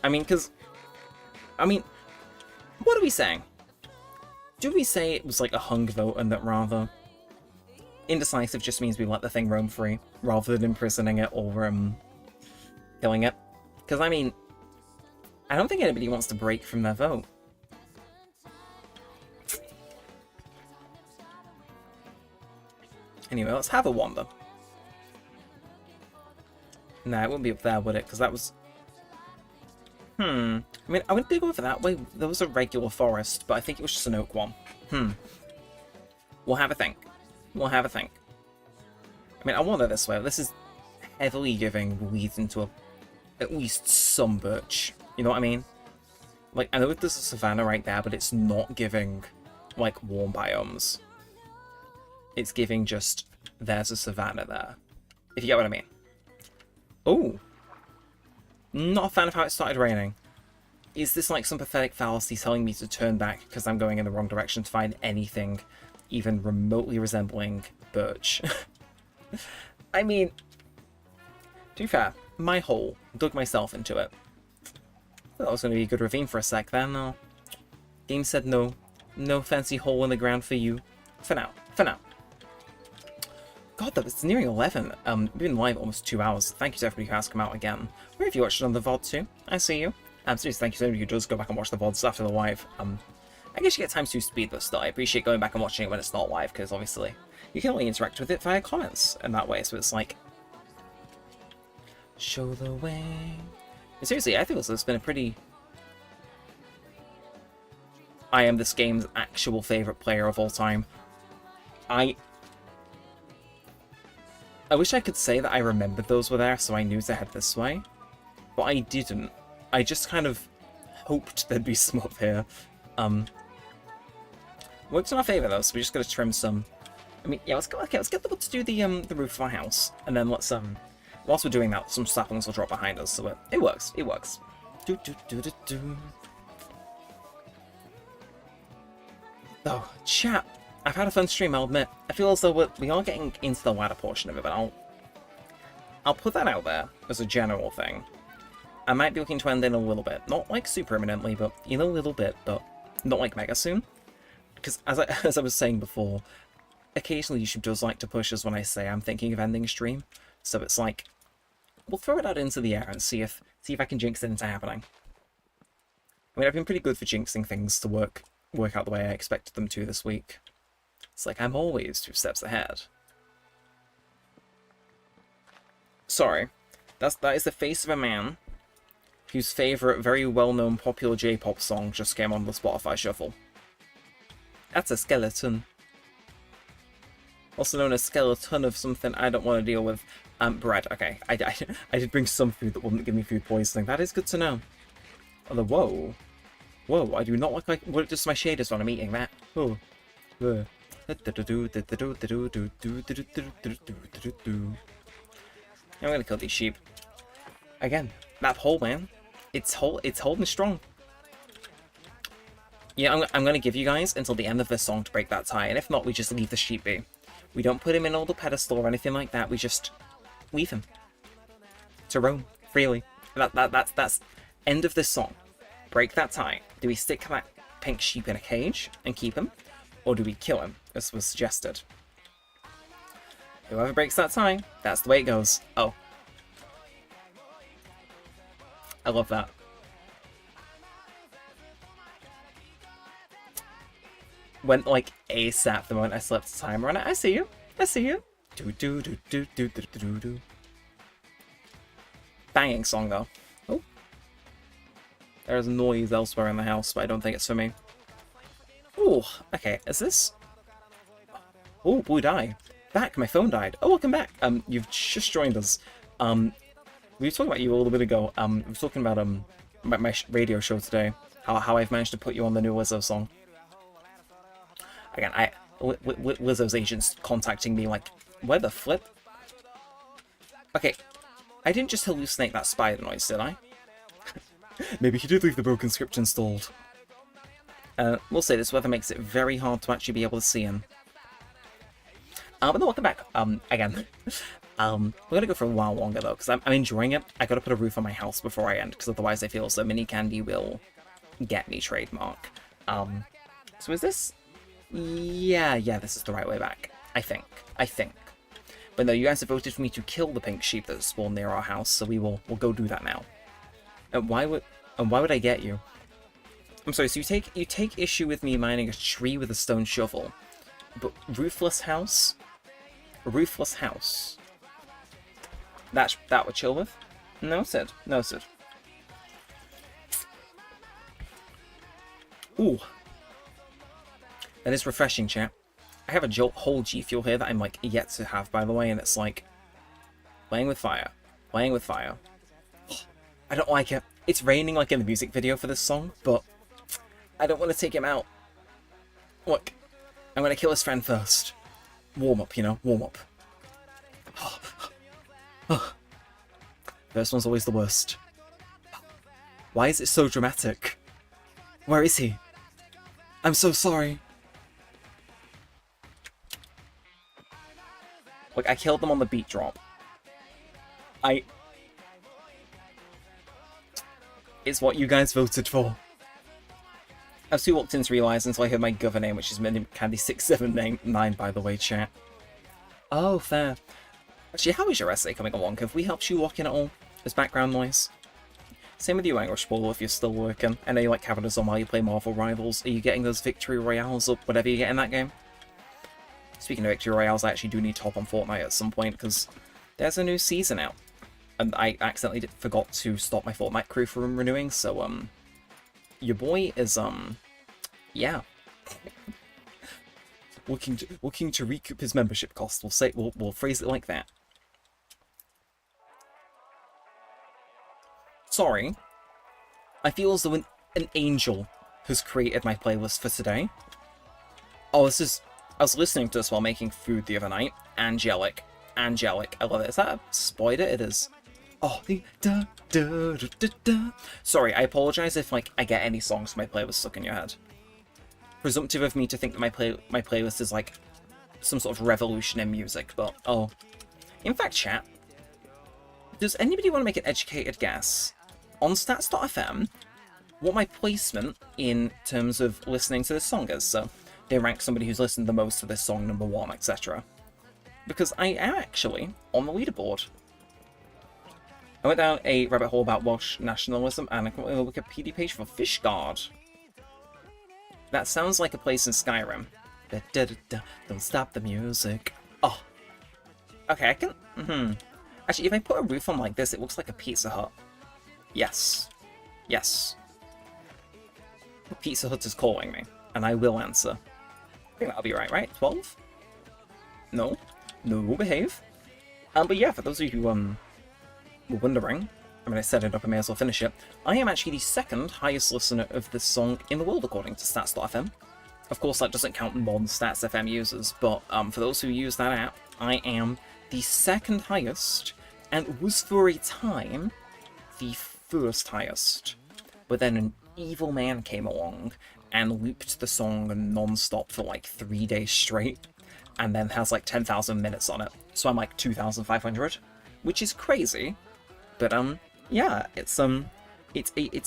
I mean, what are we saying? Do we say it was like a hung vote and that rather... Indecisive just means we let the thing roam free, rather than imprisoning it or, killing it. Because, I mean, I don't think anybody wants to break from their vote. Anyway, let's have a wander. Nah, it wouldn't be up there, would it? Because that was... I mean, I wouldn't go over that way. There was a regular forest, but I think it was just an oak one. We'll have a think. We'll have a think. I mean, I wander this way. This is heavily giving leads into at least some birch. You know what I mean? Like, I know there's a savanna right there, but it's not giving, like, warm biomes. It's giving just, there's a savanna there. If you get what I mean. Oh. Not a fan of how it started raining. Is this like some pathetic fallacy telling me to turn back because I'm going in the wrong direction to find anything even remotely resembling birch? I mean, to be fair, my hole, dug myself into it. Thought that was going to be a good ravine for a sec then, no. Game said no. No fancy hole in the ground for you. For now. For now. God, it's nearing 11. We've been live almost 2 hours. Thank you to everybody who has come out again. Or if you watched it on the VOD too, I see you. Seriously, thank you to everybody who does go back and watch the VODs after the live. I guess you get times 2 speed, but still, I appreciate going back and watching it when it's not live, because obviously you can only interact with it via comments in that way, so it's like... Show the way... But seriously, I feel as though it's been a pretty... I am this game's actual favourite player of all time. I wish I could say that I remembered those were there, so I knew to head this way. But I didn't. I just kind of hoped there'd be some up here. Works in our favour though, so we're just gonna trim some. I mean, yeah, let's get the wood to do the roof of our house, and then let's whilst we're doing that, some saplings will drop behind us, so it works. It works. Do do do do do. Oh, chat. I've had a fun stream, I'll admit. I feel as though we are getting into the latter portion of it, but I'll put that out there as a general thing. I might be looking to end in a little bit. Not like super imminently, but in a little bit, but not like mega soon. Because as I was saying before, occasionally YouTube does like to push us when I say I'm thinking of ending a stream. So it's like, we'll throw it out into the air and see if I can jinx it into happening. I mean, I've been pretty good for jinxing things to work out the way I expected them to this week. It's like I'm always 2 steps ahead. Sorry, that is the face of a man whose favourite, very well-known popular J-pop song just came on the Spotify shuffle. That's a skeleton. Also known as skeleton of something I don't want to deal with. Bread. Okay, I did bring some food that wouldn't give me food poisoning. That is good to know. Although, whoa. Whoa, I do not look like... What does my shade is when I'm eating that? Oh. I'm gonna kill these sheep. Again, that hole, man. It's holding strong. Yeah, I'm gonna give you guys until the end of this song to break that tie, and if not, we just leave the sheep be. We don't put him in all the pedestal or anything like that, we just leave him to roam freely. That's end of this song. Break that tie. Do we stick that pink sheep in a cage and keep him, or do we kill him, as was suggested? Whoever breaks that tie, that's the way it goes. Oh. I love that. Went like ASAP the moment I slept the timer on it. I see you. I see you. Do do do do do do do do. Banging song though. Oh. There's noise elsewhere in the house, but I don't think it's for me. Ooh, okay, is this? Oh, blue die. Back, my phone died. Oh, welcome back. You've just joined us. We were talking about you a little bit ago. We were talking about my radio show today. How I've managed to put you on the new Lizzo song. Again, Lizzo's agent's contacting me like, where the flip? Okay, I didn't just hallucinate that spider noise, did I? Maybe he did leave the broken script installed. We'll say this weather makes it very hard to actually be able to see him. But no, welcome back. Again, we're gonna go for a while longer though, because I'm enjoying it. I gotta put a roof on my house before I end, because otherwise I feel as though Mini Candy will get me trademark. So is this? Yeah, this is the right way back. I think. But no, you guys have voted for me to kill the pink sheep that spawned near our house, so we'll go do that now. And why would I get you? I'm sorry, so you take issue with me mining a tree with a stone shovel, but roofless house? A roofless house. That would chill with? No, Sid. No, Sid. Ooh. That is refreshing, chat. I have a whole G Fuel here that I'm, like, yet to have, by the way, and it's, like, playing with fire. Playing with fire. I don't like it. It's raining, like, in the music video for this song, but I don't want to take him out. Look, I'm going to kill his friend first. Warm up, you know? Warm up. First one's always the worst. Why is it so dramatic? Where is he? I'm so sorry. Look, I killed them on the beat drop. It's what you guys voted for. I was too walked in to realise until I heard my governor name, which is Candy679, by the way, chat. Oh, fair. Actually, how is your essay coming along? Have we helped you lock in at all? As background noise? Same with you, Irish Ball, if you're still working. I know you like having us on while you play Marvel Rivals. Are you getting those victory royales up, whatever you get in that game? Speaking of victory royales, I actually do need to hop on Fortnite at some point, because there's a new season out. And I accidentally forgot to stop my Fortnite crew from renewing, so, your boy is, yeah. looking to recoup his membership cost. We'll phrase it like that. Sorry. I feel as though an angel has created my playlist for today. Oh, this is... I was listening to this while making food the other night. Angelic. I love it. Is that a spider? It is. Oh, sorry, I apologize if, like, I get any songs from my playlist stuck in your head. Presumptive of me to think that my playlist is, like, some sort of revolution in music, but, oh. In fact, chat, does anybody want to make an educated guess on stats.fm what my placement in terms of listening to this song is? So, they rank somebody who's listened the most to this song, number 1, etc. Because I am actually on the leaderboard. I went down a rabbit hole about Welsh nationalism, and I got a Wikipedia page for Fishguard. That sounds like a place in Skyrim. Don't stop the music. Oh. Okay, I can... Actually, if I put a roof on like this, it looks like a Pizza Hut. Yes. Yes. Pizza Hut is calling me, and I will answer. I think that'll be right? 12? No. No, behave. But yeah, for those of you who, were wondering, I mean, I set it up, I may as well finish it. I am actually the second highest listener of this song in the world, according to Stats.fm. Of course, that doesn't count non-Stats.fm users, but for those who use that app, I am the second highest, and was for a time the first highest. But then an evil man came along and looped the song non-stop for like 3 days straight, and then has like 10,000 minutes on it. So I'm like 2,500, which is crazy. But yeah, it's a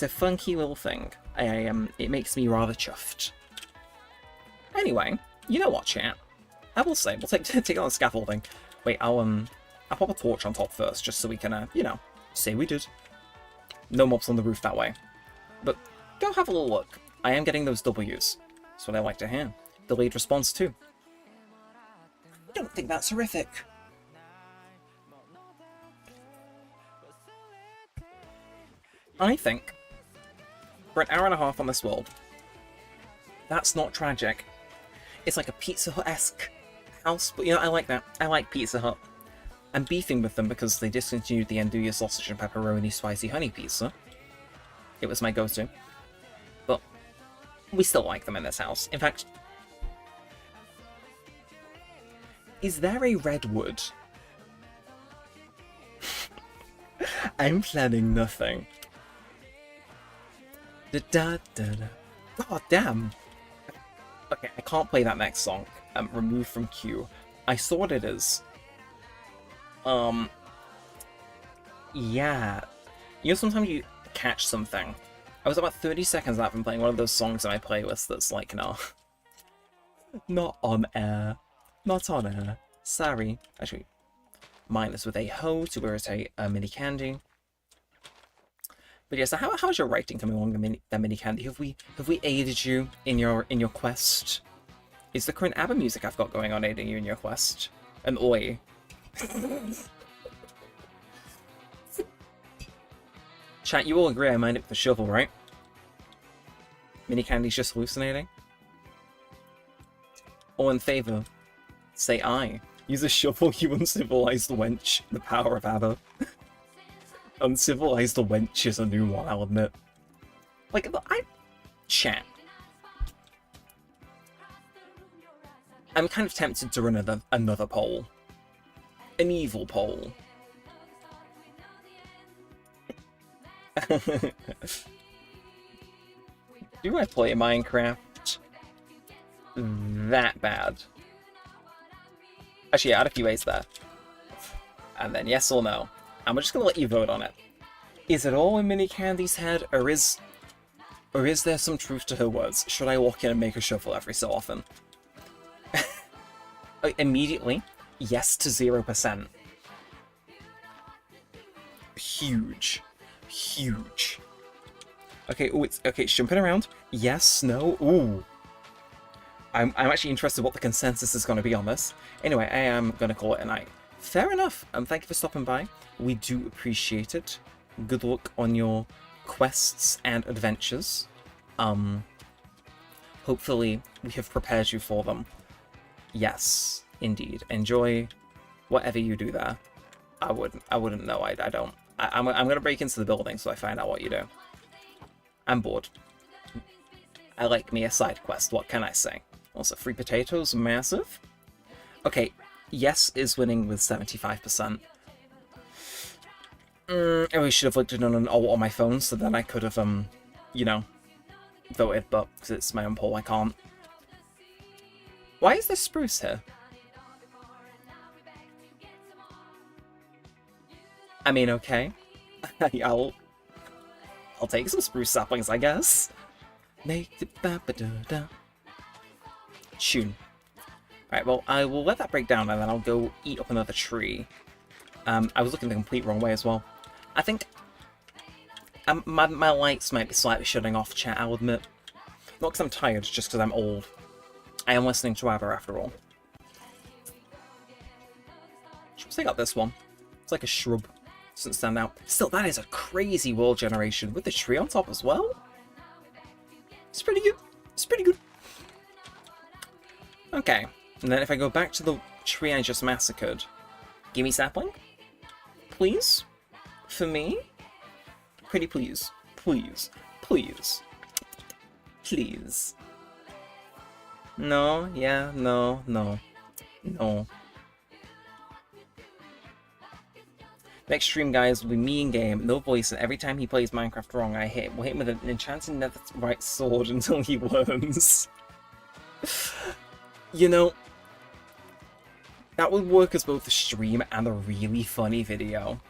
funky little thing. It makes me rather chuffed. Anyway, you know what, chat? I will say, we'll take on the scaffolding. Wait, I'll pop a torch on top first, just so we can, you know, say we did. No mobs on the roof that way. But go have a little look. I am getting those W's. That's what I like to hear. Delayed response too. I don't think that's horrific. I think, for an hour and a half on this world, that's not tragic. It's like a Pizza Hut-esque house, but you know, I like that. I like Pizza Hut. I'm beefing with them because they discontinued the andouille sausage and pepperoni spicy honey pizza. It was my go-to. But we still like them in this house. In fact, is there a redwood? I'm planning nothing. God damn. Okay, I can't play that next song. Removed from queue. I saw what it is. Yeah. You know, sometimes you catch something. I was about 30 seconds out from playing one of those songs in my playlist that's like, no. Not on air. Not on air. Sorry. Actually, mine is with a hoe to irritate a mini candy. But yeah, so how's your writing coming along, the mini candy? Have we aided you in your quest? Is the current ABBA music I've got going on aiding you in your quest? And oi. Chat, you all agree I mind it with the shovel, right? Mini candy's just hallucinating? All in favour? Say aye. Use a shovel, you uncivilized wench. The power of ABBA. Uncivilized wench is a new one, I'll admit. Like, chat. I'm kind of tempted to run another poll. An evil poll. Do I play Minecraft that bad? Actually, I had a few ways there. And then yes or no. I'm just gonna let you vote on it. Is it all in Mini Candy's head, or is there some truth to her words? Should I walk in and make a shuffle every so often? Immediately, yes to 0%. Huge. Huge. Okay, ooh, it's jumping around. Yes, no, ooh. I'm actually interested what the consensus is going to be on this. Anyway, I am going to call it a night. Fair enough. Thank you for stopping by. We do appreciate it. Good luck on your quests and adventures. Hopefully we have prepared you for them. Yes, indeed. Enjoy whatever you do there. I wouldn't know. I don't. I'm gonna break into the building so I find out what you do. I'm bored. I like me a side quest. What can I say? Also, free potatoes, massive. Okay, yes is winning with 75%. I really should have looked at it on an alt on my phone, so then I could have, you know, voted, but because it's my own poll, I can't. Why is there spruce here? I mean, okay. I'll take some spruce saplings, I guess. Make the ba-ba-da-da. Tune. Alright, well, I will let that break down, and then I'll go eat up another tree. I was looking the complete wrong way as well. I think my lights might be slightly shutting off, chat, I'll admit. Not because I'm tired, just because I'm old. I am listening to ABBA after all. Should we take out this one? It's like a shrub. Doesn't stand out. Still, that is a crazy world generation with the tree on top as well. It's pretty good. It's pretty good. Okay. And then if I go back to the tree I just massacred, give me sapling. Please? For me? Pretty please. Please. Please. Please. No, yeah, no, no. No. Next stream, guys, will be me in-game, no voice, and every time he plays Minecraft wrong, we'll hit him with an enchanted netherite sword until he learns. You know, that would work as both a stream and a really funny video.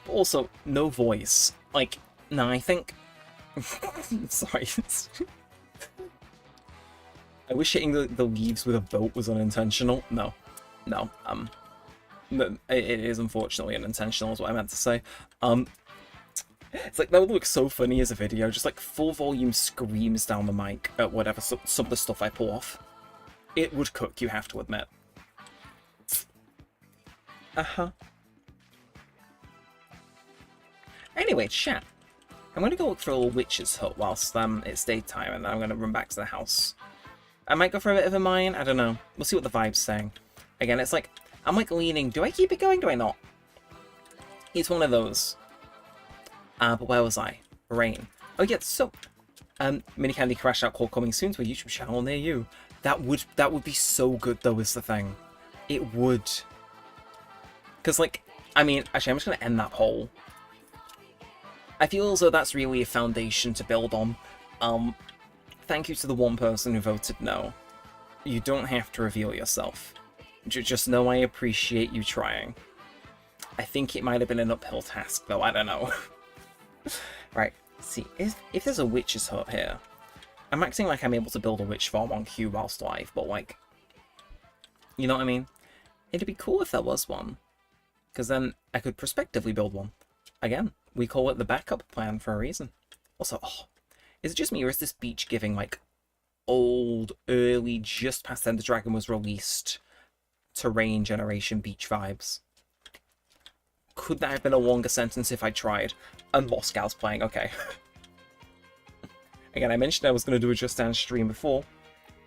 But also, no voice. Like, no, I think... Sorry. I wish hitting the leaves with a boat was unintentional. No. No, but it is unfortunately unintentional is what I meant to say. It's like, that would look so funny as a video, just like full volume screams down the mic at whatever, some of the stuff I pull off. It would cook, you have to admit. Uh-huh. Anyway, chat. I'm gonna go look for a little witch's hut whilst it's daytime, and then I'm gonna run back to the house. I might go for a bit of a mine, I don't know. We'll see what the vibe's saying. Again, it's like, I'm like leaning, do I keep it going, do I not? It's one of those. But where was I? Rain. Oh yeah, so, Mini Candy Crash Out Call coming soon to a YouTube channel near you. That would be so good though, is the thing. It would. Because like, I mean, actually I'm just gonna end that poll. I feel as though that's really a foundation to build on. Thank you to the one person who voted no. You don't have to reveal yourself. Just know I appreciate you trying. I think it might have been an uphill task, though, I don't know. Right, see, if there's a witch's hut here, I'm acting like I'm able to build a witch farm on Q whilst live, but like, you know what I mean? It'd be cool if there was one, because then I could prospectively build one. Again, we call it the backup plan for a reason. Also, oh, is it just me, or is this beach giving, like, old, early, just past Ender Dragon was released terrain generation beach vibes? Could that have been a longer sentence if I tried? And Moscow's playing, okay. Again, I mentioned I was going to do a Just Dance stream before.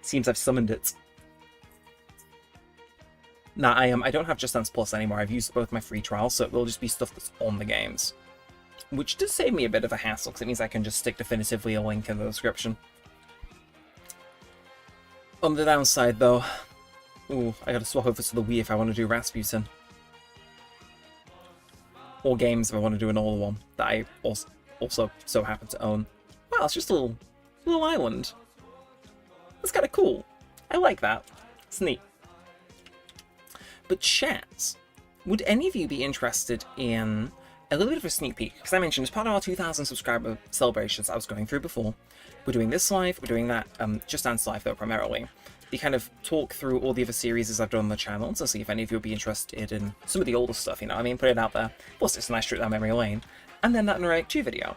Seems I've summoned it. Nah, I don't have Just Dance Plus anymore. I've used both my free trials, so it will just be stuff that's on the games. Which does save me a bit of a hassle, because it means I can just stick definitively a link in the description. On the downside, though... Ooh, I gotta swap over to the Wii if I want to do Rasputin. Or games if I want to do an older one, that I also so happen to own. Wow, it's just a little island. That's kind of cool. I like that. It's neat. But chat, would any of you be interested in a little bit of a sneak peek? Because I mentioned, as part of our 2,000 subscriber celebrations I was going through before, we're doing this live, we're doing that, Just Dance live though, primarily. We kind of talk through all the other series I've done on the channel to see if any of you would be interested in some of the older stuff, you know what I mean? Put it out there. Plus, it's a nice trip down memory lane. And then that Neremik 2 video.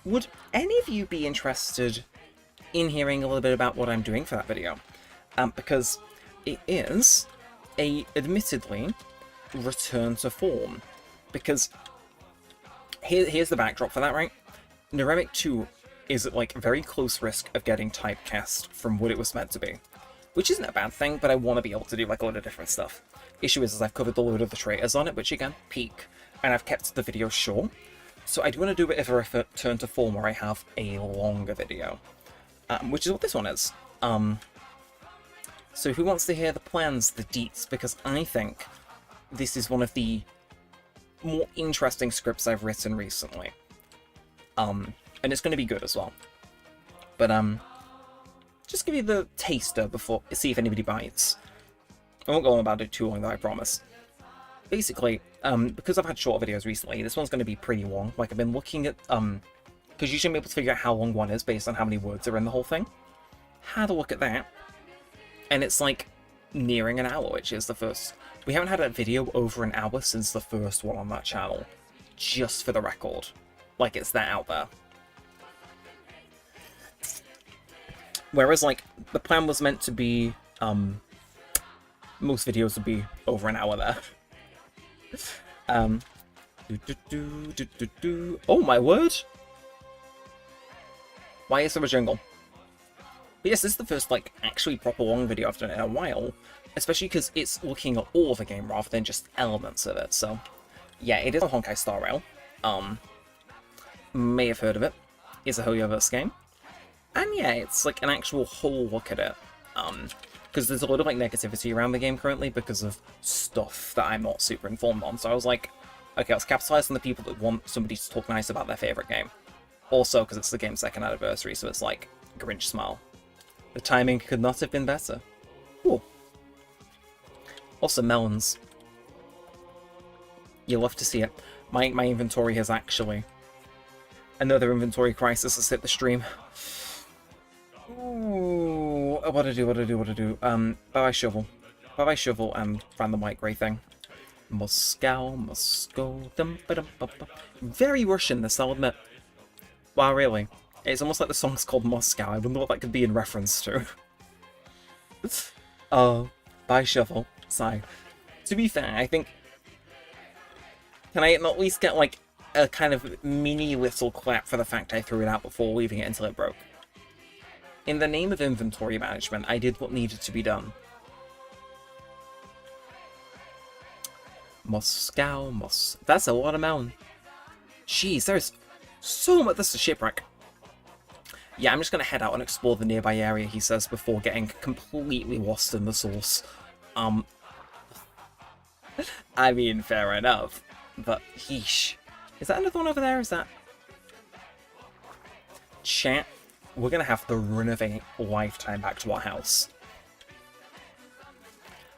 Would any of you be interested in hearing a little bit about what I'm doing for that video? Because it is a, admittedly, return to form. Because here's the backdrop for that, right? Neremik 2 is at, like, very close risk of getting typecast from what it was meant to be. Which isn't a bad thing, but I want to be able to do, like, a lot of different stuff. Issue is I've covered the load of the traitors on it, which, again, peak, and I've kept the video short. So I do want to do a bit of a return to form where I have a longer video. Which is what this one is. So who wants to hear the plans, the deets? Because I think this is one of the more interesting scripts I've written recently. And it's going to be good as well. But, just give you the taster before, see if anybody bites. I won't go on about it too long though, I promise. Basically, because I've had shorter videos recently, this one's going to be pretty long. Like, I've been looking at, because you should be able to figure out how long one is based on how many words are in the whole thing. Had a look at that. And it's like nearing an hour, which is the first We haven't had a video over an hour since the first one on that channel. Just for the record. Like, it's that out there. Whereas, like, the plan was meant to be, most videos would be over an hour there. Oh my word! Why is there a jungle? But yes, this is the first, like, actually proper long video I've done in a while. Especially because it's looking at all of the game rather than just elements of it, so... Yeah, it is a Honkai Star Rail. May have heard of it. It's a Hoyoverse game. And yeah, it's like an actual whole look at it. Because there's a lot of like negativity around the game currently because of stuff that I'm not super informed on. So I was like, okay, let's capitalize on the people that want somebody to talk nice about their favorite game. Also, because it's the game's 2nd anniversary, so it's like, Grinch smile. The timing could not have been better. Cool. Also, melons. You'll love to see it. My inventory has actually... Another inventory crisis has hit the stream. Ooh, what to do. Bye-bye shovel. Bye-bye shovel and random white grey thing. Moscow. Very Russian, this, I'll admit. Wow, really? It's almost like the song's called Moscow. I wonder what that could be in reference to. Bye shovel. Sigh. To be fair, I think... Can I at least get, like, a kind of mini little clap for the fact I threw it out before leaving it until it broke? In the name of inventory management, I did what needed to be done. Moscow, That's a lot of melon. Jeez, there's so much. This is a shipwreck. Yeah, I'm just gonna head out and explore the nearby area, he says, before getting completely lost in the source. I mean, fair enough. But, yeesh. Is that another one over there? Is that... Chat. We're gonna have to renovate lifetime back to our house.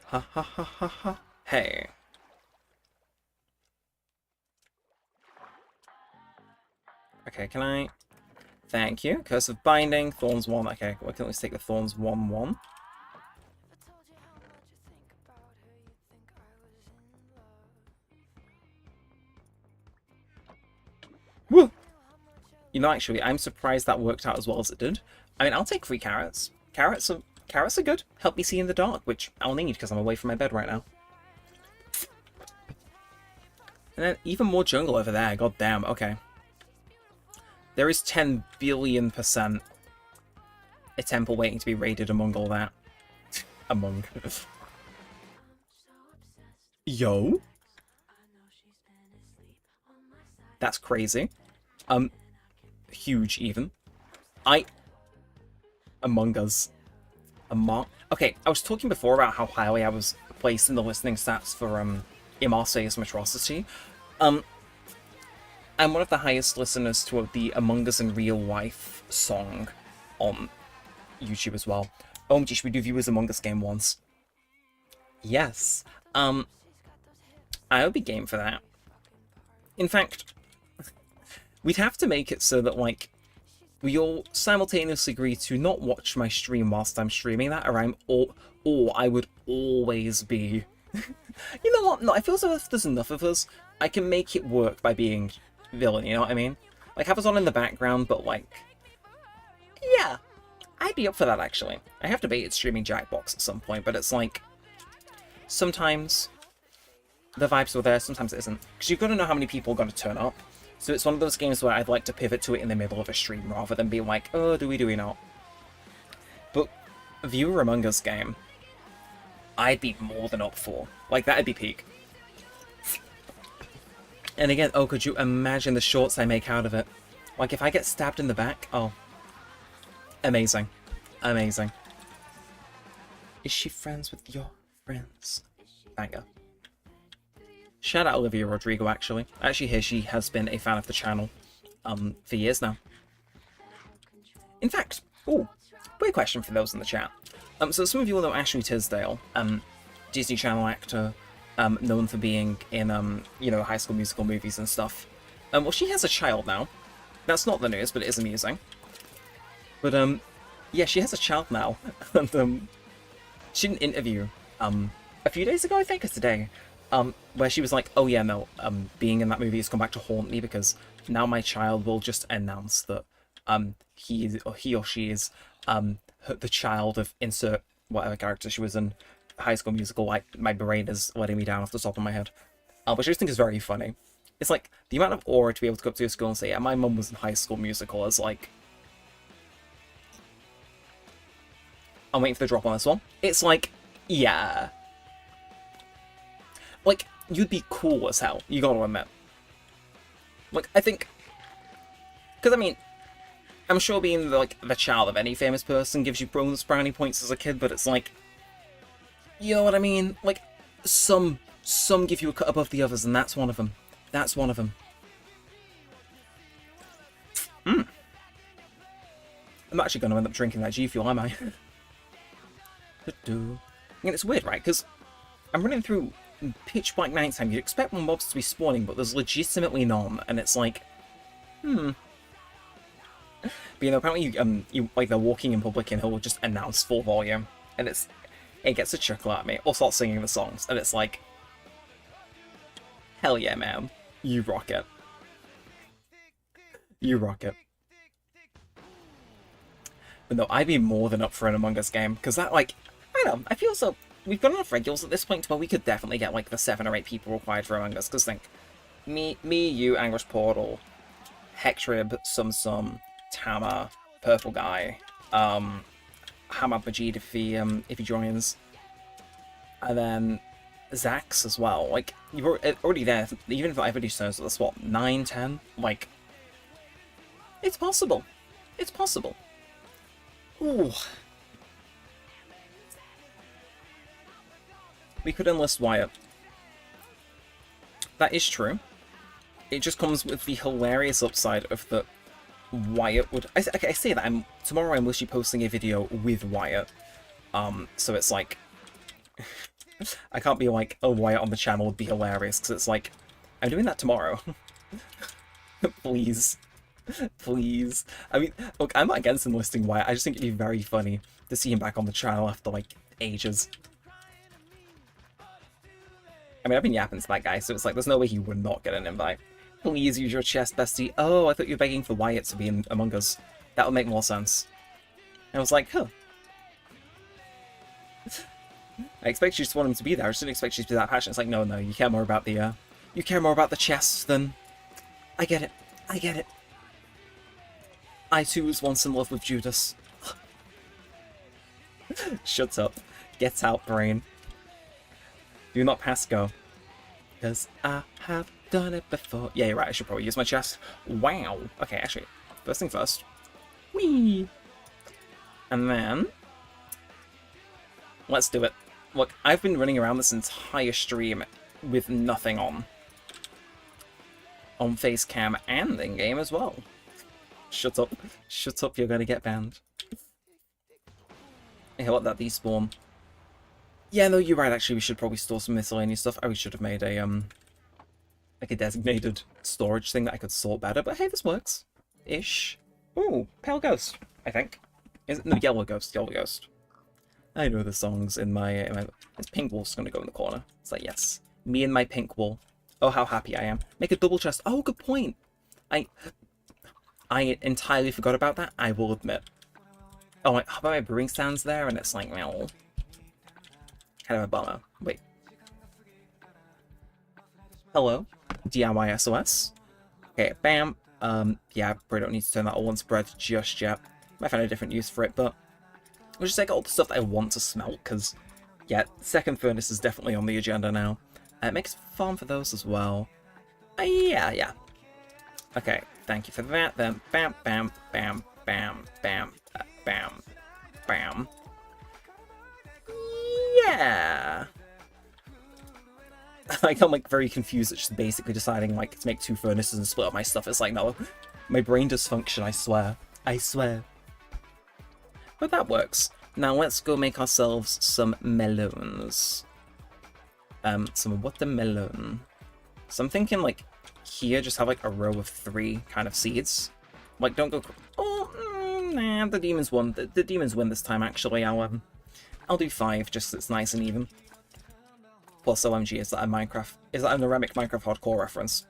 Ha ha ha ha ha. Hey. Okay, can I... Thank you. Curse of Binding, Thorns 1. Okay, why can't we take the Thorns 1-1? Woo! You know, actually, I'm surprised that worked out as well as it did. I mean, I'll take 3 carrots. Carrots are good. Help me see in the dark, which I'll need because I'm away from my bed right now. And then even more jungle over there. God damn. Okay. There is 10 billion% a temple waiting to be raided among all that. Among. Yo. That's crazy. Huge even. Among Us. Okay, I was talking before about how highly I was placed in the listening stats for Imarse's Metrocity. I'm one of the highest listeners to the Among Us in Real Life song on YouTube as well. OMG, should we do Viewers Among Us game once? Yes. I would be game for that. In fact, we'd have to make it so that, like, we all simultaneously agree to not watch my stream whilst I'm streaming that, or I would always be... You know what? No, I feel as if there's enough of us, I can make it work by being villain, you know what I mean? Like, have us on in the background, but, like... Yeah, I'd be up for that, actually. I have debated streaming Jackbox at some point, but it's like... Sometimes the vibes are there, sometimes it isn't. Because you've got to know how many people are going to turn up. So it's one of those games where I'd like to pivot to it in the middle of a stream, rather than be like, oh, do we not? But Viewer Among Us game, I'd be more than up for. Like, that'd be peak. And again, oh, could you imagine the shorts I make out of it? Like, if I get stabbed in the back, oh. Amazing. Amazing. Is she friends with your friends? Banger. Shout out Olivia Rodrigo, actually. I actually hear she has been a fan of the channel for years now. In fact, ooh, weird question for those in the chat. So some of you will know Ashley Tisdale, Disney Channel actor, known for being in, you know, High School Musical movies and stuff. Well, she has a child now. That's not the news, but it is amusing. But, yeah, she has a child now. And, she did an interview, a few days ago, I think, or today, where she was like, "Oh yeah, no, being in that movie has come back to haunt me because now my child will just announce that he or she is the child of insert whatever character she was in High School Musical." Like my brain is letting me down off the top of my head, which I just think is very funny. It's like the amount of aura to be able to go up to a school and say, "Yeah, my mum was in High School Musical," is like. I'm waiting for the drop on this one. It's like, yeah. Like, you'd be cool as hell, you gotta admit. Like, I think... Because, I mean, I'm sure being, like, the child of any famous person gives you bonus brownie points as a kid, but it's like... You know what I mean? Like, some give you a cut above the others, and that's one of them. That's one of them. I'm actually going to end up drinking that G Fuel, am I? And it's weird, right? Because I'm running through pitch black nighttime. You'd expect more mobs to be spawning, but there's legitimately none. And it's like, But you know, apparently you like they're walking in public and he'll just announce full volume, and it gets a chuckle at me. Or start singing the songs, and it's like, hell yeah, man, you rock it. You rock it. But no, I'd be more than up for an Among Us game, because that, like, I don't know, I feel so... We've got enough regulars at this point where we could definitely get, like, the 7 or 8 people required for Among Us, because think, me, you, Anguish Portal, Hexrib, Sum, Tama, Purple Guy, Hamad Majid if he joins, and then Zax as well. Like, you're already there, even if everybody turns at the spot, 9, 10, like, it's possible. It's possible. Ooh. We could enlist Wyatt. That is true. It just comes with the hilarious upside of the Wyatt would... I say that, tomorrow I'm literally posting a video with Wyatt. So it's like... I can't be like, oh, Wyatt on the channel would be hilarious, because it's like, I'm doing that tomorrow. Please. Please. I mean, look, I'm not against enlisting Wyatt, I just think it'd be very funny to see him back on the channel after, like, ages. I mean, I've been yapping to that guy, so it's like, there's no way he would not get an invite. Please use your chest, bestie. Oh, I thought you were begging for Wyatt to be in Among Us. That would make more sense. And I was like, huh. I expect you just want him to be there. I just didn't expect you to be that passionate. It's like, no, you care more about the, you care more about the chest than... I get it. I get it. I too was once in love with Judas. Shut up. Get out, brain. Do not pass go. Because I have done it before. Yeah, you're right. I should probably use my chest. Wow. Okay, actually, first thing first. Whee! And then... let's do it. Look, I've been running around this entire stream with nothing on. On face cam and in-game as well. Shut up. Shut up, you're gonna get banned. Hey, let that despawn. Yeah, no, you're right, actually, we should probably store some miscellaneous stuff. We should have made a, like a designated storage thing that I could sort better, but hey, this works. Ish. Ooh, Pale Ghost, I think. Is it? No, Yellow Ghost, Yellow Ghost. I know the songs in my... It's Pink Wolf's gonna go in the corner. It's like, yes. Me and my pink wool. Oh, how happy I am. Make a double chest. Oh, good point. I entirely forgot about that, I will admit. Oh, how about my brewing stand's there? And it's like, well... kind of a bummer. Wait. Hello? DIY SOS? Okay, bam. Yeah, I probably don't need to turn that all on spread just yet. Might find a different use for it, but... I'll just take all the stuff that I want to smelt, because... yeah, second furnace is definitely on the agenda now. It makes farm for those as well. Yeah. Okay, thank you for that. Then bam, bam, bam, bam, bam, bam, bam. Yeah. Like, I'm like very confused at just basically deciding like to make 2 furnaces and split up my stuff. It's like, no, my brain does function. I swear. I swear. But that works. Now let's go make ourselves some melons. Some watermelon. So I'm thinking like here, just have like a row of 3 kind of seeds. Like, don't go. Oh, nah, the demons won. The demons win this time. Actually, I'll do 5 just so it's nice and even. Plus OMG, is that a Minecraft? Is that a Neremik Minecraft hardcore reference?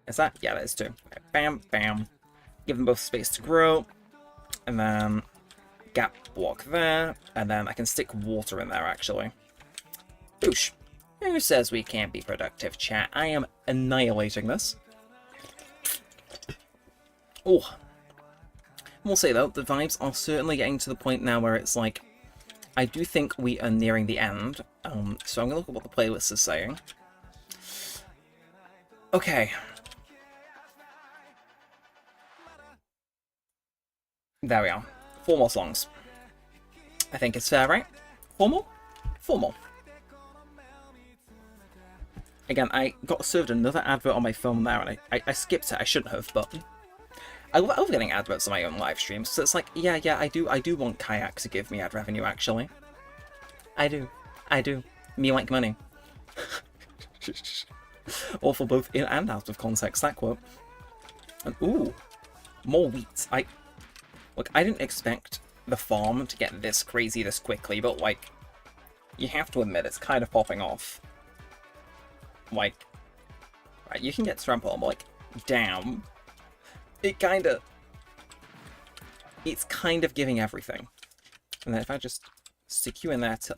Is that? Yeah, that is too. Right, bam, bam. Give them both space to grow. And then gap block there. And then I can stick water in there, actually. Oosh. Who says we can't be productive, chat? I am annihilating this. Oh. We'll say, though, the vibes are certainly getting to the point now where it's like, I do think we are nearing the end. So I'm going to look at what the playlist is saying. Okay. There we are. 4 more songs. I think it's fair, right? 4 more? 4 more. Again, I got served another advert on my phone there, and I skipped it. I shouldn't have, but I love getting adverts on my own live streams. So it's like, yeah, I do want Kayak to give me ad revenue, actually. I do. Me like money. All for both in and out of context, that quote. And ooh, more wheat. Look, I didn't expect the farm to get this crazy this quickly, but, like, you have to admit it's kind of popping off. Like, right, you can get trampled, but, like, damn. It's kind of giving everything. And then if I just stick you in there to...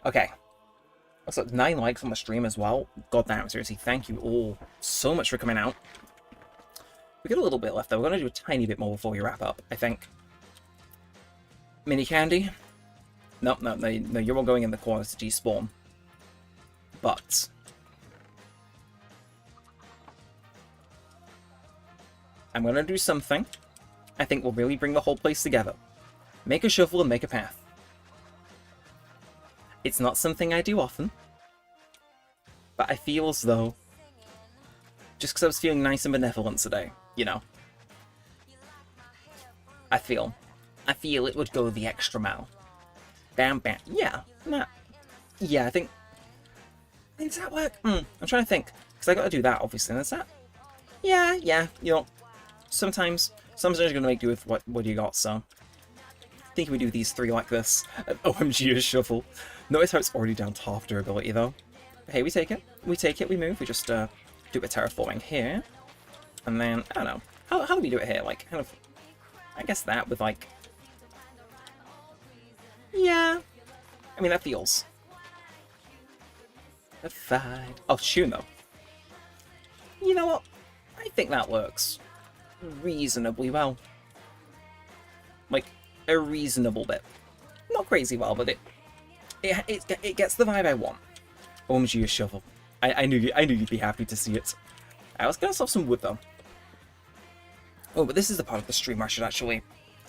Okay. Also, 9 likes on the stream as well. God damn, seriously, thank you all so much for coming out. We got a little bit left, though. We're going to do a tiny bit more before we wrap up, I think. Mini candy? No, you're all going in the corner to despawn. But I'm going to do something I think will really bring the whole place together. Make a shuffle and make a path. It's not something I do often, but I feel as though, just because I was feeling nice and benevolent today, you know, I feel it would go the extra mile. Bam, bam. Yeah, nah. Yeah, I think... Does that work? I'm trying to think. Because I got to do that, obviously. And is that... Yeah. You know, sometimes you're going to make do with what you got, so... I think we do these 3 like this. An OMG a shuffle. Notice how it's already down to half durability, though. But hey, we take it. We move. We just do a terraforming here. And then, I don't know. How do we do it here? Like, kind of... I guess that with, like... Yeah. I mean, that feels... Fine. Oh, tune though. You know what? I think that works reasonably well. Like, a reasonable bit. Not crazy well, but it gets the vibe I want. OMG, a shovel. I knew you'd be happy to see it. I was gonna solve some wood though. Oh, but this is the part of the stream where I should actually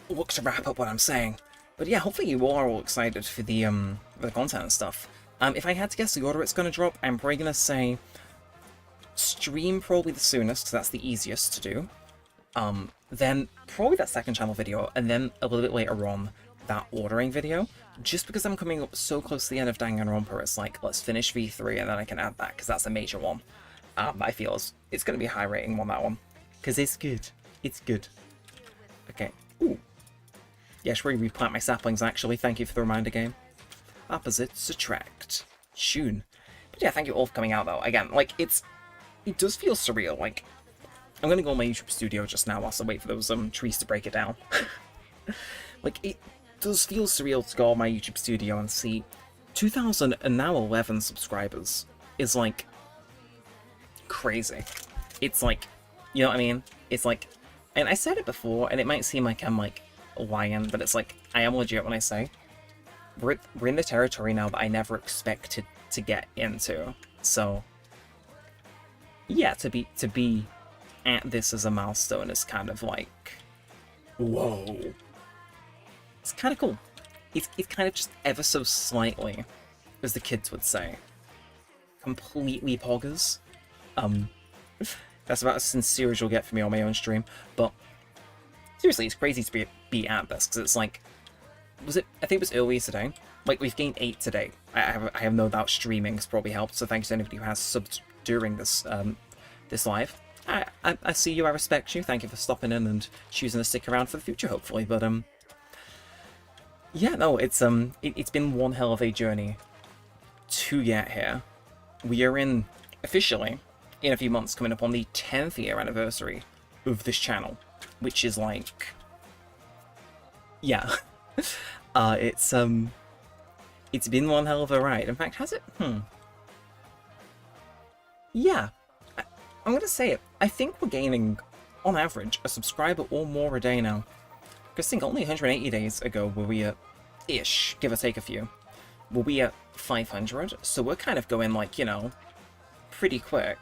look to wrap up what I'm saying. But yeah, hopefully you all are all excited for the content and stuff. If I had to guess the order it's going to drop, I'm probably going to say stream probably the soonest, because that's the easiest to do. Then probably that second channel video, and then a little bit later on, that ordering video. Just because I'm coming up so close to the end of Danganronpa, it's like, let's finish V3 and then I can add that, because that's a major one. I feel it's going to be a high rating one, that one. Because it's good. It's good. Okay. Ooh. Yeah, I should really replant my saplings, actually. Thank you for the reminder game. Opposites attract. Tune. But yeah, thank you all for coming out, though. Again, like, it does feel surreal. Like, I'm gonna go on my YouTube studio just now whilst I wait for those trees to break it down. Like, it does feel surreal to go on my YouTube studio and see 2,011 subscribers is, like, crazy. It's like, you know what I mean? It's like, and I said it before, and it might seem like I'm, like, lying, but it's like, I am legit when I say, we're in the territory now that I never expected to get into. So, yeah, to be at this as a milestone is kind of like, whoa. It's kind of cool. It's kind of just ever so slightly, as the kids would say, completely poggers. That's about as sincere as you'll get from me on my own stream. But seriously, it's crazy to be at this, because it's like, I think it was earlier today. Like, we've gained 8 today. I have no doubt streaming has probably helped, so thanks to anybody who has subbed during this this live. I see you, I respect you. Thank you for stopping in and choosing to stick around for the future, hopefully. But Yeah, no, it's been one hell of a journey to get here. We are officially, in a few months, coming up on the 10th year anniversary of this channel, which is like, yeah, uh, it's, um, it's been one hell of a ride. In fact, has it? Yeah, I'm gonna say it. I think we're gaining, on average, a subscriber or more a day now. Because I think only 180 days ago were we at, ish, give or take a few, were we at 500, so we're kind of going, like, you know, pretty quick.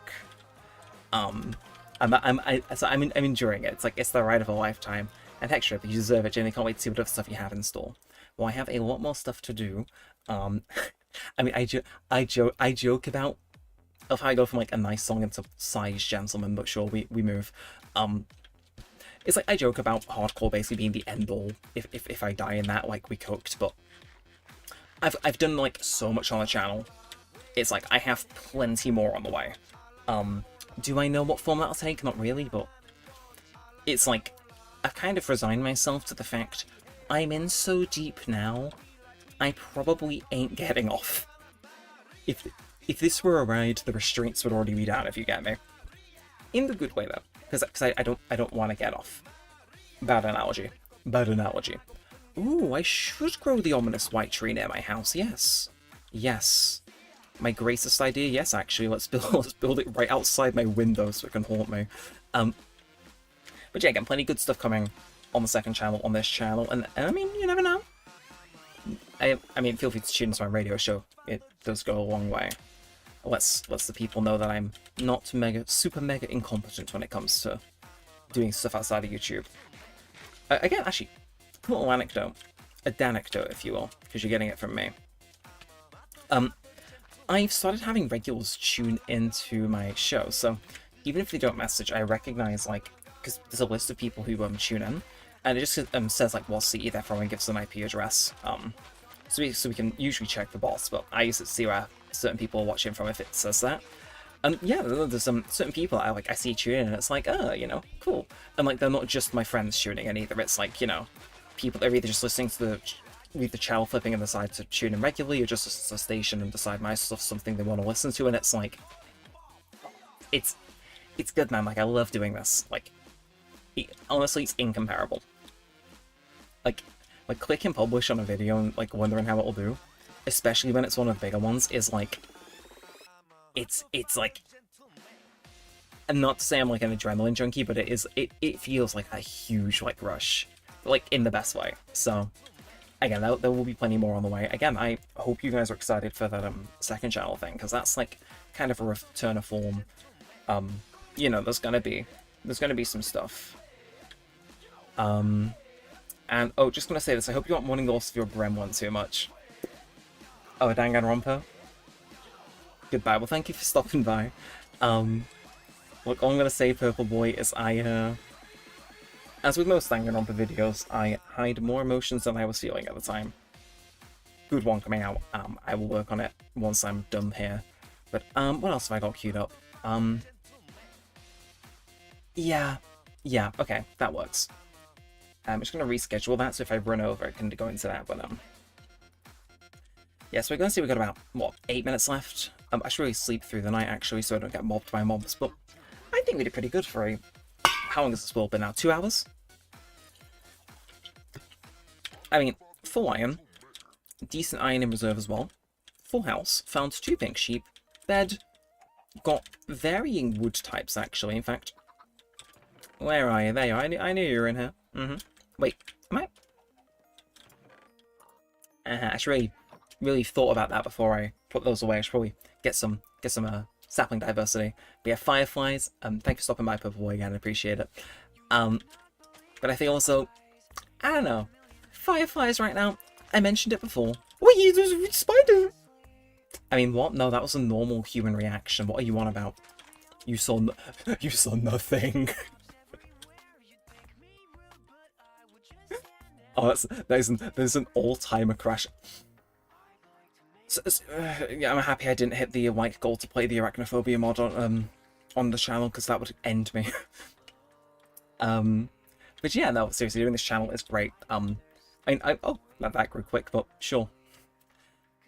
I'm enjoying it. It's like, it's the ride of a lifetime. And heck, sure, you deserve it, Jenny. Can't wait to see what other stuff you have in store. Well, I have a lot more stuff to do. Um, I mean, I joke about of how I go from like a nice song into Size Gentleman, but sure, we move. It's like I joke about hardcore basically being the end all if I die in that, like we cooked, but I've done like so much on the channel. It's like I have plenty more on the way. Do I know what form that'll take? Not really, but it's like I've kind of resigned myself to the fact I'm in so deep now, I probably ain't getting off. If this were a ride, the restraints would already be down, if you get me. In the good way though, because I don't want to get off. Bad analogy. Bad analogy. Ooh, I should grow the ominous white tree near my house. Yes, yes. My greatest idea. Yes, actually, let's build it right outside my window so it can haunt me. But yeah, again, plenty of good stuff coming on the second channel, on this channel, and I mean, you never know. I mean, feel free to tune into my radio show. It does go a long way. Lets the people know that I'm not super mega incompetent when it comes to doing stuff outside of YouTube. Again, actually, a little anecdote, a danecdote, if you will, because you're getting it from me. I've started having regulars tune into my show, so even if they don't message, I recognize, like, because there's a list of people who tune in, and it just says like what city they're from and gives an IP address. So we can usually check the bots, but I use it to see where certain people are watching from if it says that. Yeah, there's some certain people I see tune in, and it's like, oh, you know, cool. And like they're not just my friends tuning in either. It's like, you know, people that are either just listening to the channel flipping and decide to tune in regularly, or just listen to the station and decide my stuff's something they want to listen to, and it's like, it's good, man. Like, I love doing this. Like, honestly, it's incomparable. Like clicking publish on a video and like wondering how it'll do, especially when it's one of the bigger ones, is like, it's like, and not to say I'm like an adrenaline junkie, but it feels like a huge like rush, like in the best way. So again, there will be plenty more on the way. Again, I hope you guys are excited for that second channel thing, because that's like kind of a return of form. You know, there's gonna be some stuff. And oh, just gonna say this, I hope you aren't mourning the loss of your gremlin too much. Oh, Danganronpa? Goodbye. Well, thank you for stopping by. Look, all I'm gonna say, Purple Boy, is as with most Danganronpa videos, I hide more emotions than I was feeling at the time. Good one coming out. I will work on it once I'm done here. But, what else have I got queued up? Yeah, okay, that works. I'm just going to reschedule that, so if I run over, I can go into that, but, yeah, so we're going to see we've got about, what, 8 minutes left? I should really sleep through the night, actually, so I don't get mobbed by mobs, but I think we did pretty good for how long has this world been now? 2 hours? I mean, full iron, decent iron in reserve as well, full house, found 2 pink sheep, bed, got varying wood types, actually, in fact. Where are you? There you are. I knew you were in here. Wait, am I? I should really thought about that before I put those away. I should probably get some sapling diversity. But yeah, fireflies. Thank you for stopping by, Purple Boy, again. I appreciate it. But I think also, I don't know, fireflies right now. I mentioned it before. Wait, there's a spider. I mean, what? No, that was a normal human reaction. What are you on about? You saw nothing. Oh, there's an all-timer crash. So, yeah, I'm happy I didn't hit the white gold to play the arachnophobia mod on the channel, because that would end me. But yeah, no, seriously, doing this channel is great. Oh, that grew quick, but sure.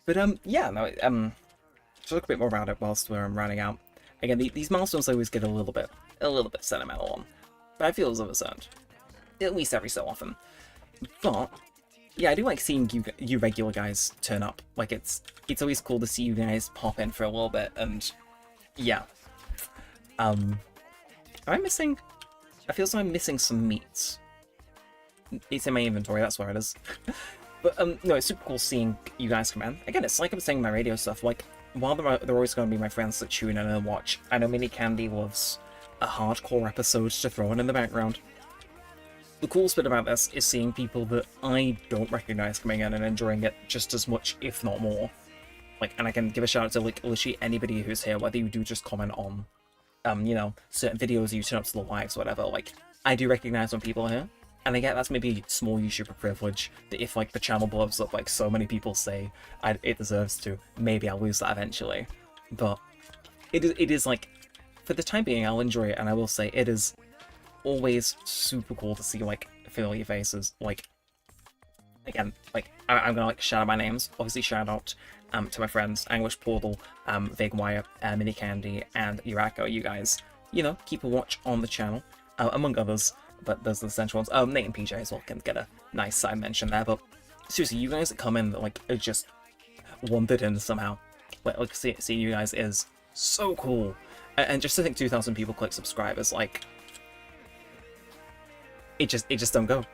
But yeah, no, to talk a bit more about it whilst we're running out. Again, these milestones always get a little bit sentimental on, but I feel as though it's earned, at least every so often. But yeah, I do like seeing you regular guys turn up. Like it's always cool to see you guys pop in for a little bit, and yeah. Am I missing? I feel as though I'm missing some meats. It's in my inventory. That's where it is. But no, it's super cool seeing you guys come in. Again, it's like I'm saying my radio stuff. Like, while they're always going to be my friends that tune in and watch, I know Mini Candy loves a hardcore episode to throw in the background. The coolest bit about this is seeing people that I don't recognize coming in and enjoying it just as much, if not more. Like, and I can give a shout out to like literally anybody who's here, whether you do just comment on, you know, certain videos, you turn up to the lives, whatever. Like, I do recognize when people are here. And I get that's maybe small YouTuber privilege, that if like the channel blows up like so many people say it deserves to, maybe I'll lose that eventually. But it is like, for the time being, I'll enjoy it, and I will say it is always super cool to see like familiar faces. Like, again, like I'm gonna like shout out my names. Obviously, shout out to my friends Anglish Portal, Vague Wire, Mini Candy, and Urako. You guys, you know, keep a watch on the channel, among others. But those are the central ones. Oh, Nate and PJ as well can get a nice side mention there. But seriously, you guys that come in that like are just wandered in somehow. Like seeing you guys is so cool. And just to think 2,000 people click subscribe is like, it just don't go.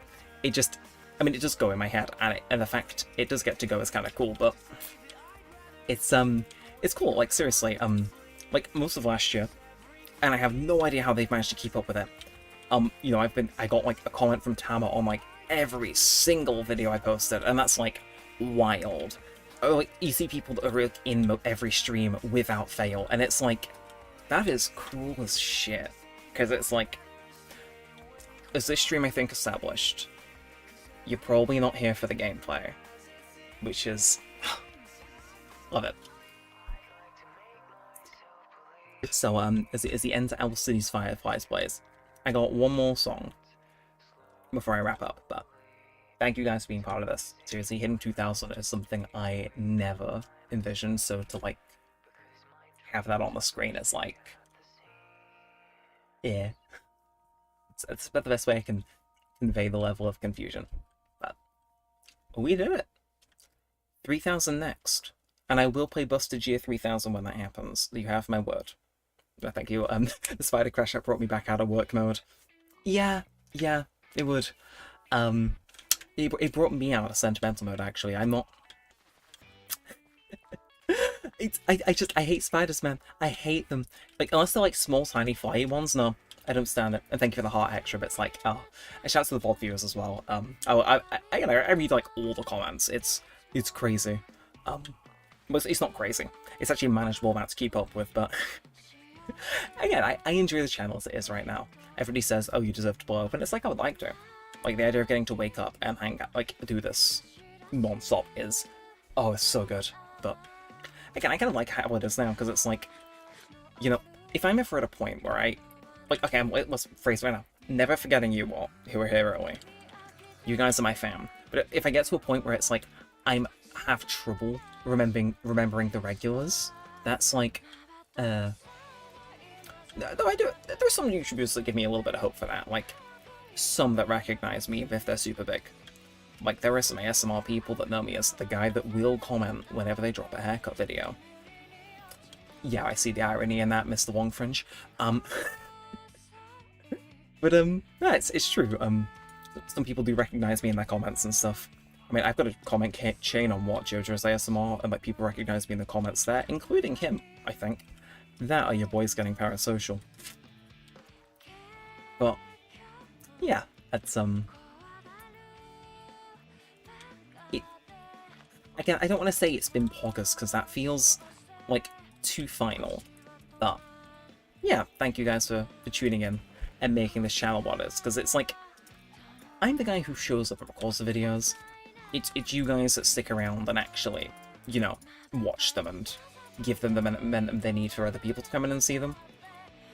It just, I mean, it does go in my head, and the fact it does get to go is kind of cool. But it's cool. Like seriously, like most of last year, and I have no idea how they've managed to keep up with it. You know, I got like a comment from Tama on like every single video I posted, and that's like wild. Oh, like, you see people that are like, in every stream without fail, and it's like, that is cool as shit. Because it's like, as this stream I think established, you're probably not here for the gameplay, which is, love it. So as the end to Owl City's Fireflies plays, I got one more song before I wrap up, but thank you guys for being part of this. Seriously, hitting 2,000 is something I never envisioned, so to like have that on the screen is like, yeah, it's about the best way I can convey the level of confusion. But we did it. 3,000 next, and I will play Busted Year 3000 when that happens. You have my word. Thank you. The spider crash that brought me back out of work mode. Yeah, it would. It brought me out of sentimental mode, actually. I'm not... I hate spiders, man. I hate them. Like, unless they're like small, tiny, flyy ones, no. I don't stand it. And thank you for the heart extra, but it's like, oh. And shout out to the VOD viewers as well. I read like all the comments. It's crazy. Well, it's not crazy. It's actually a manageable amount to keep up with, but... Again, I enjoy the channel as it is right now. Everybody says, oh, you deserve to blow up, and it's like, I would like to. Like, the idea of getting to wake up and hang out, like, do this non-stop is, oh, it's so good. But, again, I kind of like how it is now, because it's like, you know, if I'm ever at a point where like, okay, let's phrase it right now, never forgetting you all who are here early. You guys are my fam. But if I get to a point where it's like, I'm have trouble remembering the regulars, that's like, though there's some YouTubers that give me a little bit of hope for that, like some that recognize me if they're super big. Like there are some ASMR people that know me as the guy that will comment whenever they drop a haircut video. Yeah, I see the irony in that, Mr. Wong Fringe. But no, it's true. Some people do recognize me in their comments and stuff. I mean, I've got a comment chain on what JoJo's ASMR, and like people recognize me in the comments there, including him, I think. That are your boys getting parasocial. But yeah, it's again, I don't want to say it's been poggers because that feels like too final. But yeah, thank you guys for tuning in and making this channel what it is, because it's like I'm the guy who shows up and records the videos. It's you guys that stick around and actually, you know, watch them and give them the momentum they need for other people to come in and see them.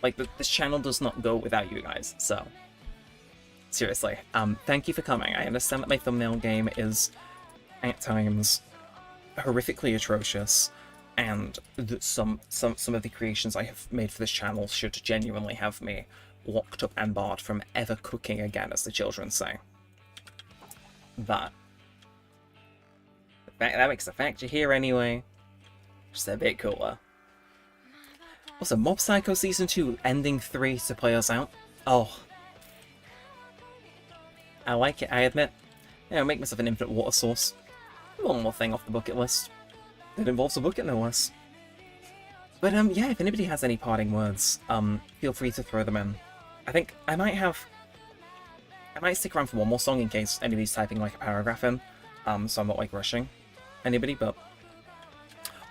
Like, this channel does not go without you guys, so seriously, thank you for coming. I understand that my thumbnail game is, at times, horrifically atrocious, and that some of the creations I have made for this channel should genuinely have me locked up and barred from ever cooking again, as the children say. But that makes the fact you're here anyway just a bit cooler. Also, Mob Psycho Season 2 Ending 3 to play us out. Oh. I like it, I admit. Yeah, I'll make myself an infinite water source. One more thing off the bucket list. That involves a bucket, no less. But, yeah, if anybody has any parting words, feel free to throw them in. I think I might stick around for one more song in case anybody's typing, like, a paragraph in, so I'm not, like, rushing anybody, but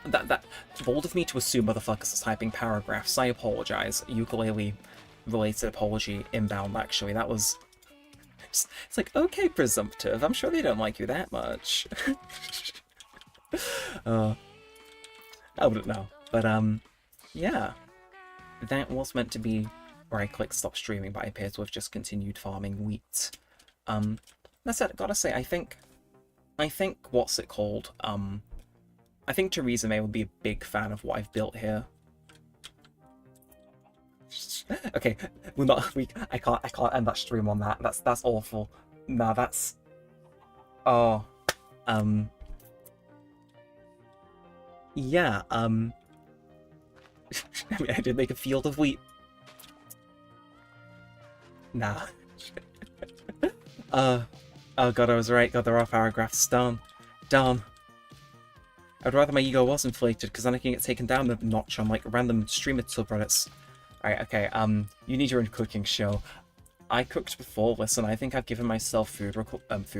that's bold of me to assume motherfuckers are typing paragraphs. I apologize. Ukulele-related apology inbound, actually. That was... It's like, okay, presumptive. I'm sure they don't like you that much. I wouldn't know. But, yeah. That was meant to be where I clicked stop streaming, but I appear to have just continued farming wheat. That said, gotta say, I think, what's it called? I think Theresa May would be a big fan of what I've built here. Okay, I can't end that stream on that. That's awful. Nah, that's... Oh. Yeah, I mean, I did make a field of wheat. Nah. Oh god, I was right. God, there are paragraphs. Darn. I'd rather my ego was inflated, because then I can get taken down a notch on, like, random streamer subreddits. Alright, okay, you need your own cooking show. I cooked before, listen, I think I've given myself food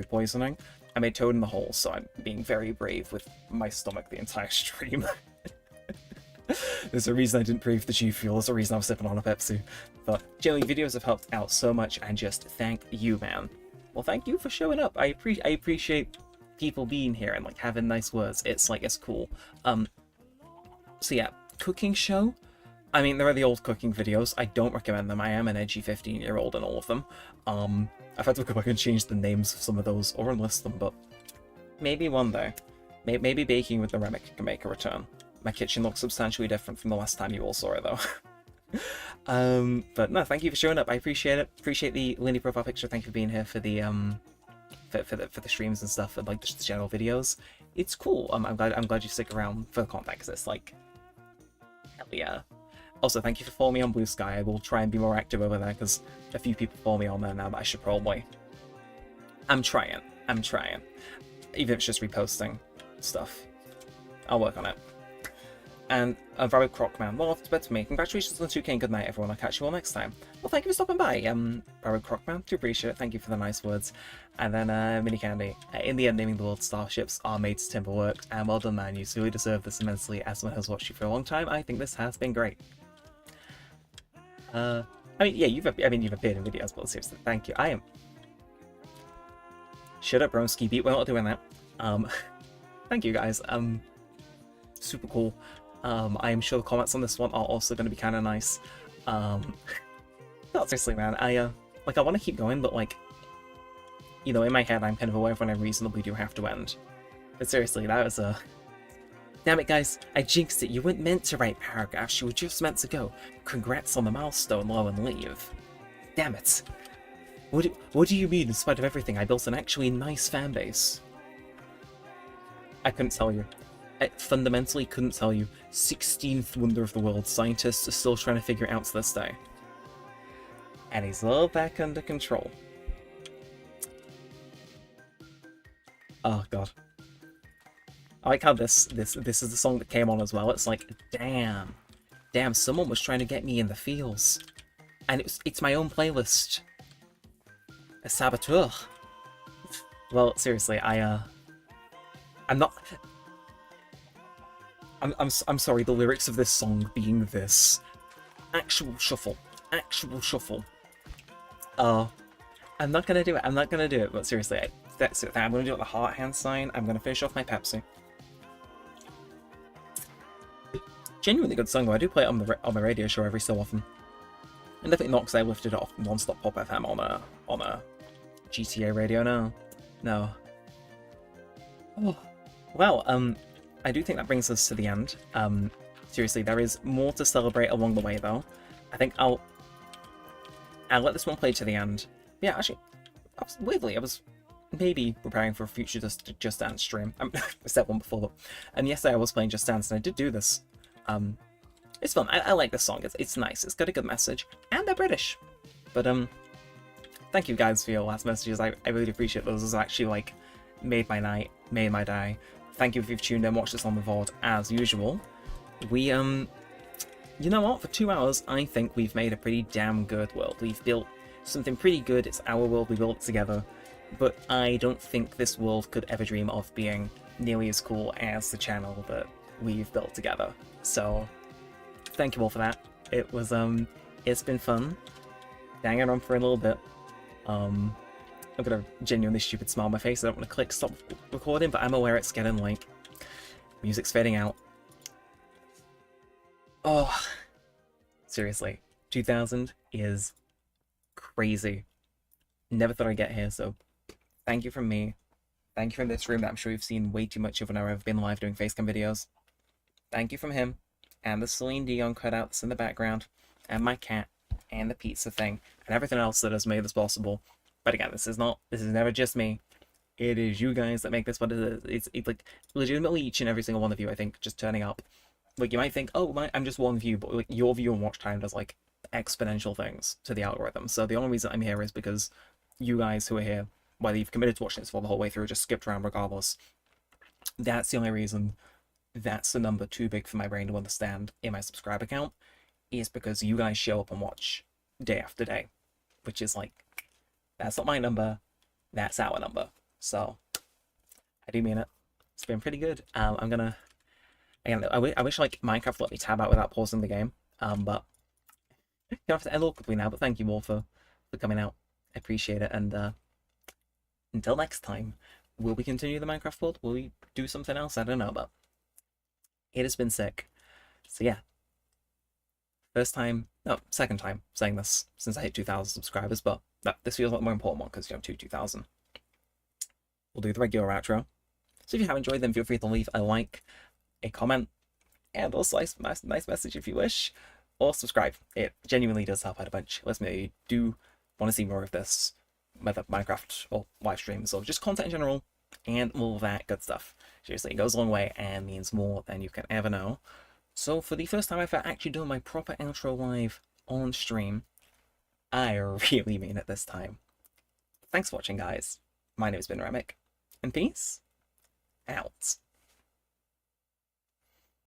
poisoning. I made toad in the hole, so I'm being very brave with my stomach the entire stream. There's a reason I didn't brave the G Fuel, there's a reason I was sipping on a Pepsi. But, generally, videos have helped out so much, and just thank you, man. Well, thank you for showing up. I appreciate people being here and, like, having nice words. It's, like, it's cool. So yeah, cooking show? I mean, there are the old cooking videos. I don't recommend them. I am an edgy 15-year-old in all of them. I've had to go back and change the names of some of those, or enlist them, but maybe one day. Maybe baking with Neremik can make a return. My kitchen looks substantially different from the last time you all saw it, though. But no, thank you for showing up. I appreciate it. Appreciate the Lindy profile picture. Thank you for being here for the for the streams and stuff, and like just the general videos. It's cool. I'm glad you stick around for the content, because it's like, hell yeah. Also, thank you for following me on Blue Sky. I will try and be more active over there, because a few people follow me on there now, but I should probably... I'm trying. Even if it's just reposting stuff. I'll work on it. And Rabbit Crocman, well, off to bed to me. Congratulations on the 2K and good night, everyone. I'll catch you all next time. Well, thank you for stopping by, Rabbit Crocman. Do appreciate it. Thank you for the nice words. And then, Mini Candy. In the end, naming the world starships are made to timber worked, and well done, man. You really deserve this immensely. As someone who's watched you for a long time, I think this has been great. I mean, yeah, you've appeared in videos, but seriously, thank you. I am... Shut up, Bromski Beat, we're not doing that. Thank you, guys. Super cool. I am sure the comments on this one are also going to be kind of nice. No, seriously, man, I want to keep going, but, like, you know, in my head, I'm kind of aware of when I reasonably do have to end. But seriously, that was a... Damn it, guys, I jinxed it. You weren't meant to write paragraphs, you were just meant to go, congrats on the milestone, low, and leave. Damn it. What do you mean, in spite of everything, I built an actually nice fanbase? I couldn't tell you. I fundamentally couldn't tell you. 16th wonder of the world. Scientists are still trying to figure it out to this day. And he's all back under control. Oh god. I like how this is the song that came on as well. It's like, damn, someone was trying to get me in the feels, and it's my own playlist. A saboteur. Well, seriously, I'm not. I'm sorry. The lyrics of this song being this actual shuffle. I'm not gonna do it. But seriously, that's it. I'm gonna do it. The heart hand sign. I'm gonna finish off my Pepsi. Genuinely good song though. I do play it on my radio show every so often, and definitely not because I lifted it off non-stop Pop FM on a GTA Radio, no. No. Oh. Well, I do think that brings us to the end. Seriously, there is more to celebrate along the way, though. I think I'll let this one play to the end. Yeah, actually, weirdly, I was maybe preparing for a future Just Dance stream. I said one before, and yesterday I was playing Just Dance, and I did do this. It's fun. I like this song. It's nice. It's got a good message, and they're British. But thank you guys for your last messages. I really appreciate those. Those actually like made my night, made my day. Thank you if you've tuned in, watched us on the VOD as usual. We you know what? For 2 hours, I think we've made a pretty damn good world. We've built something pretty good. It's our world. We built it together. But I don't think this world could ever dream of being nearly as cool as the channel that we've built together. So thank you all for that. It was it's been fun hanging on for a little bit. I've got a genuinely stupid smile on my face. I don't want to click stop recording, but I'm aware it's getting like music's fading out. Oh, seriously, 2000 is crazy. Never thought I'd get here, so thank you from me. Thank you from this room that I'm sure you've seen way too much of when I've been live doing facecam videos. Thank you from him, and the Celine Dion cutouts in the background, and my cat, and the pizza thing, and everything else that has made this possible. But again, this is never just me. It is you guys that make this what it is. It's like legitimately each and every single one of you, I think, just turning up. Like, you might think, oh, I'm just one view, but like your view and watch time does like exponential things to the algorithm. So the only reason I'm here is because you guys who are here, whether you've committed to watching this for the whole way through or just skipped around regardless, that's the only reason. That's the number too big for my brain to understand in my subscriber count, is because you guys show up and watch day after day, which is like, that's not my number, that's our number. So I do mean it. It's been pretty good. I'm gonna, again, I wish like Minecraft let me tab out without pausing the game, but you don't have to end awkwardly now. But thank you all for coming out. I appreciate it, and until next time, will we continue the Minecraft world? Will we do something else? I don't know, but it has been sick. So yeah, second time saying this since I hit 2,000 subscribers, but this feels like the more important one because you know 2,000. We'll do the regular outro. So if you have enjoyed them, feel free to leave a like, a comment, and also a nice message if you wish, or subscribe. It genuinely does help out a bunch. Let me know you do want to see more of this, whether Minecraft or live streams or just content in general, and all that good stuff. Seriously, it goes a long way and means more than you can ever know. So for the first time I've actually done my proper outro live on stream, I really mean it this time. Thanks for watching, guys. My name has been Neremik, and peace out.